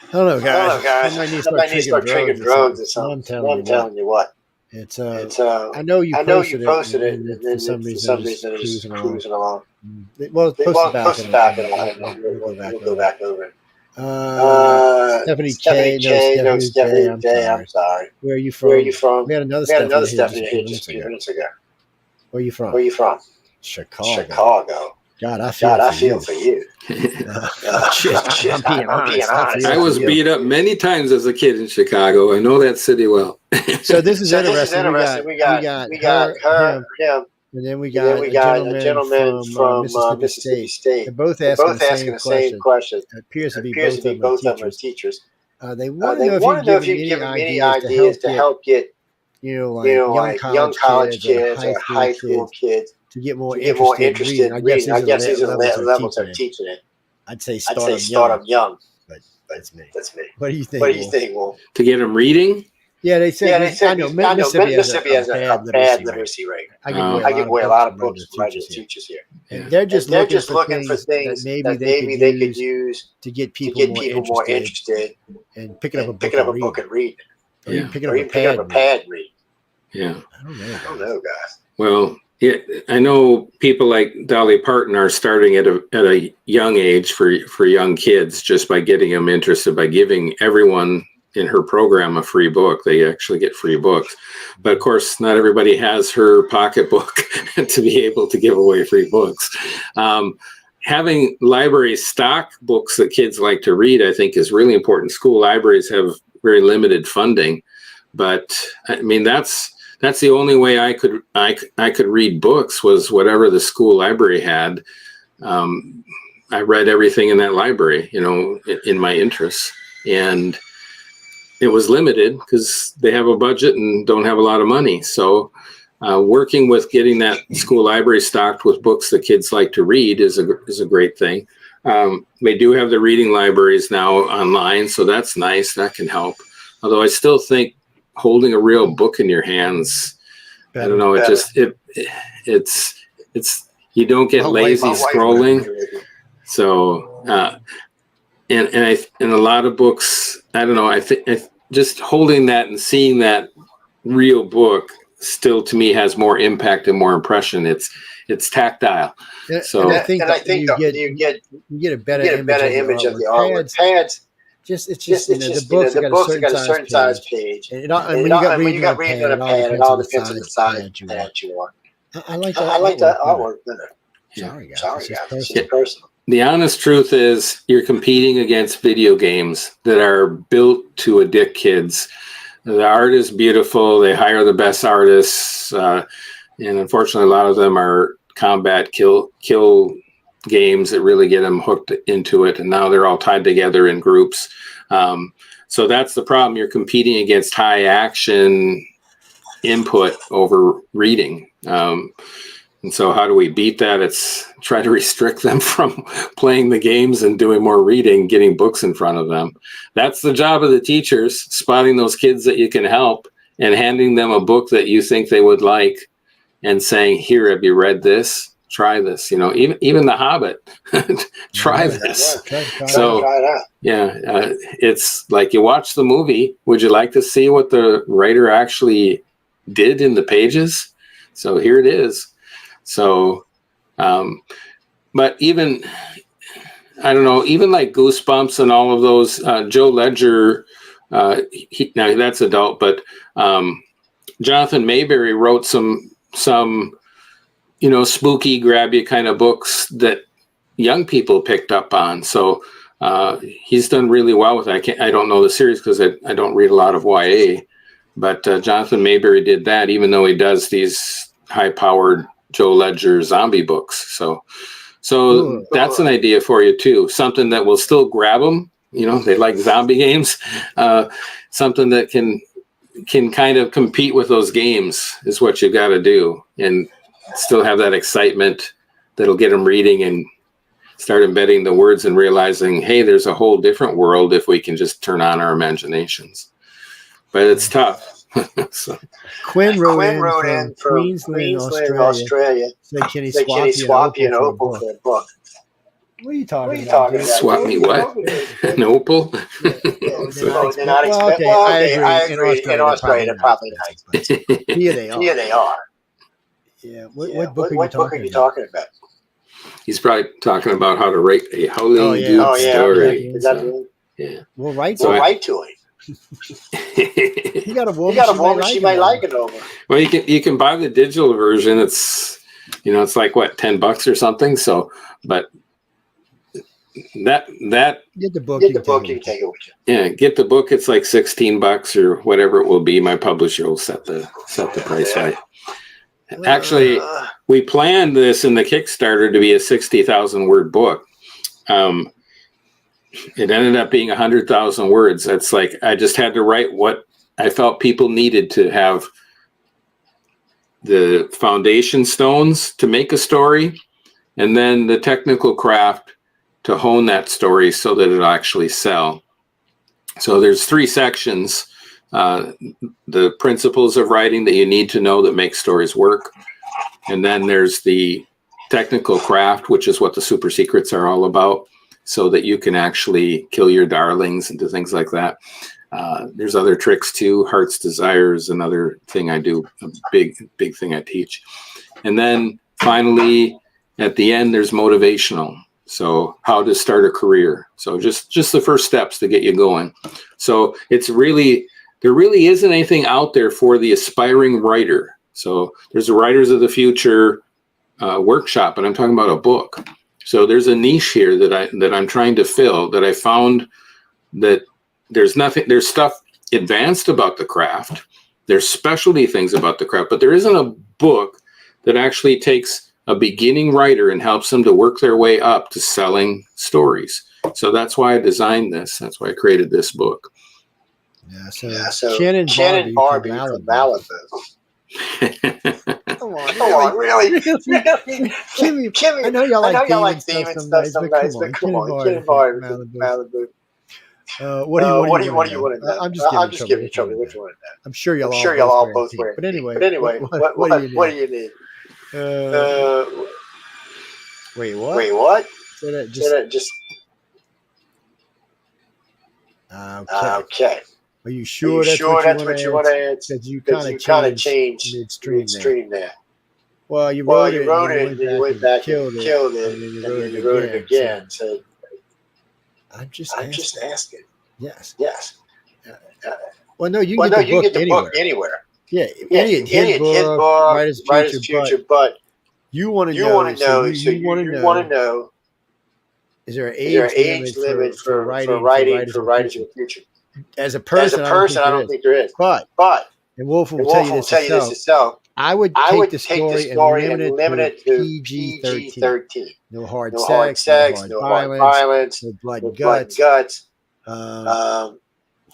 Speaker 2: I don't know, guys.
Speaker 4: Somebody needs to start triggering drones or something. I'm telling you what.
Speaker 2: It's I know you posted it, and then for some reason it's cruising along. Well, it's posted back in a while. We'll go back over it. Stephanie K. No, Stephanie J. I'm sorry. Where are you from? We had another Stephanie here just a few minutes ago. Where are you from? Chicago. God, I feel for you. I'm being honest.
Speaker 1: I was beat up many times as a kid in Chicago. I know that city well.
Speaker 2: So this is interesting. We got her, him, and then we got a gentleman from Mississippi State. They're both asking the same question. It appears to be both of them are teachers. They want to know if you've given any ideas to help get young college kids or high school kids to get more interested in reading. I guess these are the levels they're teaching it. I'd say start them young. But that's me. What do you think, Wolf?
Speaker 1: To get them reading?
Speaker 2: Yeah, they say. I know
Speaker 4: Mississippi has a bad literacy rate. I give away a lot of books from teachers here.
Speaker 2: And they're just looking for things that maybe they could use
Speaker 4: to get people more interested
Speaker 2: in picking up a
Speaker 4: book and reading.
Speaker 2: Or even picking up
Speaker 4: a pad and reading.
Speaker 1: Yeah.
Speaker 4: I don't know, guys.
Speaker 1: Well, yeah, I know people like Dolly Parton are starting at a young age for young kids just by getting them interested, by giving everyone in her program a free book. They actually get free books. But of course, not everybody has her pocketbook to be able to give away free books. Having libraries stock books that kids like to read, I think, is really important. School libraries have very limited funding, but I mean, that's the only way I could read books was whatever the school library had. I read everything in that library, in my interests, and it was limited because they have a budget and don't have a lot of money. So working with getting that school library stocked with books that kids like to read is a great thing. They do have the reading libraries now online, so that's nice. That can help. Although I still think holding a real book in your hands, I don't know, it's you don't get lazy scrolling. So and a lot of books, I don't know, I think just holding that and seeing that real book still to me has more impact and more impression. It's tactile.
Speaker 2: And I think you get a better image of the artwork. Pads. It's just the books got a certain size page. And when you got reading on a pad, it all depends on the size pad you want. I like the artwork better. Sorry guys, it's just personal.
Speaker 1: The honest truth is you're competing against video games that are built to addict kids. The art is beautiful. They hire the best artists. And unfortunately, a lot of them are combat kill games that really get them hooked into it. And now they're all tied together in groups. So that's the problem. You're competing against high action input over reading. And so how do we beat that? It's try to restrict them from playing the games and doing more reading, getting books in front of them. That's the job of the teachers, spotting those kids that you can help and handing them a book that you think they would like and saying, here, have you read this? Try this. Even The Hobbit, try this. It's like you watch the movie. Would you like to see what the writer actually did in the pages? So here it is. So, but even, I don't know, even like Goosebumps and all of those, Joe Ledger, now that's adult, but Jonathan Mayberry wrote some spooky, grab you kind of books that young people picked up on. So he's done really well with that. I don't know the series because I don't read a lot of YA, but Jonathan Mayberry did that, even though he does these high-powered Joe Ledger zombie books. So that's an idea for you too. Something that will still grab them. They like zombie games. Something that can kind of compete with those games is what you got to do, and still have that excitement that'll get them reading and start embedding the words and realizing, hey, there's a whole different world if we can just turn on our imaginations. But it's tough. So.
Speaker 2: Quinn wrote in from Queensland, Australia. Said, can he swap you an opal for a book? What are you talking about?
Speaker 1: Swap me what? An opal?
Speaker 2: I agree. In Australia, they're probably nice. But here they are. Yeah. What book are you talking about?
Speaker 1: He's probably talking about how to write a Howling Dude story.
Speaker 2: Yeah. We'll write
Speaker 1: to
Speaker 2: it. You got a woman, she might like it over.
Speaker 1: Well, you can buy the digital version. It's it's like what, $10 or something. So, but that
Speaker 2: get the book.
Speaker 1: You can take it with you. Yeah, get the book. It's like $16 or whatever it will be. My publisher will set the price right. Actually, we planned this in the Kickstarter to be a 60,000 word book. It ended up being 100,000 words. That's like, I just had to write what I felt people needed to have the foundation stones to make a story, and then the technical craft to hone that story so that it'll actually sell. So there's 3 sections. The principles of writing that you need to know that make stories work. And then there's the technical craft, which is what the super secrets are all about, so that you can actually kill your darlings and do things like that. There's other tricks too. Heart's Desire is another thing I do, a big thing I teach. And then finally, at the end, there's motivational. So how to start a career. So just the first steps to get you going. So there really isn't anything out there for the aspiring writer. So there's a Writers of the Future workshop, and I'm talking about a book. So there's a niche here that I'm trying to fill, that I found that there's stuff advanced about the craft. There's specialty things about the craft, but there isn't a book that actually takes a beginning writer and helps them to work their way up to selling stories. So that's why I designed this. That's why I created this book.
Speaker 2: Yeah, so Shannon Barbie from Malibu. Come on, really? Kimmy, I know y'all like theme and stuff sometimes, but come on, Shannon Barbie from Malibu. What do you want to know? I'm just giving you trouble. Which one? I'm sure y'all all both wear it. But anyway, what do you need? Wait, what? Say that just. Okay. Are you sure that's what you want to add? Because you kind of changed midstream there. Well, you wrote it, and you went back and killed it, and then you wrote it again. So I'm just asking. Yes. Well, no, you can get the book anywhere. Yeah, any hit book, Writer's Future, but you want to know. So you want to know. Is there an age limit for writing in the future? As a person, I don't think there is. But and Wulf will tell you this himself. I would take the story and limit it to PG-13. No hard sex, no hard violence, no blood and guts.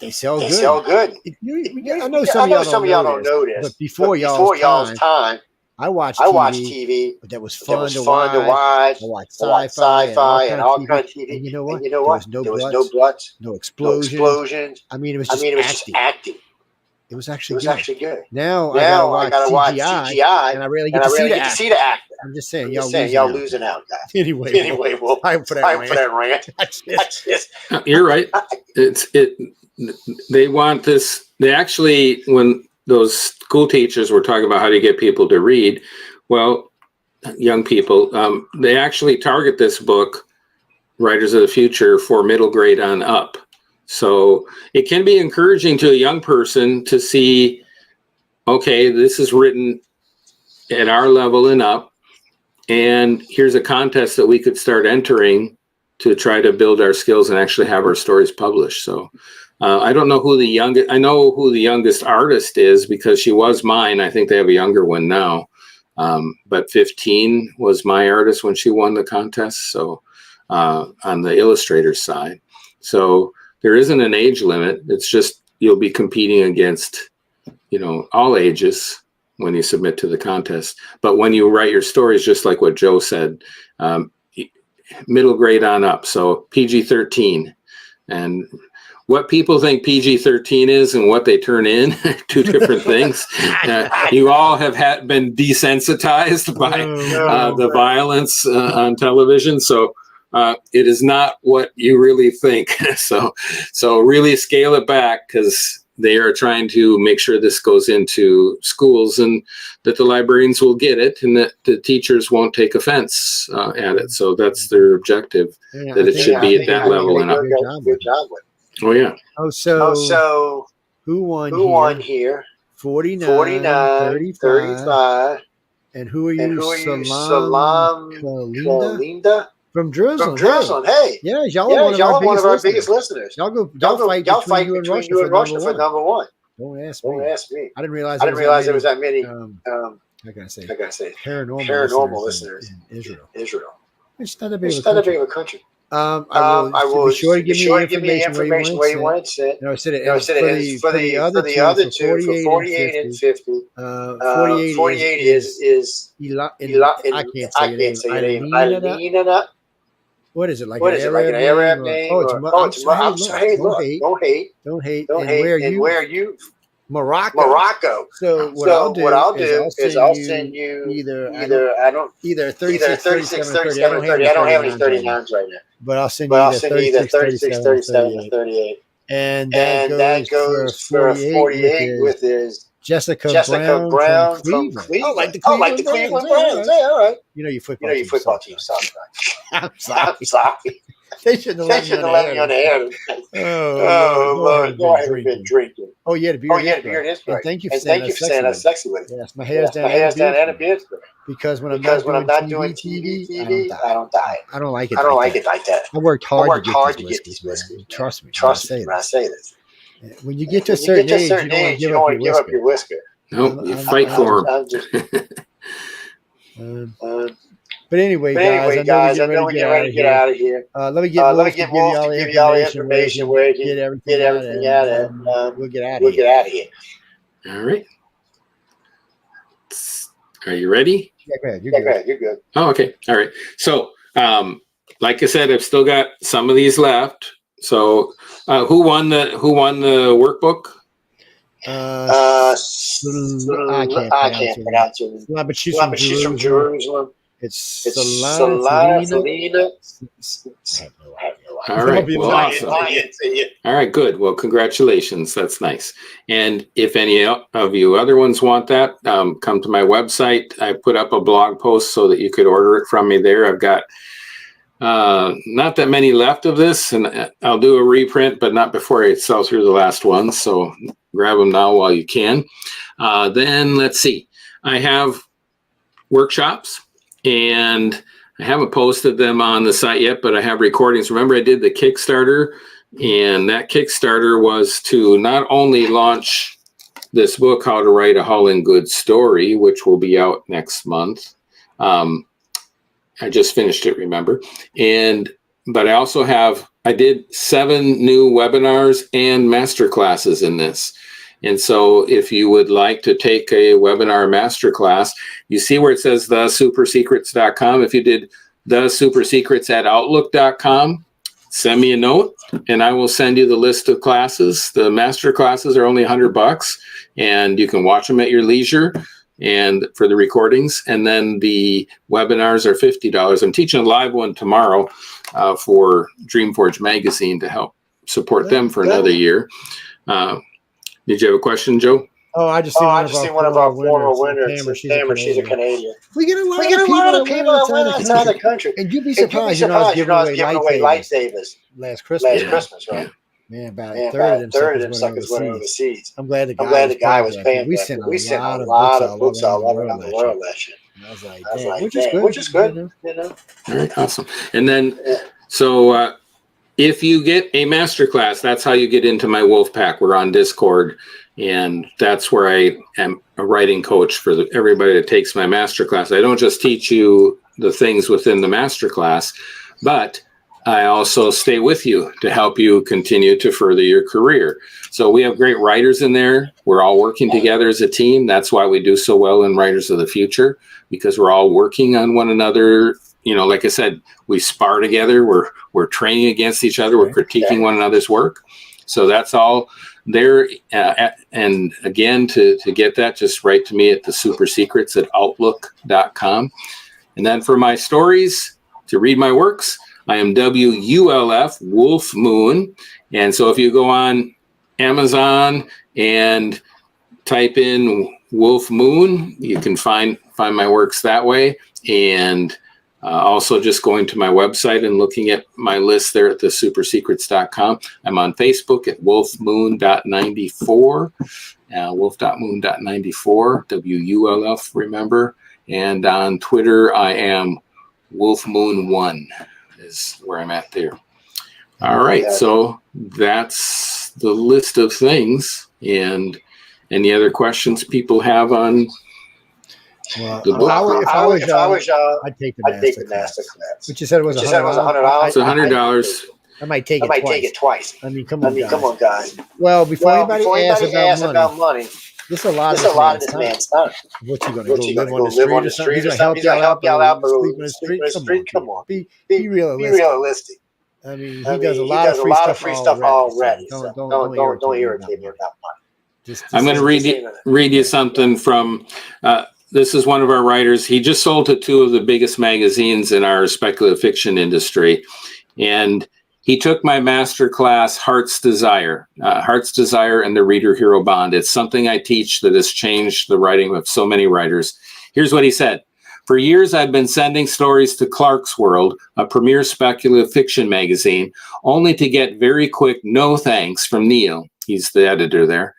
Speaker 2: They sell good. I know some of y'all don't know this, but before y'all's time, I watched TV that was fun to watch. I watched sci-fi and all kind of TV. And you know what? There was no blood, no explosions. I mean, it was just acting. It was actually good. Now I gotta watch CGI, and I really get to see the actor. I'm just saying, y'all losing out, guys. Anyway, well, time for that rant. That's it.
Speaker 1: You're right. They want this. They actually, when those school teachers were talking about how to get people to read, well, young people, they actually target this book, Writers of the Future, for middle grade on up. So it can be encouraging to a young person to see, okay, this is written at our level and up, and here's a contest that we could start entering to try to build our skills and actually have our stories published. So I don't know who I know who the youngest artist is because she was mine. I think they have a younger one now. But 15 was my artist when she won the contest. So on the illustrator side. So there isn't an age limit. It's just you'll be competing against, all ages when you submit to the contest. But when you write your stories, just like what Joe said, middle grade on up. So PG-13. And what people think PG-13 is and what they turn in, two different things. You all have been desensitized by the violence on television. So it is not what you really think. So really scale it back, because they are trying to make sure this goes into schools and that the librarians will get it and that the teachers won't take offense at it. So that's their objective, that it should be at that level and up.
Speaker 2: Good job with it.
Speaker 1: Oh, yeah.
Speaker 2: So who won here? 49, 35. And who are you? Salam Kalinda? From Jerusalem. Hey. Yeah, y'all are one of our biggest listeners. Y'all fight between you and Russia for number one. Don't ask me. I didn't realize there was that many. How can I say? Paranormal listeners in Israel. It's not that big of a country. I will be sure to give me information where you want it sent. No, I said it for the other two, for 48 and 50. 48 is I can't say your name. Alina. What is it, like an Arab name? Don't hate. And where are you? Morocco. So what I'll do is I'll send you either 36, 37, 30. I don't have any 39s right now. But I'll send you either 36, 37, or 38. And that goes for 48 with his Jessica Brown from Cleveland. Oh, like the Cleveland Browns. Yeah, all right. Your football team sucks, right? I'm sorry. They shouldn't have let me on the air. Oh, Lord. No, I haven't been drinking. Oh, yeah, the beard is great. And thank you for saying I'm sexy with it. Yes, my hair's down and a beard's great. Because when I'm not doing TV, I don't diet. I don't like it like that. I worked hard to get these whiskers. Trust me when I say this. When you get to a certain age, you don't want to give up your whisker.
Speaker 1: No, you fight for
Speaker 2: them. But anyway, guys, I know we're getting ready to get out of here. Let me get Wulf to give you all the information where you can get everything out, and we'll get out of here.
Speaker 1: All right. Are you ready?
Speaker 2: Yeah, go ahead. You're good.
Speaker 1: Oh, okay. All right. So, like I said, I've still got some of these left. So, who won the workbook?
Speaker 2: I can't pronounce it. But she's from Jerusalem. It's Selena. I have no
Speaker 1: All right. Well, awesome. All right, good. Well, congratulations. That's nice. And if any of you other ones want that, come to my website. I put up a blog post so that you could order it from me there. I've got not that many left of this, and I'll do a reprint, but not before I sell through the last ones. So grab them now while you can. Then let's see. I have workshops, and I haven't posted them on the site yet, but I have recordings. Remember, I did the Kickstarter, and that Kickstarter was to not only launch this book, How to Write a Howling Good Story, which will be out next month. I just finished it, remember? But I also I did 7 new webinars and masterclasses in this. And so if you would like to take a webinar masterclass, you see where it says thesupersecrets.com. If you did thesupersecrets@outlook.com, send me a note and I will send you the list of classes. The master classes are only $100 and you can watch them at your leisure and for the recordings. And then the webinars are $50. I'm teaching a live one tomorrow for Dreamforge Magazine to help support them for another year. Did you have a question, Joe?
Speaker 4: Oh, I just seen one of our former winners. Tamara, she's a Canadian. We get a lot of people that win outside the country. And you'd be surprised, you know, I was giving away lightsabers last Christmas, right? Man, about a third of them suckers went overseas. I'm glad the guy was paying. We sent a lot of books all around the world last year. I was like, which is good, you know.
Speaker 1: All right, awesome. And then, so if you get a masterclass, that's how you get into my Wulf Pack. We're on Discord, and that's where I am a writing coach for everybody that takes my masterclass. I don't just teach you the things within the masterclass, but I also stay with you to help you continue to further your career. So we have great writers in there. We're all working together as a team. That's why we do so well in Writers of the Future, because we're all working on one another. You know, like I said, we spar together. We're training against each other. We're critiquing one another's work. So that's all there. And again, to get that, just write to me at thesupersecrets@outlook.com. And then for my stories, to read my works, I am WULF, Wulf Moon. And so if you go on Amazon and type in Wulf Moon, you can find my works that way. And also just going to my website and looking at my list there at thesupersecrets.com. I'm on Facebook at wolfmoon.94, wolf.moon.94, WULF, remember. And on Twitter, I am wolfmoon1 is where I'm at there. All right, so that's the list of things. And any other questions people have on the book?
Speaker 4: If I was I'd take the master class. But you said it was $100.
Speaker 1: It's $100.
Speaker 4: I might take it twice. I mean, come on, guys.
Speaker 2: Well, before anybody asks about money, this is a lot of this man's time. What you gonna go live on the street or something? He's gonna help y'all out, but sleep in the street. Come on, be realistic. I mean, he does a lot of free stuff already. Don't irritate me about money.
Speaker 1: I'm going to read you something from. This is one of our writers. He just sold to 2 of the biggest magazines in our speculative fiction industry, and he took my master class, Heart's Desire and the Reader Hero Bond. It's something I teach that has changed the writing of so many writers. Here's what he said. For years, I've been sending stories to Clark's World, a premier speculative fiction magazine, only to get very quick no thanks from Neil. He's the editor there.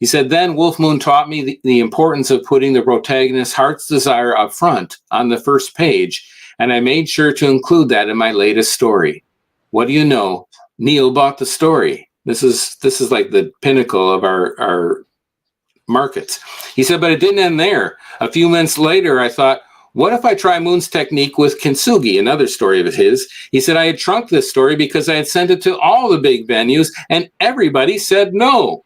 Speaker 1: He said, then Wulf Moon taught me the importance of putting the protagonist's heart's desire up front on the first page, and I made sure to include that in my latest story. What do you know? Neil bought the story. This is like the pinnacle of our markets. He said, but it didn't end there. A few months later, I thought, what if I try Moon's technique with Kintsugi, another story of his? He said, I had trunked this story because I had sent it to all the big venues, and everybody said no.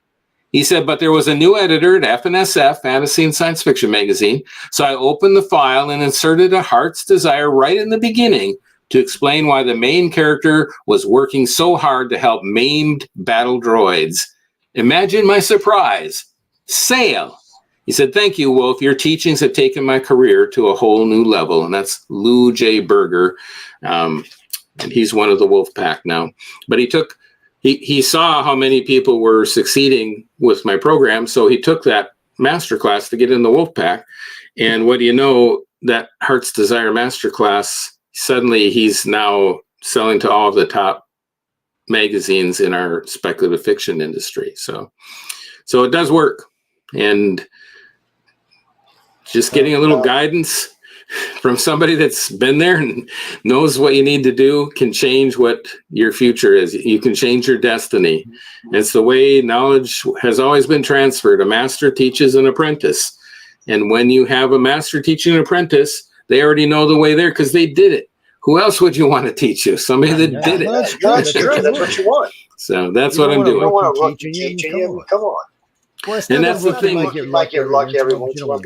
Speaker 1: He said, but there was a new editor at FNSF, Fantasy and Science Fiction Magazine, so I opened the file and inserted a heart's desire right in the beginning to explain why the main character was working so hard to help maimed battle droids. Imagine my surprise. Sale. He said, thank you, Wulf. Your teachings have taken my career to a whole new level. And that's Lou J. Berger. and he's one of the Wulf Pack now. But he saw how many people were succeeding with my program, so he took that masterclass to get in the Wulf Pack. And what do you know, that Heart's Desire masterclass, suddenly he's now selling to all of the top magazines in our speculative fiction industry. So it does work. And just getting a little guidance from somebody that's been there and knows what you need to do can change what your future is. You can change your destiny. It's the way knowledge has always been transferred. A master teaches an apprentice. And when you have a master teaching an apprentice, they already know the way there because they did it. Who else would you want to teach you? Somebody that did it.
Speaker 4: That's true. That's what you want.
Speaker 1: So that's what I'm doing.
Speaker 4: You don't want to teaching him. Come on.
Speaker 2: Well,
Speaker 1: and that's the thing.
Speaker 4: You might get lucky every once in a while.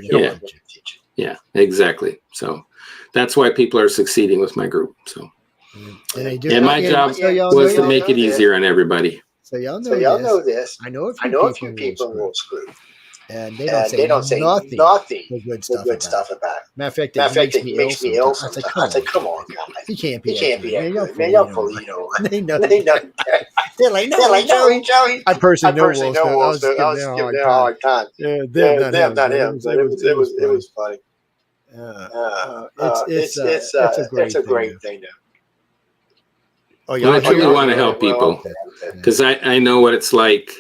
Speaker 1: Yeah, exactly. So that's why people are succeeding with my group. So, and my job was to make it easier on everybody.
Speaker 2: So y'all know this. I know a few people in Wolf's group. And they don't say nothing but good stuff about it. Matter of fact, it makes me ill sometimes. I say, come on, guys. He can't be that good. Man, y'all fully, They know. They're like, no, Joey. I personally know Wolf, so I was giving them a hard time. Yeah, them, not him. But it was funny. It's a great thing to.
Speaker 1: I truly want to help people because I know what it's like.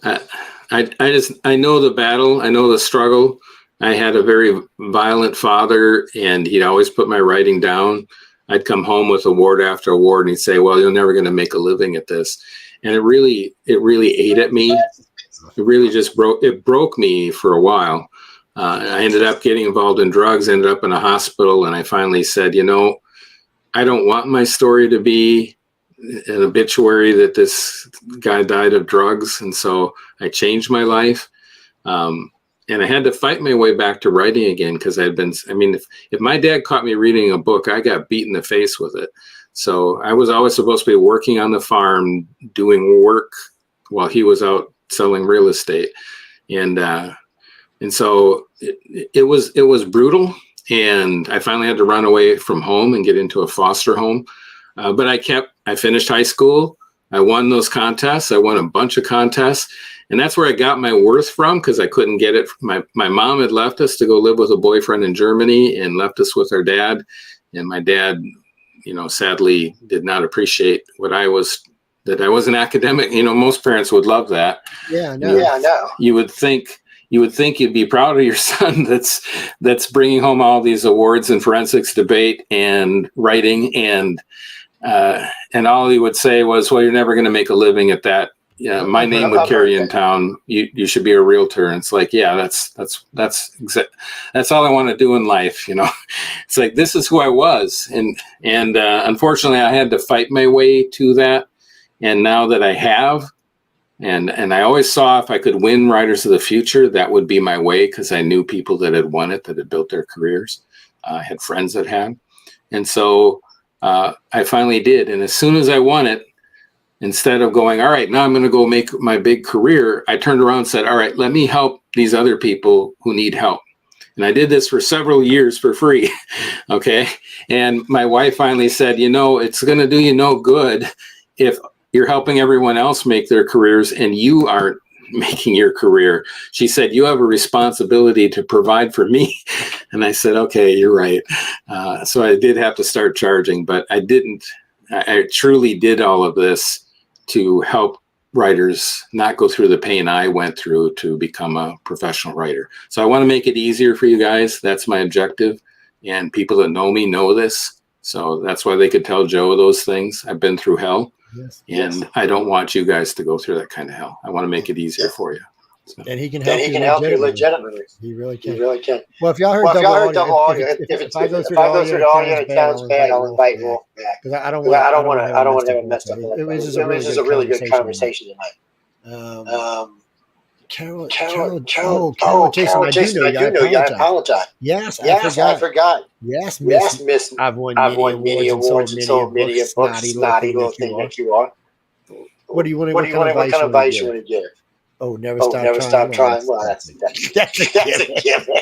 Speaker 1: I know the battle. I know the struggle. I had a very violent father, and he'd always put my writing down. I'd come home with award after award, and he'd say, "Well, you're never going to make a living at this." And it really ate at me. It really just broke me for a while. I ended up getting involved in drugs, ended up in a hospital, and I finally said, I don't want my story to be an obituary that this guy died of drugs. And so I changed my life. And I had to fight my way back to writing again because if my dad caught me reading a book, I got beat in the face with it. So I was always supposed to be working on the farm, doing work while he was out selling real estate. And so it was brutal. And I finally had to run away from home and get into a foster home. But I finished high school. I won those contests. I won a bunch of contests. And that's where I got my worth from because I couldn't get it. My mom had left us to go live with a boyfriend in Germany and left us with our dad. And my dad, sadly did not appreciate that I was an academic. Most parents would love that.
Speaker 2: Yeah, I know.
Speaker 1: You would think you'd be proud of your son that's bringing home all these awards in forensics debate and writing and all he would say was, well, you're never going to make a living at that. Yeah, my name would carry in town. You should be a realtor. And it's like, yeah, that's all I want to do in life. It's like, this is who I was. And unfortunately I had to fight my way to that. And now that I have, and I always saw if I could win Writers of the Future, that would be my way. Cause I knew people that had won it, that had built their careers. I had friends that had. And so I finally did. And as soon as I won it, instead of going, all right, now I'm going to go make my big career, I turned around and said, all right, let me help these other people who need help. And I did this for several years for free. Okay. And my wife finally said, it's going to do you no good if you're helping everyone else make their careers and you aren't making your career. She said, you have a responsibility to provide for me. And I said, okay, you're right. So I did have to start charging, but I didn't. I truly did all of this to help writers not go through the pain I went through to become a professional writer. So I want to make it easier for you guys. That's my objective. And people that know me know this. So that's why they could tell Joe those things. I've been through hell. Yes. I don't want you guys to go through that kind of hell. I want to make it easier for you. So.
Speaker 2: And he can help you legitimately. He really can. Well, if y'all heard double audio, if I go through the audio and it sounds bad, I'll invite Wolf back. Because I don't want to have it messed up. It was just a really good conversation tonight. Carol, Jason, I do know you. I apologize. Yes, I forgot. Yes, Miss. I've won many awards and sold many books. Snotty little thing that you are. What kind of advice you want to give? Oh, never stop trying. Well, that's a given.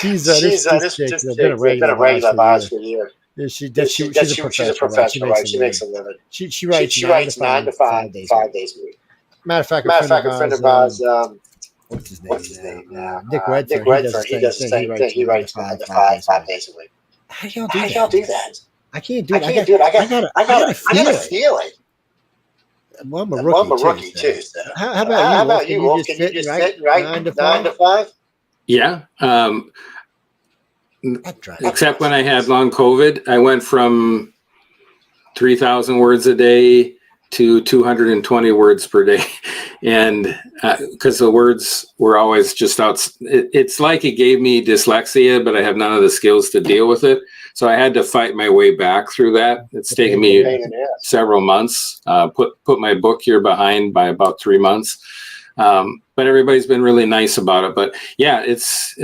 Speaker 2: She's been a regular of ours for years. Yeah, she's a professional, right? She makes a living. She writes 9 to 5 days a week. Matter of fact, a friend of ours, what's his name? Nick Redfern. He does the same thing. He writes 9 to 5 days a week. How do y'all do that? I can't do it. I gotta feel it. Well, I'm a rookie too. So. How about you, Wolf? Can you just sit and write 9 to 5?
Speaker 1: Yeah. Except when I had long COVID, I went from 3,000 words a day to 220 words per day. And because the words were always just out, it's like it gave me dyslexia, but I have none of the skills to deal with it. So I had to fight my way back through that. It's taken me several months, put my book here behind by about 3 months. But everybody's been really nice about it. But yeah, it's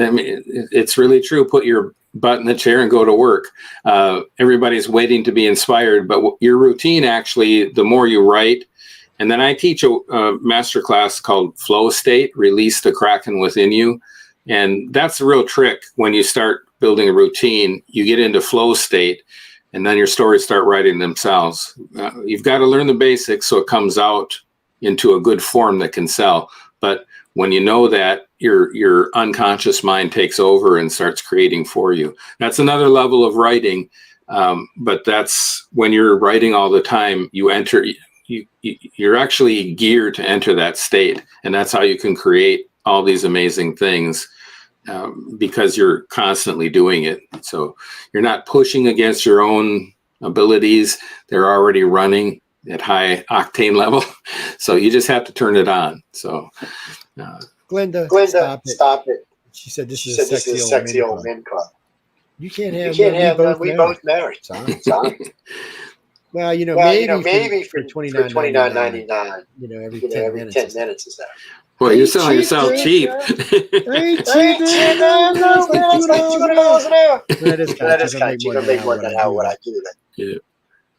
Speaker 1: really true. Put your butt in the chair and go to work. Everybody's waiting to be inspired, but your routine, actually, the more you write. And then I teach a master class called Flow State, Release the Kraken Within You. And that's the real trick. When you start building a routine, you get into flow state, and then your stories start writing themselves. You've got to learn the basics so it comes out into a good form that can sell. But when you know that, your unconscious mind takes over and starts creating for you. That's another level of writing. But that's when you're writing all the time, you're actually geared to enter that state. And that's how you can create all these amazing things, because you're constantly doing it. So you're not pushing against your own abilities. They're already running at high octane level. So you just have to turn it on. So
Speaker 2: Glenda, stop it. She said this is a sexy old men club. You can't have none. We both married. Sorry. Well, maybe for $29.99, every 10 minutes is that.
Speaker 1: Well, you're selling yourself cheap.
Speaker 2: Ain't cheap. It's like $2 an hour. That is kind of cheap. I make more than what I do.
Speaker 1: Yeah.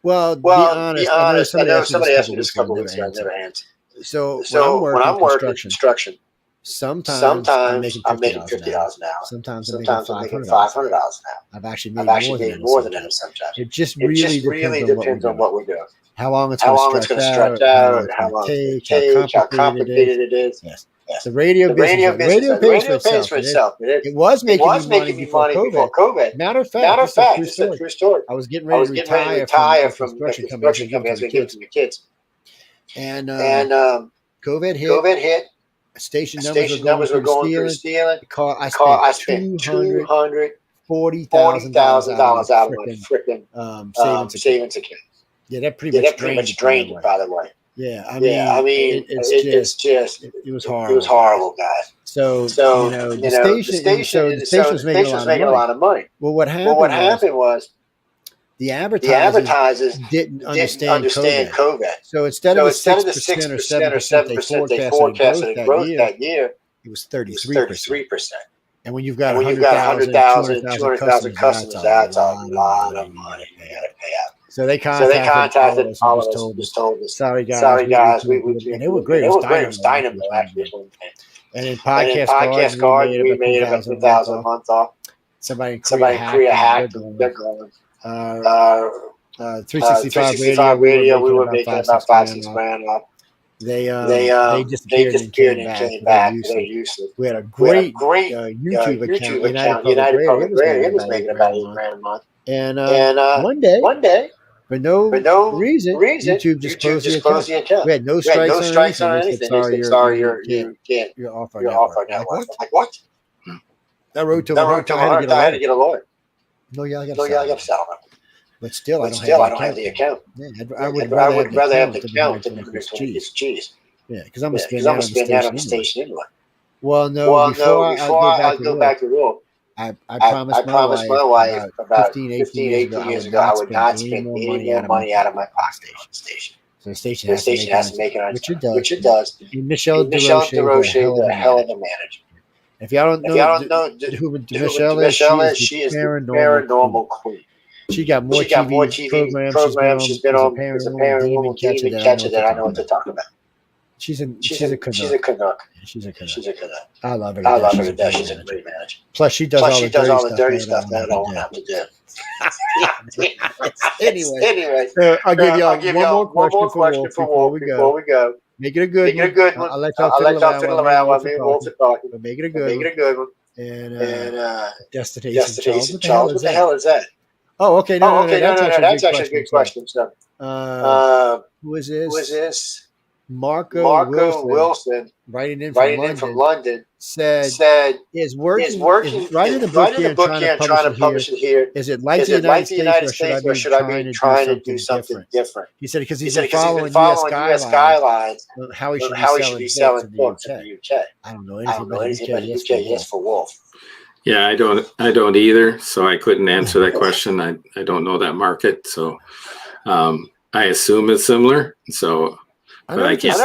Speaker 2: Well, be honest. I know somebody asked me this a couple weeks ago. I never answered. So when I'm working construction, sometimes I'm making $50 an hour. Sometimes I'm making $500 an hour. I've actually made more than that sometimes. It just really depends on what we're doing. How long it's going to stretch out, how long it takes, how complicated it is. Yes. The radio business pays for itself. It was making me money before COVID. Matter of fact, it's a true story. I was getting ready to retire from the construction company. I was going to give it to my kids. And COVID hit. Station numbers were going through stealing. I spent $240,000 out of my freaking savings account. Yeah, that pretty much drained it, by the way. Yeah, I mean, it was horrible. It was horrible, guys. So the station was making a lot of money. Well, what happened was the advertisers didn't understand COVID. So instead of the 6% or 7% they forecasted growth that year, it was 33%. And when you've got 100,000, 200,000 customers, that's a lot of money you got to pay out. So they contacted all of us and just told us, sorry guys, we and it was great. It was dynamo, actually. And in podcast card, we made about $2,000 a month off. Somebody Korea hacked. They're going. 365 radio, we were making about $5-6 grand off. They disappeared and came back. They're useless. We had a great YouTube account, United Public Radio. It was making about $8 grand a month. And one day, for no reason, YouTube just closed the account. We had no strikes on anything. They said, sorry, you're off our network. Like, what? That road to I had to get a lawyer. No, I got to sell them. But still, I don't have the account. Yeah, I would rather have the account than produce cheese. Yeah, because I'm going to spend that on the station anyway. Well, no, before I go back to rule, I promised my wife about 15, 18 years ago I would not spend any more money out of my pocket on the station. So the station has to make it on its own, which it does. Michelle DeRoche, the hell of a manager. If y'all don't know who Michelle is, she is the paranormal queen. She got more TV programs. She's been on as a paranormal demon catcher that I know what to talk about. She's a Canuck. She's a Canuck. I love her to death. She's a great manager. Plus, she does all the dirty stuff that I don't have to do.
Speaker 4: Anyway,
Speaker 2: I'll give y'all one more question for Wulf before we go. Make it a good one. I'll let y'all fiddle around while me and Wulf are talking. But make it a good one. And Destination Charles. What the hell is that? Oh, okay. No. That's actually a good question. So, who is this? Marco Wilson, writing in from London, said is writing the book here and trying to publish it here. Is it like the United States or should I be trying to do something different? He said because he's been following U.S. guidelines, how he should be selling books in the UK. I don't know anything about the UK. Yes, for Wulf.
Speaker 1: Yeah, I don't either. So I couldn't answer that question. I don't know that market. So I assume it's similar. So. But I can't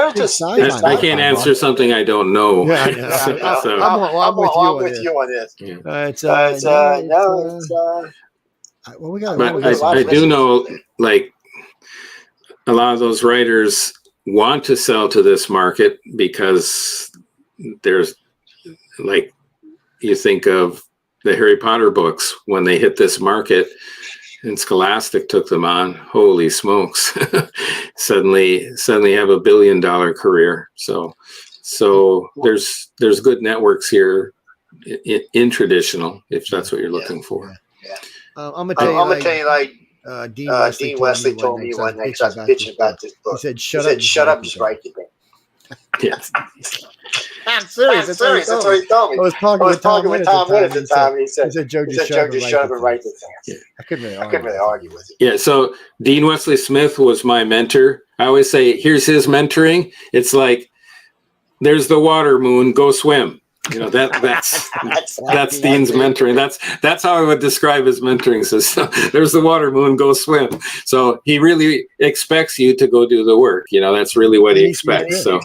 Speaker 1: answer something I don't know.
Speaker 2: I'm with you on this. Yeah.
Speaker 1: I do know, like, a lot of those writers want to sell to this market because there's, like, you think of the Harry Potter books when they hit this market. And Scholastic took them on. Holy smokes! suddenly have $1 billion career. So there's good networks here in traditional, if that's what you're looking for.
Speaker 4: Yeah. I'm gonna tell you, like Dean Wesley told me one night I was bitching about this book. He said, "Shut up, just write the book."
Speaker 1: Yes.
Speaker 4: I'm serious. That's what he told me. I was talking with Tom at the time, and he said, "Joe, just shut up and write the thing." Yeah. I couldn't really argue with it.
Speaker 1: Yeah. So Dean Wesley Smith was my mentor. I always say, here's his mentoring. It's like, there's the water, Moon, go swim. You know, that's Dean's mentoring. That's how I would describe his mentoring system. There's the water, Moon, go swim. So he really expects you to go do the work. You know, that's really what he expects. So,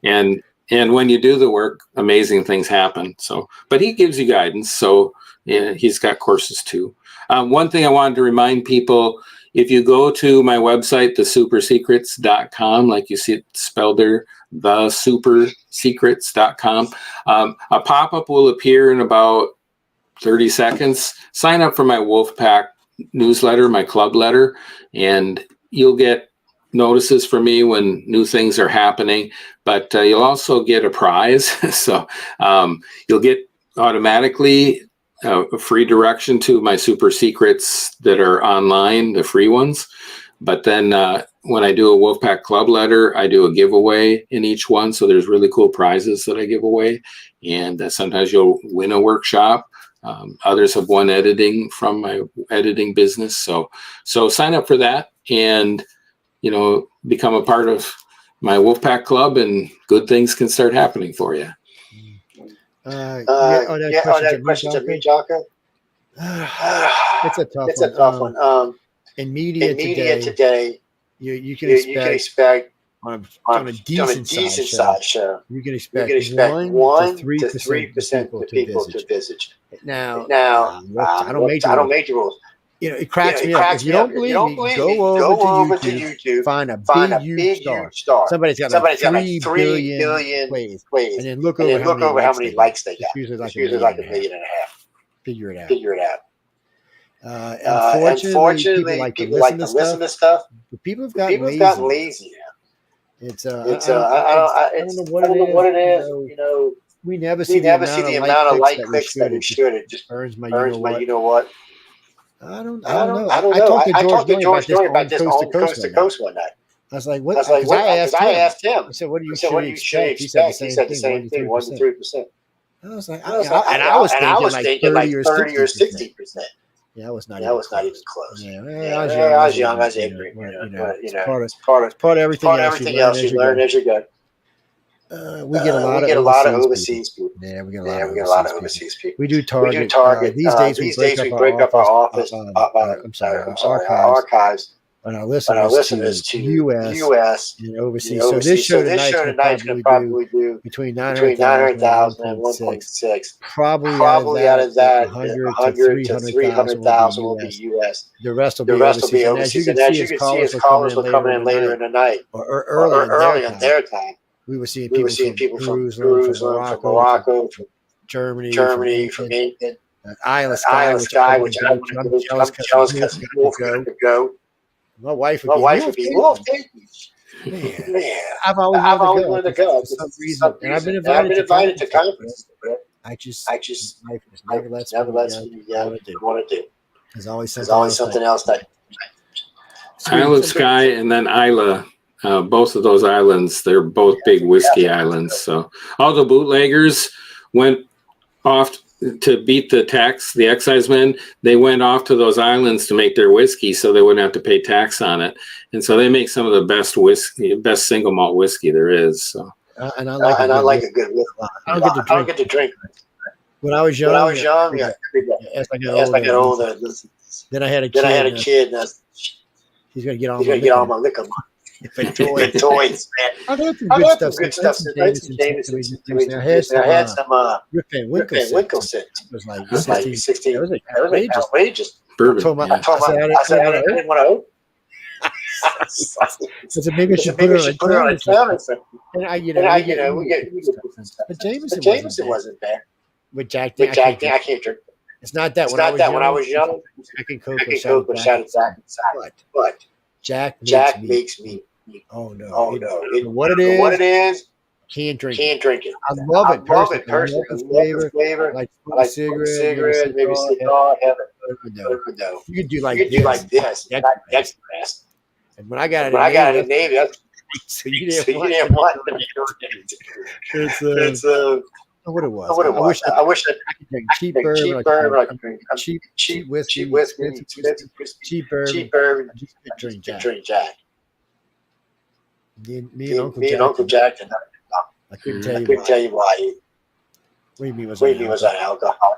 Speaker 1: and when you do the work, amazing things happen. So, but he gives you guidance. So yeah, he's got courses too. One thing I wanted to remind people, if you go to my website, thesupersecrets.com, like you see it spelled there, thesupersecrets.com, a pop-up will appear in about 30 seconds. Sign up for my Wolfpack newsletter, my club letter, and you'll get notices from me when new things are happening, but you'll also get a prize. So you'll get automatically a free direction to my super secrets that are online, the free ones. But then when I do a Wolfpack Club letter, I do a giveaway in each one. So there's really cool prizes that I give away. And sometimes you'll win a workshop. Others have won editing from my editing business. So sign up for that and, you know, become a part of my Wolfpack Club, and good things can start happening for you.
Speaker 4: That question to me, Jocko.
Speaker 2: It's a tough one. In media today, you can expect on a decent size show, you can expect 1 to 3% of people to visit. Now, I don't make the rules. You know, it cracks me up. If you don't believe me, go over to YouTube, find a big huge star. Somebody's got 3 billion plays, and then look over how many likes they got. It's usually like 1.5 million. Figure it out. Unfortunately, people like to listen to stuff. But people have gotten lazy now. It's I don't know what it is. You know, we never see the amount of like clicks that we should. It just burns my you know what. I don't know. I talked to George Doing about this on Coast to Coast one night. I was like, what? Because I asked him. I said, what do you expect? He said the same thing, 1 to 3%. I was like, I was thinking like 30 or 60%. Yeah, I was not even close. Yeah, I was young. I was ignorant. You know, part of everything else you learn as you go. We get a lot of overseas people. Yeah, we get a lot of overseas people. We do target. These days we break up our office. Archives. And our listeners to U.S. and overseas. So this show tonight can probably do between 900,000 and 1.6. Probably out of that, 100 to 300,000 will be U.S. The rest will be overseas. And as you can see, as callers will come in later in the night or early in their time. We were seeing people from Jerusalem, from Morocco, from Germany, from England. Isle of Skye, which I want to go. I'm jealous because Wulf got to go. My wife would be Wulf. Man, I've always wanted to go for some reason, and I've been invited to conferences, but I just never lets me want to do. There's always something else that.
Speaker 1: Isle of Skye and then Isla, both of those islands, they're both big whiskey islands. So all the bootleggers went off to beat the excise men. They went off to those islands to make their whiskey so they wouldn't have to pay tax on it. And so they make some of the best single malt whiskey there is. So.
Speaker 2: And I like a good whiskey. I don't get to drink. When I was young, as I got older, then I had a kid. He's gonna get all my liquor. Toys, man. I've had some good stuff. I had some Rip Van Winkle. It was like 16. That was outrageous.
Speaker 1: Bourbon.
Speaker 2: I said I didn't want to open. It's a big issue. Put it on a counter. And we get but Jameson wasn't bad. With Jack, I can't drink. It's not that. When I was young, I can Coke or shot it back inside. But Jack makes me. Oh no! What it is? Can't drink it. I love it personally. I love the flavor. Like cigarette, maybe cigar. No. You can do like this. That's the best. And when I got it in Navy, so you didn't want it. It's what it was. I wish I could drink cheap bourbon. I could drink cheap whiskey, cheap bourbon. I just couldn't drink Jack. Me and Uncle Jack. I couldn't tell you why. What do you mean was that alcohol?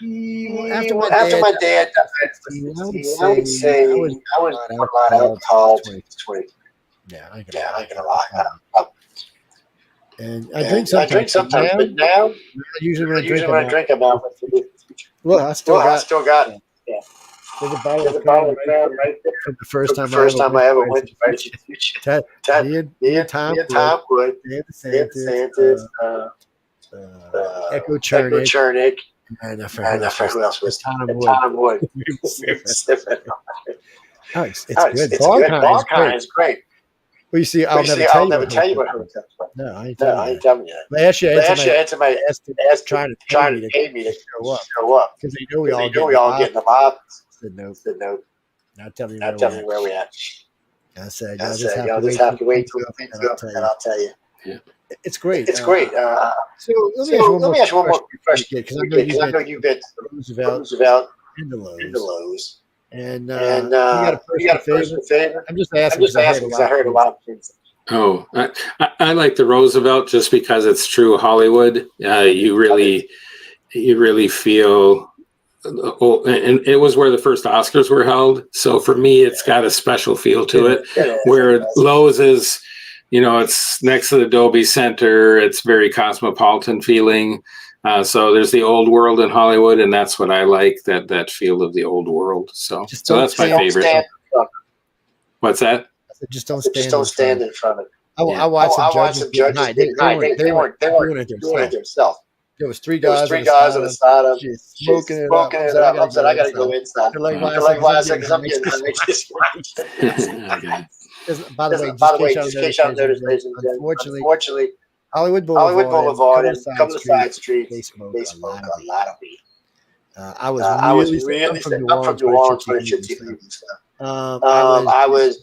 Speaker 2: After my dad, I would say I was a lot of alcohol. 20. Yeah, I ain't gonna lie. And I drink sometimes, but now usually when I drink, I'm out. Well, I still got it. Yeah. There's a bottle of Crown right there. From the first time I ever went to me and Tom Wood, DeSantis, Echo Chernick, and I forgot who else was Tom Wood. It's good. Bar is great. Well, you see, I'll never tell you what hotel. No, I ain't telling you. Last year, trying to pay me to show up because they know we all get in the mob. Said no. Not telling you where we at. I said, y'all just have to wait till things go, and I'll tell you. Yeah. It's great. So let me ask you one more question because I know you've been to Roosevelt and the Lowe's. And you got a personal favorite? I'm just asking because I heard a lot of things.
Speaker 1: Oh, I like the Roosevelt just because it's true Hollywood. You really feel. And it was where the first Oscars were held. So for me, it's got a special feel to it. Where Lowe's is, it's next to the Dolby Center. It's very cosmopolitan feeling. So there's the old world in Hollywood, and that's what I like, that feel of the old world. So that's my favorite. What's that?
Speaker 2: Just don't stand in front of it. I watched some judges. They weren't doing it themselves. There was three guys on the side of smoking it up. I said, I got to go inside. They're like, why? Because I'm getting By the way, just in case y'all noticed, unfortunately, Hollywood Boulevard and a couple of side streets, they smoke a lot of weed. I was really from New Orleans for the chip TV stuff. I was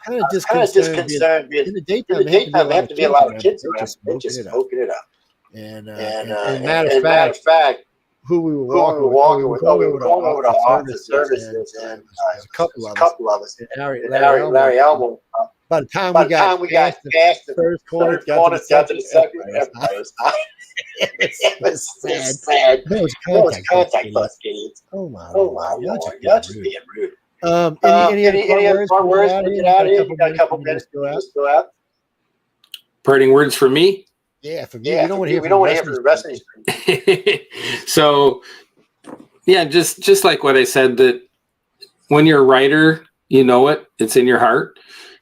Speaker 2: kind of disconcerted. In the daytime, there have to be a lot of kids around. They're just smoking it up. And matter of fact, who we were walking with, we were going over to office services, and there's a couple of us. Larry Elmo. By the time we got past the first corner, got to the second, it was sad. There was contact bus kids. Oh my Lord, y'all just being rude. Any other words to get out of here? You got a couple minutes to go out.
Speaker 1: Parting words for me?
Speaker 2: Yeah, for me. We don't want to hear from the wrestling.
Speaker 1: So, yeah, just like what I said, that when you're a writer, it's in your heart.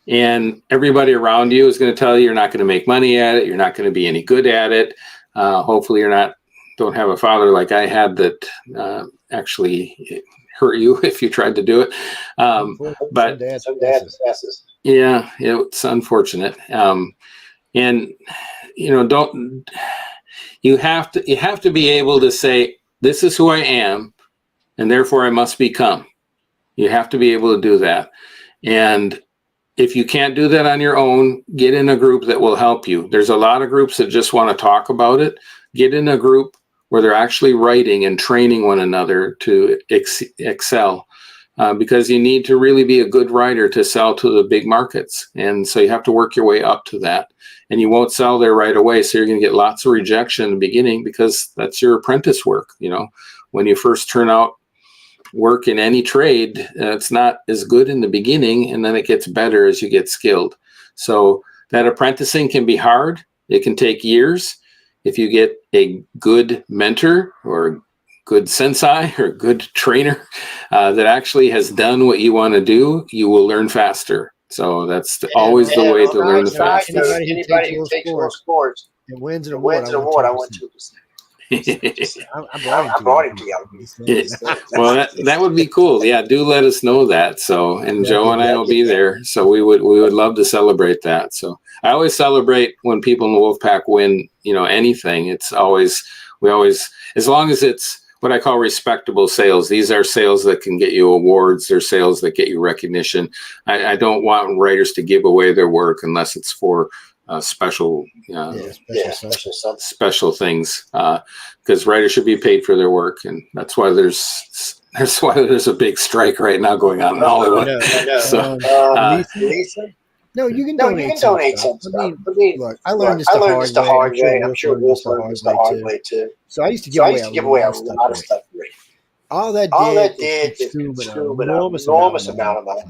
Speaker 1: And everybody around you is going to tell you you're not going to make money at it. You're not going to be any good at it. Hopefully you're not don't have a father like I had that actually hurt you if you tried to do it. But yeah, it's unfortunate. And you have to be able to say, this is who I am, and therefore I must become. You have to be able to do that. And if you can't do that on your own, get in a group that will help you. There's a lot of groups that just want to talk about it. Get in a group where they're actually writing and training one another to excel. Because you need to really be a good writer to sell to the big markets. And so you have to work your way up to that. And you won't sell there right away. So you're going to get lots of rejection in the beginning because that's your apprentice work. When you first turn out work in any trade, it's not as good in the beginning, and then it gets better as you get skilled. So that apprenticing can be hard. It can take years. If you get a good mentor or good sensei or good trainer that actually has done what you want to do, you will learn faster. So that's always the way to learn the fastest.
Speaker 4: Anybody who takes more scores and wins an award, I want 2%. I'm brought to you.
Speaker 1: Well, that would be cool. Yeah, do let us know that. So, and Joe and I will be there. So we would love to celebrate that. So I always celebrate when people in the Wolfpack win. Anything. It's always as long as it's what I call respectable sales. These are sales that can get you awards. They're sales that get you recognition. I don't want writers to give away their work unless it's for special things, because writers should be paid for their work, and that's why there's a big strike right now going on in Hollywood.
Speaker 4: I know.
Speaker 1: So,
Speaker 4: Lisa? No, you can donate some stuff. I mean, look, I learned this the hard way. I'm sure Wulf learned this the hard way too. So I used to give away a lot of stuff free. All that did is consume an enormous amount of money.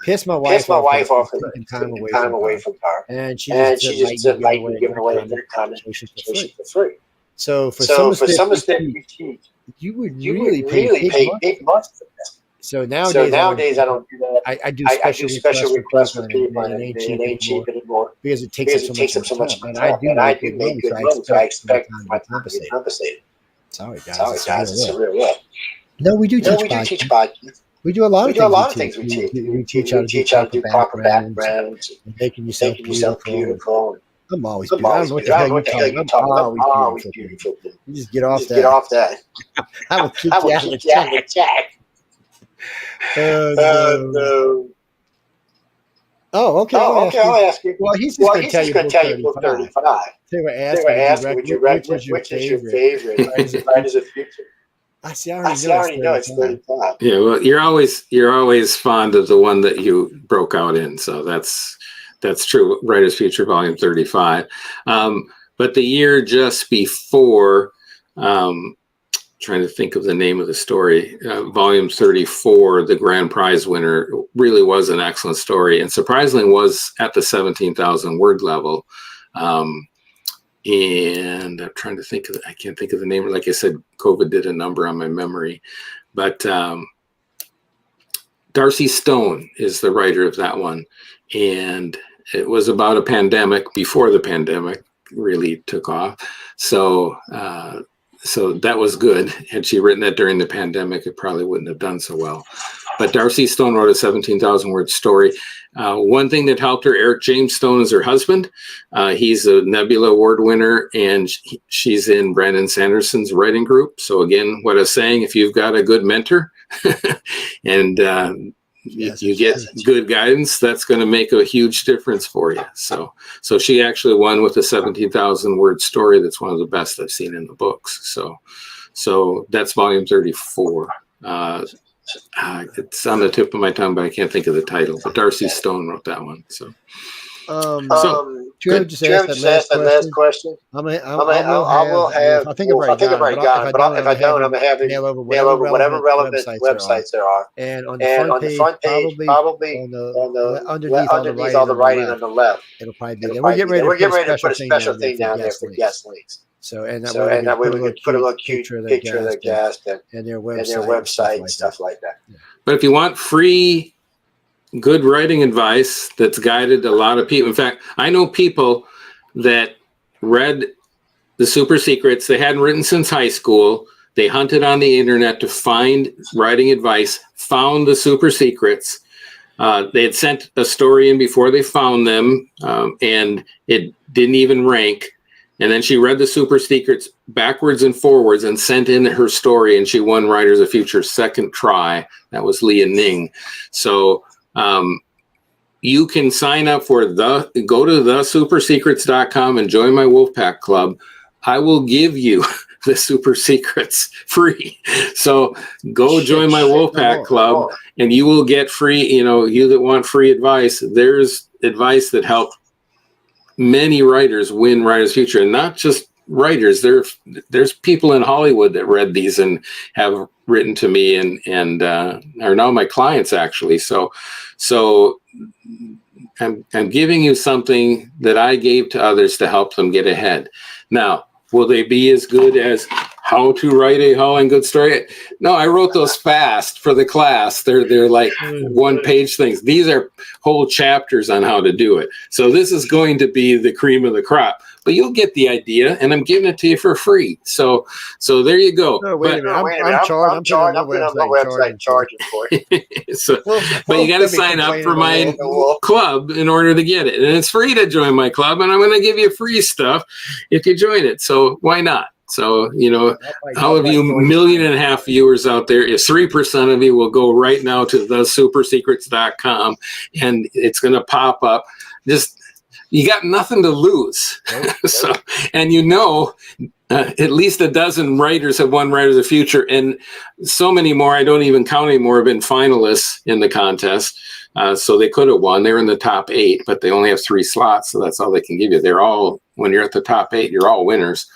Speaker 4: Pissed my wife off for taking time away from her. And she just didn't like me giving away their conversation for free. So for some of the stuff you teach, you would really pay big money for that. So nowadays I don't do that. I do special requests for people, and it ain't cheap anymore because it takes up so much time. And I do make good money, so I expect my time to be compensated. Sorry guys, it's a real way. No, we do teach podcasts. We do a lot of things. We teach how to do proper backgrounds, making yourself beautiful. I'm always beautiful. I don't know what the hell you're talking about. I'm always beautiful. You just get off that. I will kick you out of the chat. No. Oh, okay. I'll ask you. Well, he's just going to tell you book 35. They were asking, which is your favorite? Right as a future. I already know it's 35.
Speaker 1: Yeah, well, you're always fond of the one that you broke out in, so that's true. Writer's Future, Volume 35. But the year just before, trying to think of the name of the story, Volume 34, the grand prize winner, really was an excellent story, and surprisingly was at the 17,000 word level. And I'm trying to think I can't think of the name. Like I said, COVID did a number on my memory. But Darcy Stone is the writer of that one. And it was about a pandemic before the pandemic really took off. So that was good. Had she written that during the pandemic, it probably wouldn't have done so well. But Darcy Stone wrote a 17,000 word story. One thing that helped her, Eric James Stone is her husband. He's a Nebula Award winner, and she's in Brandon Sanderson's writing group. So again, what I was saying, if you've got a good mentor and you get good guidance, that's going to make a huge difference for you. So she actually won with a 17,000 word story. That's one of the best I've seen in the books. So that's Volume 34. It's on the tip of my tongue, but I can't think of the title. But Darcy Stone wrote that one. So
Speaker 4: Joe just asked that last question. I will have. I think I've already got it. But if I don't, I'm gonna have it mail over whatever relevant websites there are. And on the front page, probably underneath all the writing on the left, it'll probably be there. We're getting ready to put a special thing down there for guest links. So that way we could put a little cute picture of the guest and their website and stuff like that.
Speaker 1: But if you want free, good writing advice that's guided a lot of people. In fact, I know people that read the super secrets. They hadn't written since high school. They hunted on the internet to find writing advice, found the super secrets. They had sent a story in before they found them, and it didn't even rank. And then she read the super secrets backwards and forwards and sent in her story, and she won Writers of Future second try. That was Leah Ning. So you can sign up for go to thesupersecrets.com and join my Wolfpack Club. I will give you the super secrets free. So go join my Wolfpack Club and you will get free, you that want free advice. There's advice that helped many writers win Writers Future, and not just writers. There's people in Hollywood that read these and have written to me and are now my clients actually. So I'm giving you something that I gave to others to help them get ahead. Now, will they be as good as How to Write a Howling Good Story? No, I wrote those fast for the class. They're like one-page things. These are whole chapters on how to do it. So this is going to be the cream of the crop. But you'll get the idea, and I'm giving it to you for free. So there you go.
Speaker 2: No, wait a minute. I'm charged. I'm on my website charging for it.
Speaker 1: But you got to sign up for my club in order to get it. And it's free to join my club, and I'm going to give you free stuff if you join it. So why not? So, all of you 1.5 million viewers out there, if 3% of you will go right now to thesupersecrets.com, and it's going to pop up. Just, you got nothing to lose. So, and at least a dozen writers have won Writers of the Future, and so many more, I don't even count anymore, have been finalists in the contest. So they could have won. They're in the top 8, but they only have 3 slots, so that's all they can give you. They're all, when you're at the top 8, you're all winners.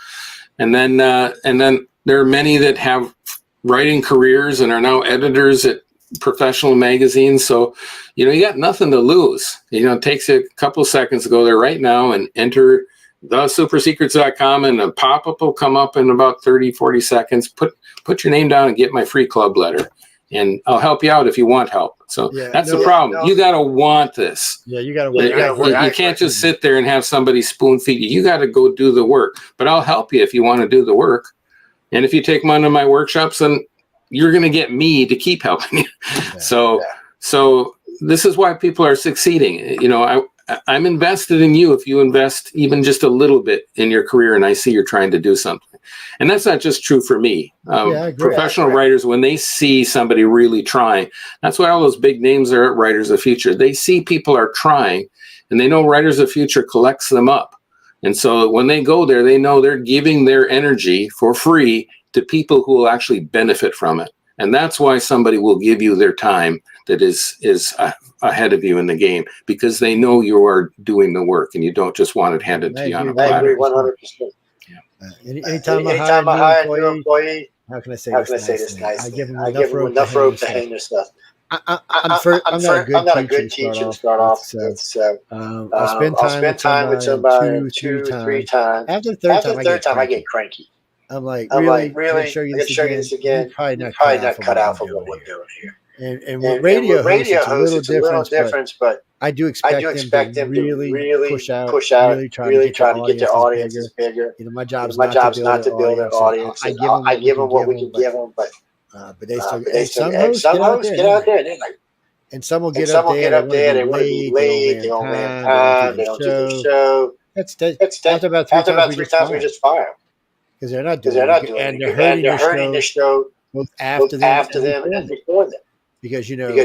Speaker 1: And then there are many that have writing careers and are now editors at professional magazines. So, you got nothing to lose. It takes a couple of seconds to go there right now and enter thesupersecrets.com, and a pop-up will come up in about 30, 40 seconds. Put your name down and get my free club letter. And I'll help you out if you want help. So that's the problem. You got to want this.
Speaker 2: Yeah, you got to work.
Speaker 1: You can't just sit there and have somebody spoon feed you. You got to go do the work. But I'll help you if you want to do the work. And if you take one of my workshops, then you're going to get me to keep helping you. So this is why people are succeeding. I'm invested in you if you invest even just a little bit in your career and I see you're trying to do something. And that's not just true for me. Professional writers, when they see somebody really trying, that's why all those big names are at Writers of the Future. They see people are trying, and they know Writers of the Future collects them up. And so when they go there, they know they're giving their energy for free to people who will actually benefit from it. And that's why somebody will give you their time that is ahead of you in the game, because they know you are doing the work and you don't just want it handed to you on a platter.
Speaker 4: I agree 100%.
Speaker 2: Anytime I hire a new employee, how can I say this nicely? I give them enough rope to hang their stuff. I'm not a good teacher to start off. I'll spend time with somebody 2-3 times. After the third time, I get cranky. I'm like, really? I show you this again. You're probably not cut out for what we're doing here. And with radio hosts, it's a little different, but I do expect them to really push out, really try to get their audiences bigger. My job's not to build an audience. I give them what we can give them, but they still. Some hosts get out there, and some will get up there. They want to be late. They don't have time. They don't do the show. After about 3 times, we just fire them because they're not doing it, and they're hurting the show both after them and before them. Because we have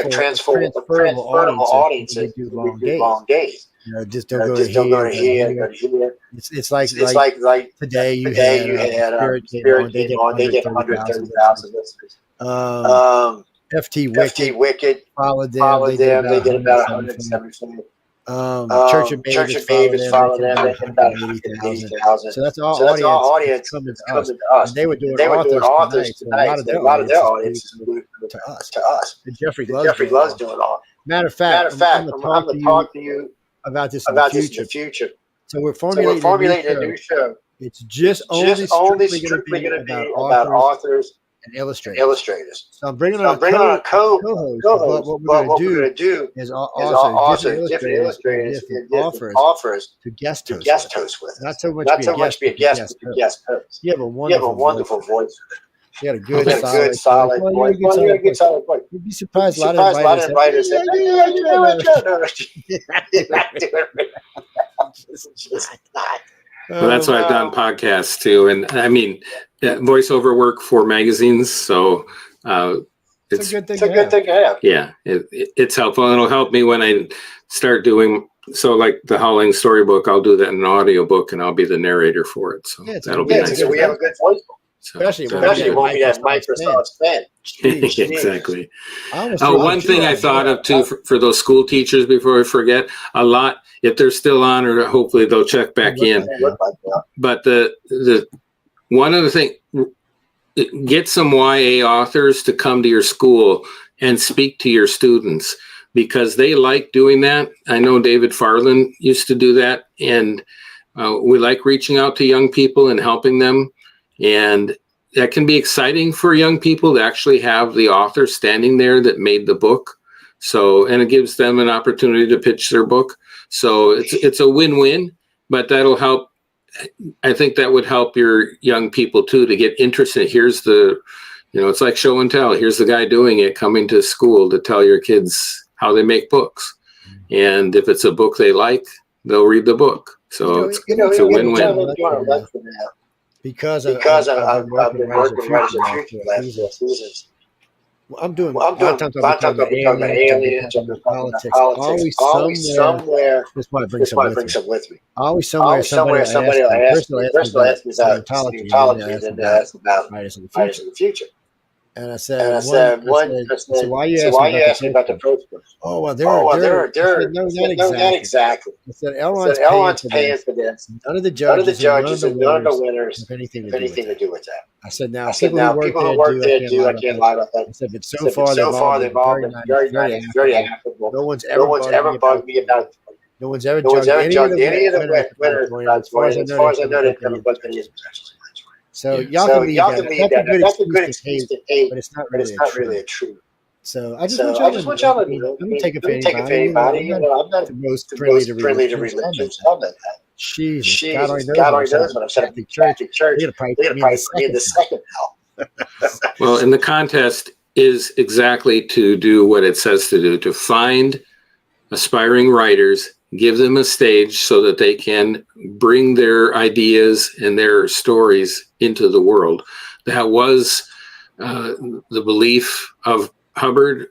Speaker 2: transferable audiences. We do long days. Just don't go to here. It's like today you had Spirit on. They get 130,000 listeners. FT Wicked followed them. They get about 175. Church of Davis followed them. They get about 80,000. So that's all audience coming to us. And they were doing authors tonight. A lot of their audience is moving to us. And Jeffrey loves doing all. Matter of fact, I'm going to talk to you about this in the future. So we're formulating a new show. It's just only strictly going to be about authors and illustrators. So I'm bringing on a co-host. But what we're going to do is also different illustrators different offers to guest host with. Not so much be a guest, but guest host. You have a wonderful voice. You got a good, solid voice. You're a good, solid voice. You'd be surprised. A lot of writers say,
Speaker 1: well, that's why I've done podcasts too. And I mean, voiceover work for magazines. So it's a good thing to have. Yeah, it's helpful. It'll help me when I start doing, so like the Howling storybook, I'll do that in an audio book and I'll be the narrator for it. So that'll be nice.
Speaker 4: So we have a good voice.
Speaker 2: Especially
Speaker 4: when we have Microsoft's pen.
Speaker 1: Exactly. One thing I thought of too for those school teachers before I forget, a lot, if they're still on, or hopefully they'll check back in. But the one other thing, get some YA authors to come to your school and speak to your students because they like doing that. I know David Farland used to do that, and we like reaching out to young people and helping them. And that can be exciting for young people to actually have the author standing there that made the book. So, and it gives them an opportunity to pitch their book. So it's a win-win, but that'll help. I think that would help your young people too, to get interested. Here's it's like show and tell. Here's the guy doing it, coming to school to tell your kids how they make books. And if it's a book they like, they'll read the book. So it's a win-win.
Speaker 2: Because I've been working Writers of Future last seasons. I'm doing a lot of times I'm talking about aliens, politics. Always somewhere. This might bring some with me. Always somewhere somebody will ask me about anthology, and then ask about Writers of the Future. And I said, so why are you asking about the approach books? Oh, well, they're not exactly. I said, Elron's paying for this. None of the judges and none of the winners have anything to do with that. I said, now, people who work there do, I can't lie about that. I said, but so far, they've all been very affable. No one's ever bugged me about it. No one's ever judged any of the winners. As far as I know, they've never bugged any of the judges. So y'all can leave that. That's a good excuse to hate, but it's not really a truth. So I just want y'all to know. I'm take it for anybody. I'm not the most friendly to religion. Jesus, God already knows when I'm set up the church. They're going to probably put me in the second hell.
Speaker 1: Well, and the contest is exactly to do what it says to do, to find aspiring writers, give them a stage so that they can bring their ideas and their stories into the world. That was the belief of Hubbard.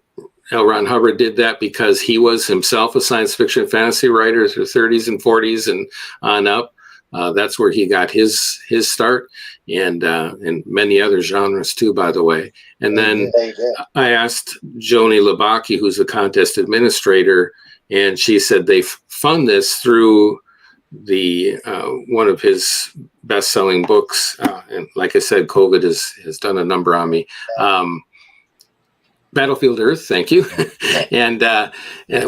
Speaker 1: L. Ron Hubbard did that because he was himself a science fiction fantasy writer through 30s and 40s and on up. That's where he got his start, and many other genres too, by the way. And then I asked Joni Labaki, who's the contest administrator, and she said they fund this through the one of his best-selling books. And like I said, COVID has done a number on me. Battlefield Earth, thank you, and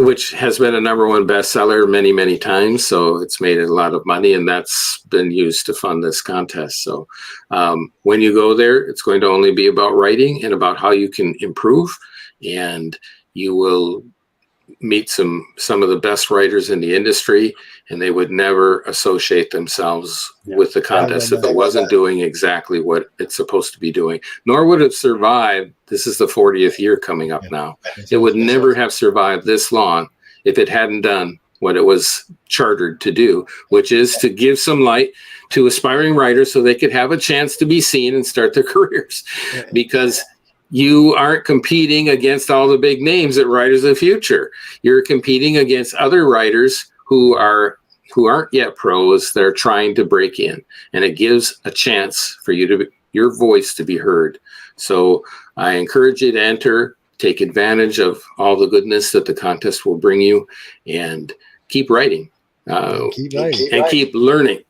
Speaker 1: which has been a #1 bestseller many, many times. So it's made a lot of money, and that's been used to fund this contest. So when you go there, it's going to only be about writing and about how you can improve, and you will meet some of the best writers in the industry, and they would never associate themselves with the contest if it wasn't doing exactly what it's supposed to be doing. Nor would it survive. This is the 40th year coming up now. It would never have survived this long if it hadn't done what it was chartered to do, which is to give some light to aspiring writers so they could have a chance to be seen and start their careers. Because you aren't competing against all the big names at Writers of the Future. You're competing against other writers who aren't yet pros. They're trying to break in, and it gives a chance for your voice to be heard. So I encourage you to enter, take advantage of all the goodness that the contest will bring you, and keep writing. Keep learning.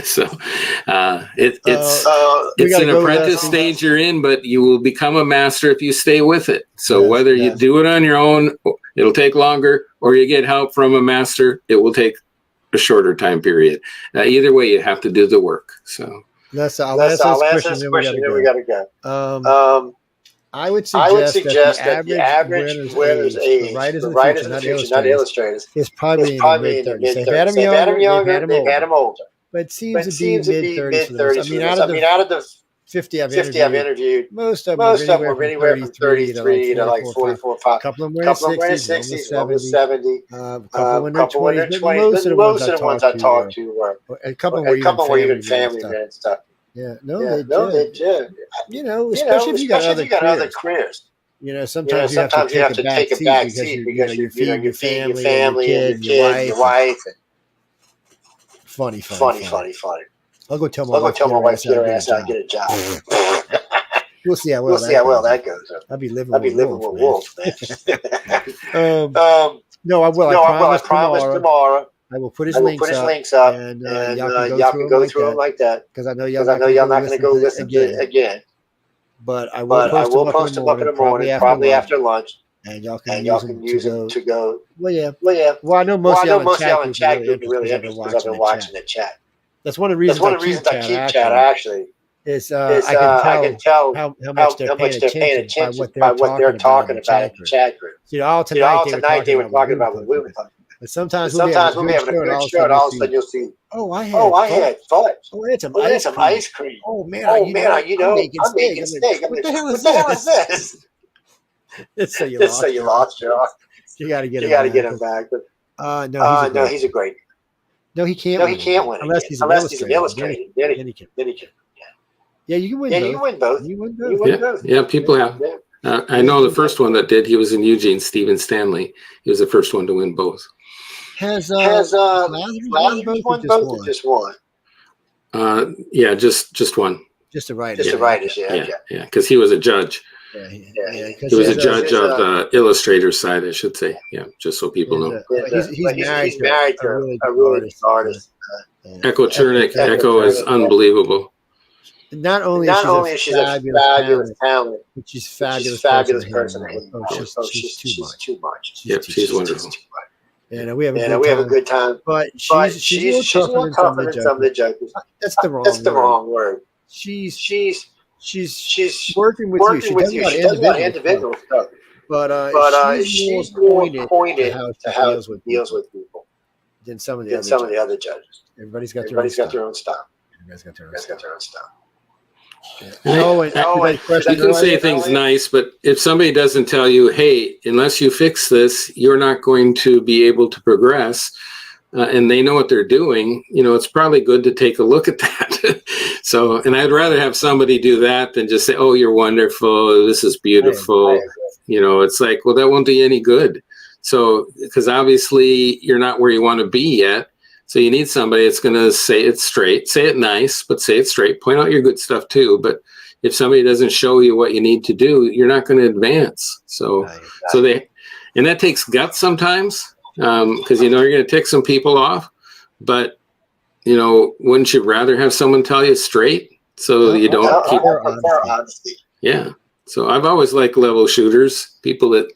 Speaker 1: So it's an apprentice stage you're in, but you will become a master if you stay with it. So whether you do it on your own, it'll take longer, or you get help from a master, it will take a shorter time period. Either way, you have to do the work. So
Speaker 2: That's our last question. Then we got to
Speaker 4: go.
Speaker 2: I would suggest that the average winner's age for writers in the future, not illustrators, is probably in the mid-30s. They've had them younger, they've had them older. But it seems to be mid-30s. I mean, out of the 50 I've interviewed, most of them were anywhere from 33 to like 44, 5. A couple of them were in the 60s, almost 70. A couple in their 20s, but most of the ones I talked to were. A couple were even family men and stuff. Yeah, they did. Especially if you got other careers. Sometimes you have to take a back seat because you feed your family, your kid, your wife. Funny. I'll go tell my wife get her ass out and get a job. We'll see how well that goes. I'll be living with Wulf, man. No, I will. I promise tomorrow. I will put his links up, and y'all can go through them like that. Because I know y'all not going to go listen to it again. But I will post them up in the morning, probably after lunch. And y'all can use them to go. Well, yeah. Well, I know most of y'all in chat group are really interested because I've been watching the chat. That's one of the reasons I keep chat, actually. Is I can tell how much they're paying attention by what they're talking about in the chat group. All tonight they were talking about what we were talking about. But sometimes we'll be having a good show, and all of a sudden you'll see, I had fudge. Oh, I had some ice cream. Oh, man, I'm making steak. What the hell is this? It's so you lost your. You got to get him back. But no, he's a great. No, he can't win unless he's an illustrator. Then he can. Yeah, you can win both. You win both.
Speaker 1: Yeah, people have. I know the first one that did. He was in Eugene, Stephen Stanley. He was the first one to win both.
Speaker 2: Has Lazarus won both or just one?
Speaker 1: Yeah, just one.
Speaker 2: Just the writers.
Speaker 1: Yeah. Because he was a judge. He was a judge of the illustrator side, I should say. Yeah, just so people know.
Speaker 2: He's married to a really good artist.
Speaker 1: Echo Chernick. Echo is unbelievable.
Speaker 2: Not only is she a fabulous talent, but she's a fabulous person. She's too much.
Speaker 1: Yep, she's wonderful.
Speaker 2: And we have a good time. But she's a little tougher than some of the judges. That's the wrong word. She's working with you. She does a lot of individual stuff. But she's more pointed to how she deals with people than some of the other judges. Everybody's got their own style.
Speaker 1: You can say things nice, but if somebody doesn't tell you, hey, unless you fix this, you're not going to be able to progress, and they know what they're doing, it's probably good to take a look at that. So, and I'd rather have somebody do that than just say, oh, you're wonderful, this is beautiful. It's like, well, that won't do you any good. So, because obviously you're not where you want to be yet. So you need somebody that's going to say it straight, say it nice, but say it straight, point out your good stuff too. But if somebody doesn't show you what you need to do, you're not going to advance. So and that takes guts sometimes, because, you're going to tick some people off, but, wouldn't you rather have someone tell you straight so you don't keep
Speaker 2: honesty?
Speaker 1: Yeah. So I've always liked level shooters, people that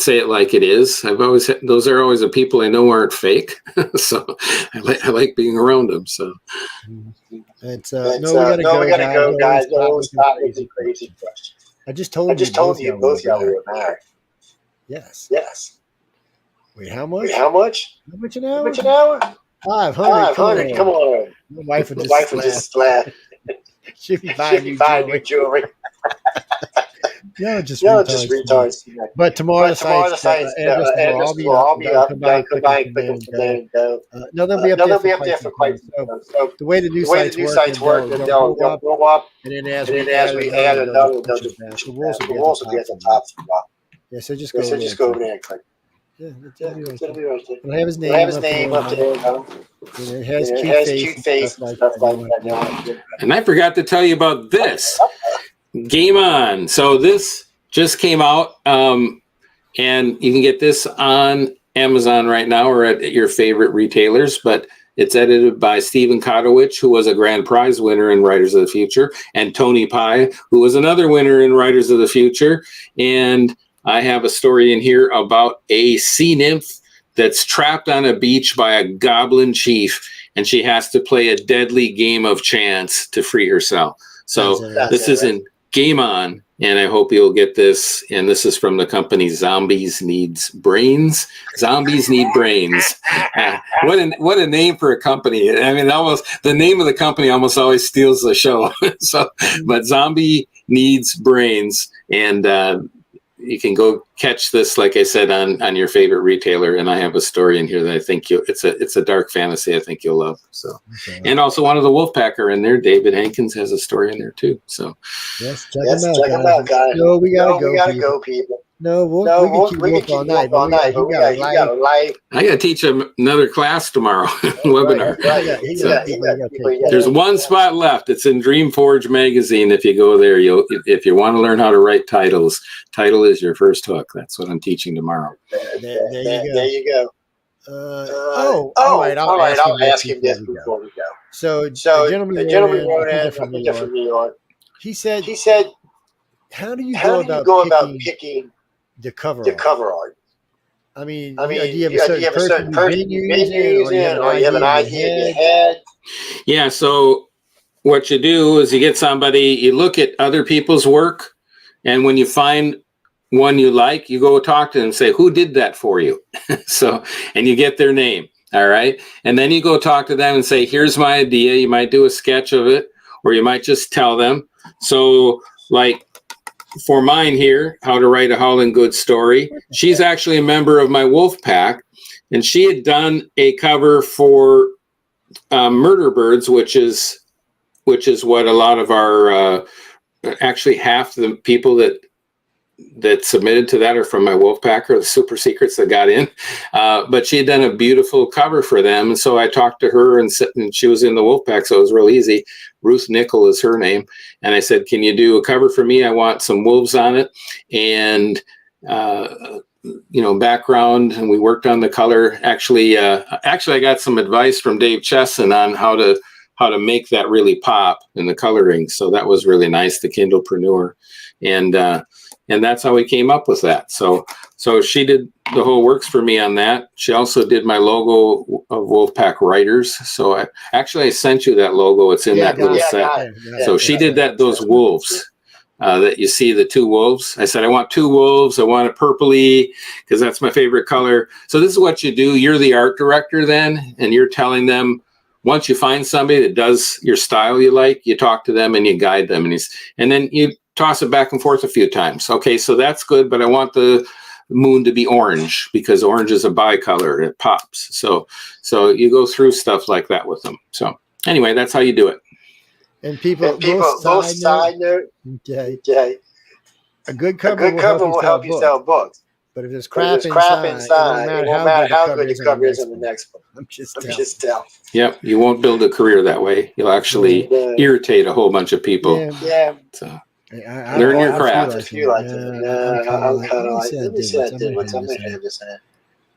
Speaker 1: say it like it is. Those are always the people I know aren't fake. So I like being around them. So
Speaker 2: it's we gotta go, guys. Don't stop with the crazy questions. I just told you both y'all were married. Yes. Wait, how much? How much an hour? 500. Come on. My wife would just laugh. She'd be buying you jewelry. Just retards. But tomorrow the site address will all be up. Come by and click them and go. No, they'll be up there for quite some time. So the way the new sites work, they'll go up, and then as we add another, the rules will be at the top. Yeah, so just go over there and click. Yeah, it'll be right there. It'll have his name up there. It has cute face, stuff like that.
Speaker 1: And I forgot to tell you about this. Game On. So this just came out, and you can get this on Amazon right now or at your favorite retailers, but it's edited by Stephen Kotowich, who was a grand prize winner in Writers of the Future, and Tony Pye, who was another winner in Writers of the Future. And I have a story in here about a sea nymph that's trapped on a beach by a goblin chief. and she has to play a deadly game of chance to free herself. So this isn't Game On, and I hope you'll get this. And this is from the company Zombies Needs Brains. Zombies Need Brains. What a name for a company. I mean, almost the name of the company almost always steals the show. So, but Zombie Needs Brains, and you can go catch this, like I said, on your favorite retailer. And I have a story in here that I think it's a dark fantasy I think you'll love. So, and also one of the Wolfpack are in there. David Hankins has a story in there too. So,
Speaker 2: check them out, guys. No, we gotta go, people. No, we can keep all night. But we got a life.
Speaker 1: I got to teach him another class tomorrow, webinar. There's one spot left. It's in Dreamforge magazine. If you go there, if you want to learn how to write titles, title is your first hook. That's what I'm teaching tomorrow.
Speaker 2: There you go. All right. I'll ask him this before we go. So the gentleman wrote in from New York. He said, how do you go about picking the cover art? I mean, do you have a certain person you're using, or you have an idea in your head?
Speaker 1: Yeah, so what you do is you get somebody, you look at other people's work, and when you find one you like, you go talk to them and say, who did that for you? So, and you get their name, all right? And then you go talk to them and say, here's my idea. You might do a sketch of it, or you might just tell them. So, like, for mine here, How to Write a Howling Good Story, she's actually a member of my Wolf Pack, and she had done a cover for Murder Birds, which is what a lot of our actually half the people that submitted to that are from my Wolf Pack, or the super secrets that got in. But she had done a beautiful cover for them, and so I talked to her, and she was in the Wolf Pack, so it was real easy. Ruth Nickel is her name. And I said, can you do a cover for me? I want some wolves on it. And, background. And we worked on the color. Actually, I got some advice from Dave Chesson on how to make that really pop in the coloring. So that was really nice, the Kindlepreneur. And that's how we came up with that. So she did the whole works for me on that. She also did my logo of Wolfpack Writers. So I sent you that logo. It's in that little set. So she did those wolves that you see, the two wolves. I said, I want two wolves. I want it purpley because that's my favorite color. So this is what you do. You're the art director then, and you're telling them, once you find somebody that does your style you like, you talk to them and you guide them. And then you toss it back and forth a few times. Okay, so that's good, but I want the moon to be orange because orange is a bicolor. It pops. So you go through stuff like that with them. So anyway, that's how you do it.
Speaker 2: And people both side note. Okay. A good cover will help you sell books. But if there's crap inside, it won't matter how good the cover is on the next one. I'm just telling.
Speaker 1: Yep, you won't build a career that way. You'll actually irritate a whole bunch of people.
Speaker 2: Yeah.
Speaker 1: So learn your craft.
Speaker 2: I'm kind of like, let me see that what's I'm going to have this in it.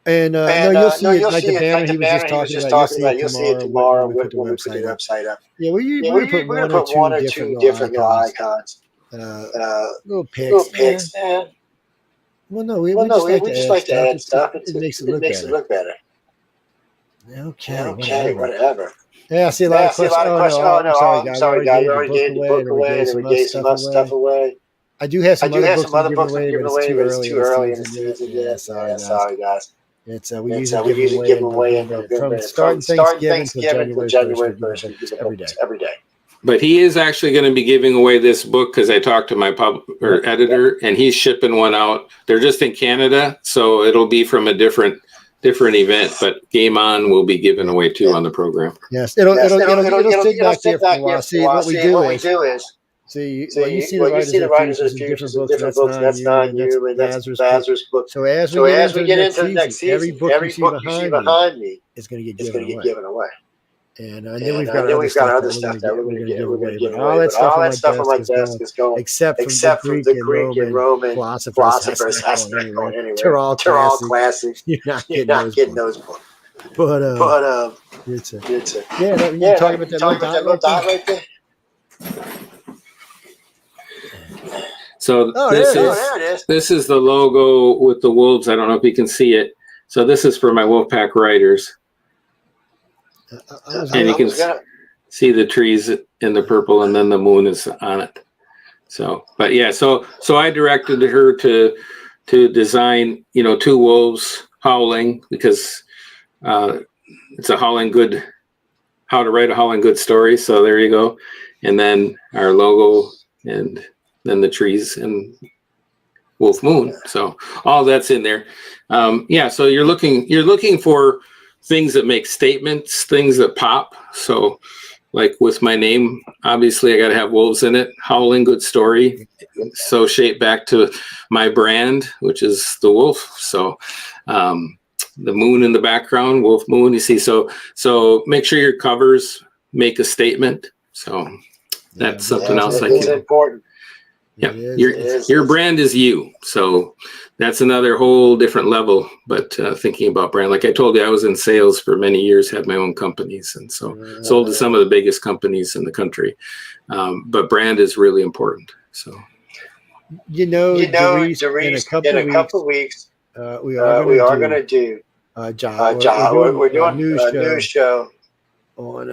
Speaker 2: And you'll see it like the banner he was just talking about. You'll see it tomorrow when we put the website up. Yeah, we're going to put one or two different little icons. Little pics. Well, no, we just like to add stuff. It makes it look better. Okay, whatever. Yeah, I see a lot of questions. I'm sorry, guys. You already gave the book away, and we gave some other stuff away. I do have some other books to give away, but it's too early in the season. Yeah, sorry, guys. We usually give them away from starting Thanksgiving to January 1st, every day.
Speaker 1: But he is actually going to be giving away this book because I talked to my editor, and he's shipping one out. They're just in Canada, so it'll be from a different event. But Game On will be given away too on the program.
Speaker 2: Yes, it'll sit back there for a while. See, what we do is. You see the writers of the futures in different books. That's not you, and that's Bazar's book. So as we get into the next season, every book you see behind me is going to get given away. And then we've got other stuff that we're going to give away. All that stuff on my desk is going, except from the Greek and Roman philosophers. That's not going anywhere. They're all classics. You're not getting those books. But it's you're talking about that little dot right there.
Speaker 1: So this is the logo with the wolves. I don't know if you can see it. So this is for my Wolfpack Writers. And you can see the trees in the purple, and then the moon is on it. So, but yeah, so I directed her to design, 2 wolves howling, because it's a howling good, how to write a howling good story. So there you go. And then our logo, and then the trees and Wolf Moon. So all that's in there. So you're looking for things that make statements, things that pop. So like with my name, obviously I got to have wolves in it. Howling good story. So shape back to my brand, which is the wolf. So the moon in the background, Wolf Moon, you see. So make sure your covers make a statement. So that's something else I can.
Speaker 4: It's important.
Speaker 1: Yeah, your brand is you. So that's another whole different level. But thinking about brand, like I told you, I was in sales for many years, had my own companies, and so sold to some of the biggest companies in the country. But brand is really important. So,
Speaker 2: Darius,
Speaker 4: in a couple of weeks, we are going to do
Speaker 2: John.
Speaker 4: We're doing a news show on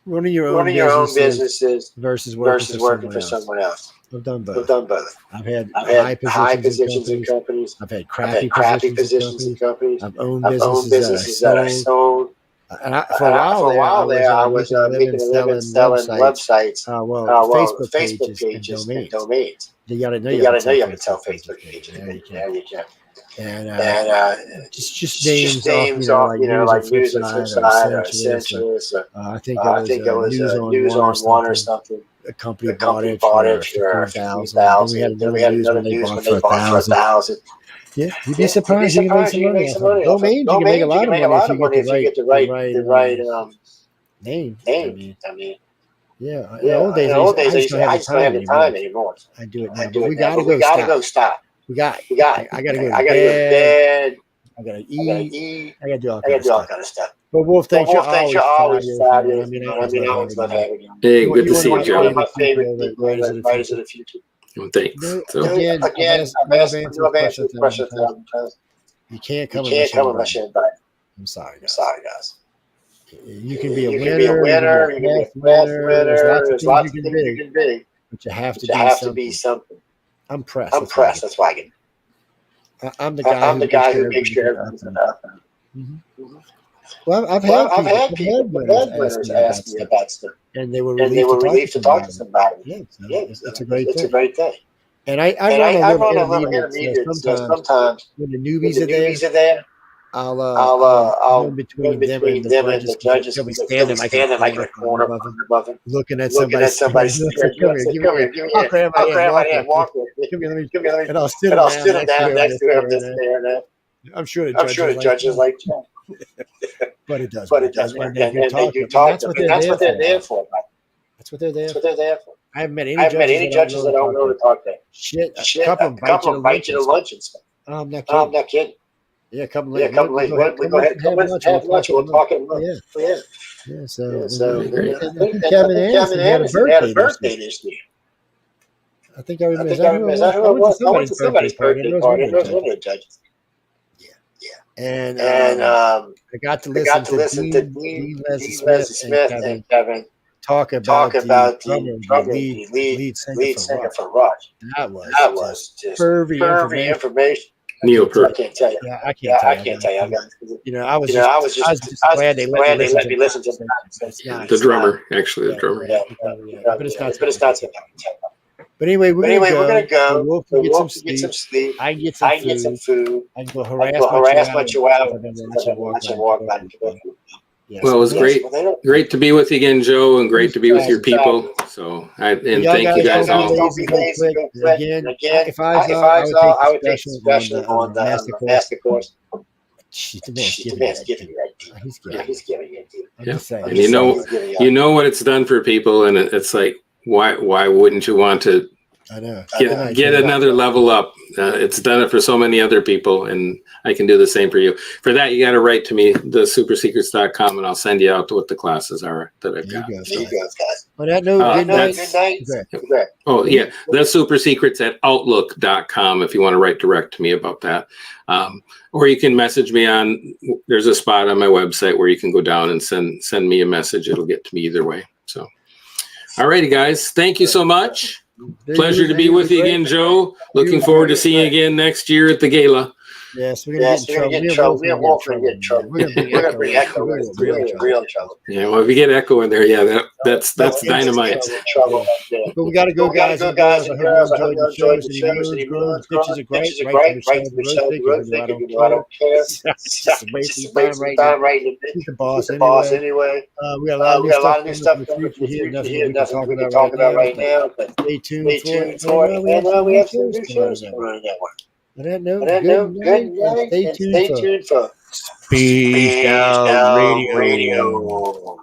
Speaker 2: one of your own businesses versus working for someone else. I've done both. I've had high positions in companies. I've had crappy positions in companies. I've owned businesses that I sold. And for a while there, I was making a living selling websites. Facebook pages and domains. You got to know you have to tell Facebook pages. Yeah, you can. And just names off, like News and Flipside or Essentials. I think it was News on One or something. A company bought it for $15,000. Then we had another news when they bought for $1,000. Yeah, you'd be surprised. You can make some money. Domains, you can make a lot of money if you get the right name. I mean. Yeah. In the old days, I just don't have the time anymore. I do it now. We gotta go stop. I gotta go to bed. I gotta eat. I gotta do all kind of stuff. But Wolf, thanks for always fabulous. I always love having you.
Speaker 1: Hey, good to see you, Joe.
Speaker 4: One of my favorite writers of the future.
Speaker 1: Well, thanks.
Speaker 4: So, again, I've answered the question 1,000 times.
Speaker 2: You can't come
Speaker 4: unless you're invited.
Speaker 2: I'm sorry,
Speaker 4: guys.
Speaker 2: You can be a winner. You can be a winner. There's lots of things you can be. But you have to be something. I'm pressed. That's why I get. I'm the guy who makes sure everything's enough. Well, I've had people, winners ask me about stuff, and they were relieved to talk to somebody. Yeah, it's a great thing. And I run a little intermediate. So sometimes when the newbies are there, I'll go between them and the judges. They'll be standing like in a corner above them, looking at somebody. Come here, I'll grab my hand, walk with me. Give me, and I'll sit them down next to him, just staring at. I'm sure the judges like that. But it does. And they do talk. That's what they're there for. That's what they're there for. I haven't met any judges that don't know to talk to. Shit, a couple of them bite you to lunch and stuff. I'm not kidding. Yeah, come late. We go ahead. Come have lunch. We'll talk at lunch. Yeah. So Kevin Anderson had a birthday this year. I think I remember. Is that who it was? I went to somebody's birthday party. It was one of the judges. And I got to listen to Dean Leslie Smith and Kevin talk about the lead singer for Rush. That was just pervy information.
Speaker 1: Neil Peart.
Speaker 4: I can't tell you. Yeah, I can't tell you. I was just glad they let me listen to
Speaker 1: the drummer. Actually, the drummer.
Speaker 4: Yeah. But it's not. But anyway, we're gonna go. Wolf can get some sleep. I can get some food. I can go harass my chihuahua and walk back to bed.
Speaker 1: Well, it was great to be with you again, Joe, and great to be with your people. So, thank you guys all.
Speaker 4: Again, if I would take the special on the master course. The man's giving you that deal. He's giving you a deal.
Speaker 1: And you know what it's done for people, and it's like, why wouldn't you want to
Speaker 2: I know.
Speaker 1: Get another level up. It's done it for so many other people, and I can do the same for you. For that, you got to write to me, thesupersecrets.com, and I'll send you out what the classes are that I've got.
Speaker 2: There you go, guys. On that note, good night.
Speaker 1: Okay. Oh, yeah. The Supersecrets at outlook.com if you want to write direct to me about that. Or you can message me there's a spot on my website where you can go down and send me a message. It'll get to me either way. So, all righty, guys. Thank you so much. Pleasure to be with you again, Joe. Looking forward to seeing you again next year at the gala.
Speaker 2: Yes, we're going to get in trouble. Me and Wulf are going to get in trouble. We're going to bring Echo in. Real trouble.
Speaker 1: Yeah, well, if you get Echo in there, that's dynamite.
Speaker 2: But we got to go, guys and girls. I hope you enjoyed the shows. Bitches are great. Right to the road thing. I don't care. Just waste time right. He's the boss anyway. We got a lot of new stuff coming for the future. Nothing we can talk about right now. But stay tuned for it. And we have some new shows coming on the network. On that note, good night. Stay tuned for Speed Down Radio.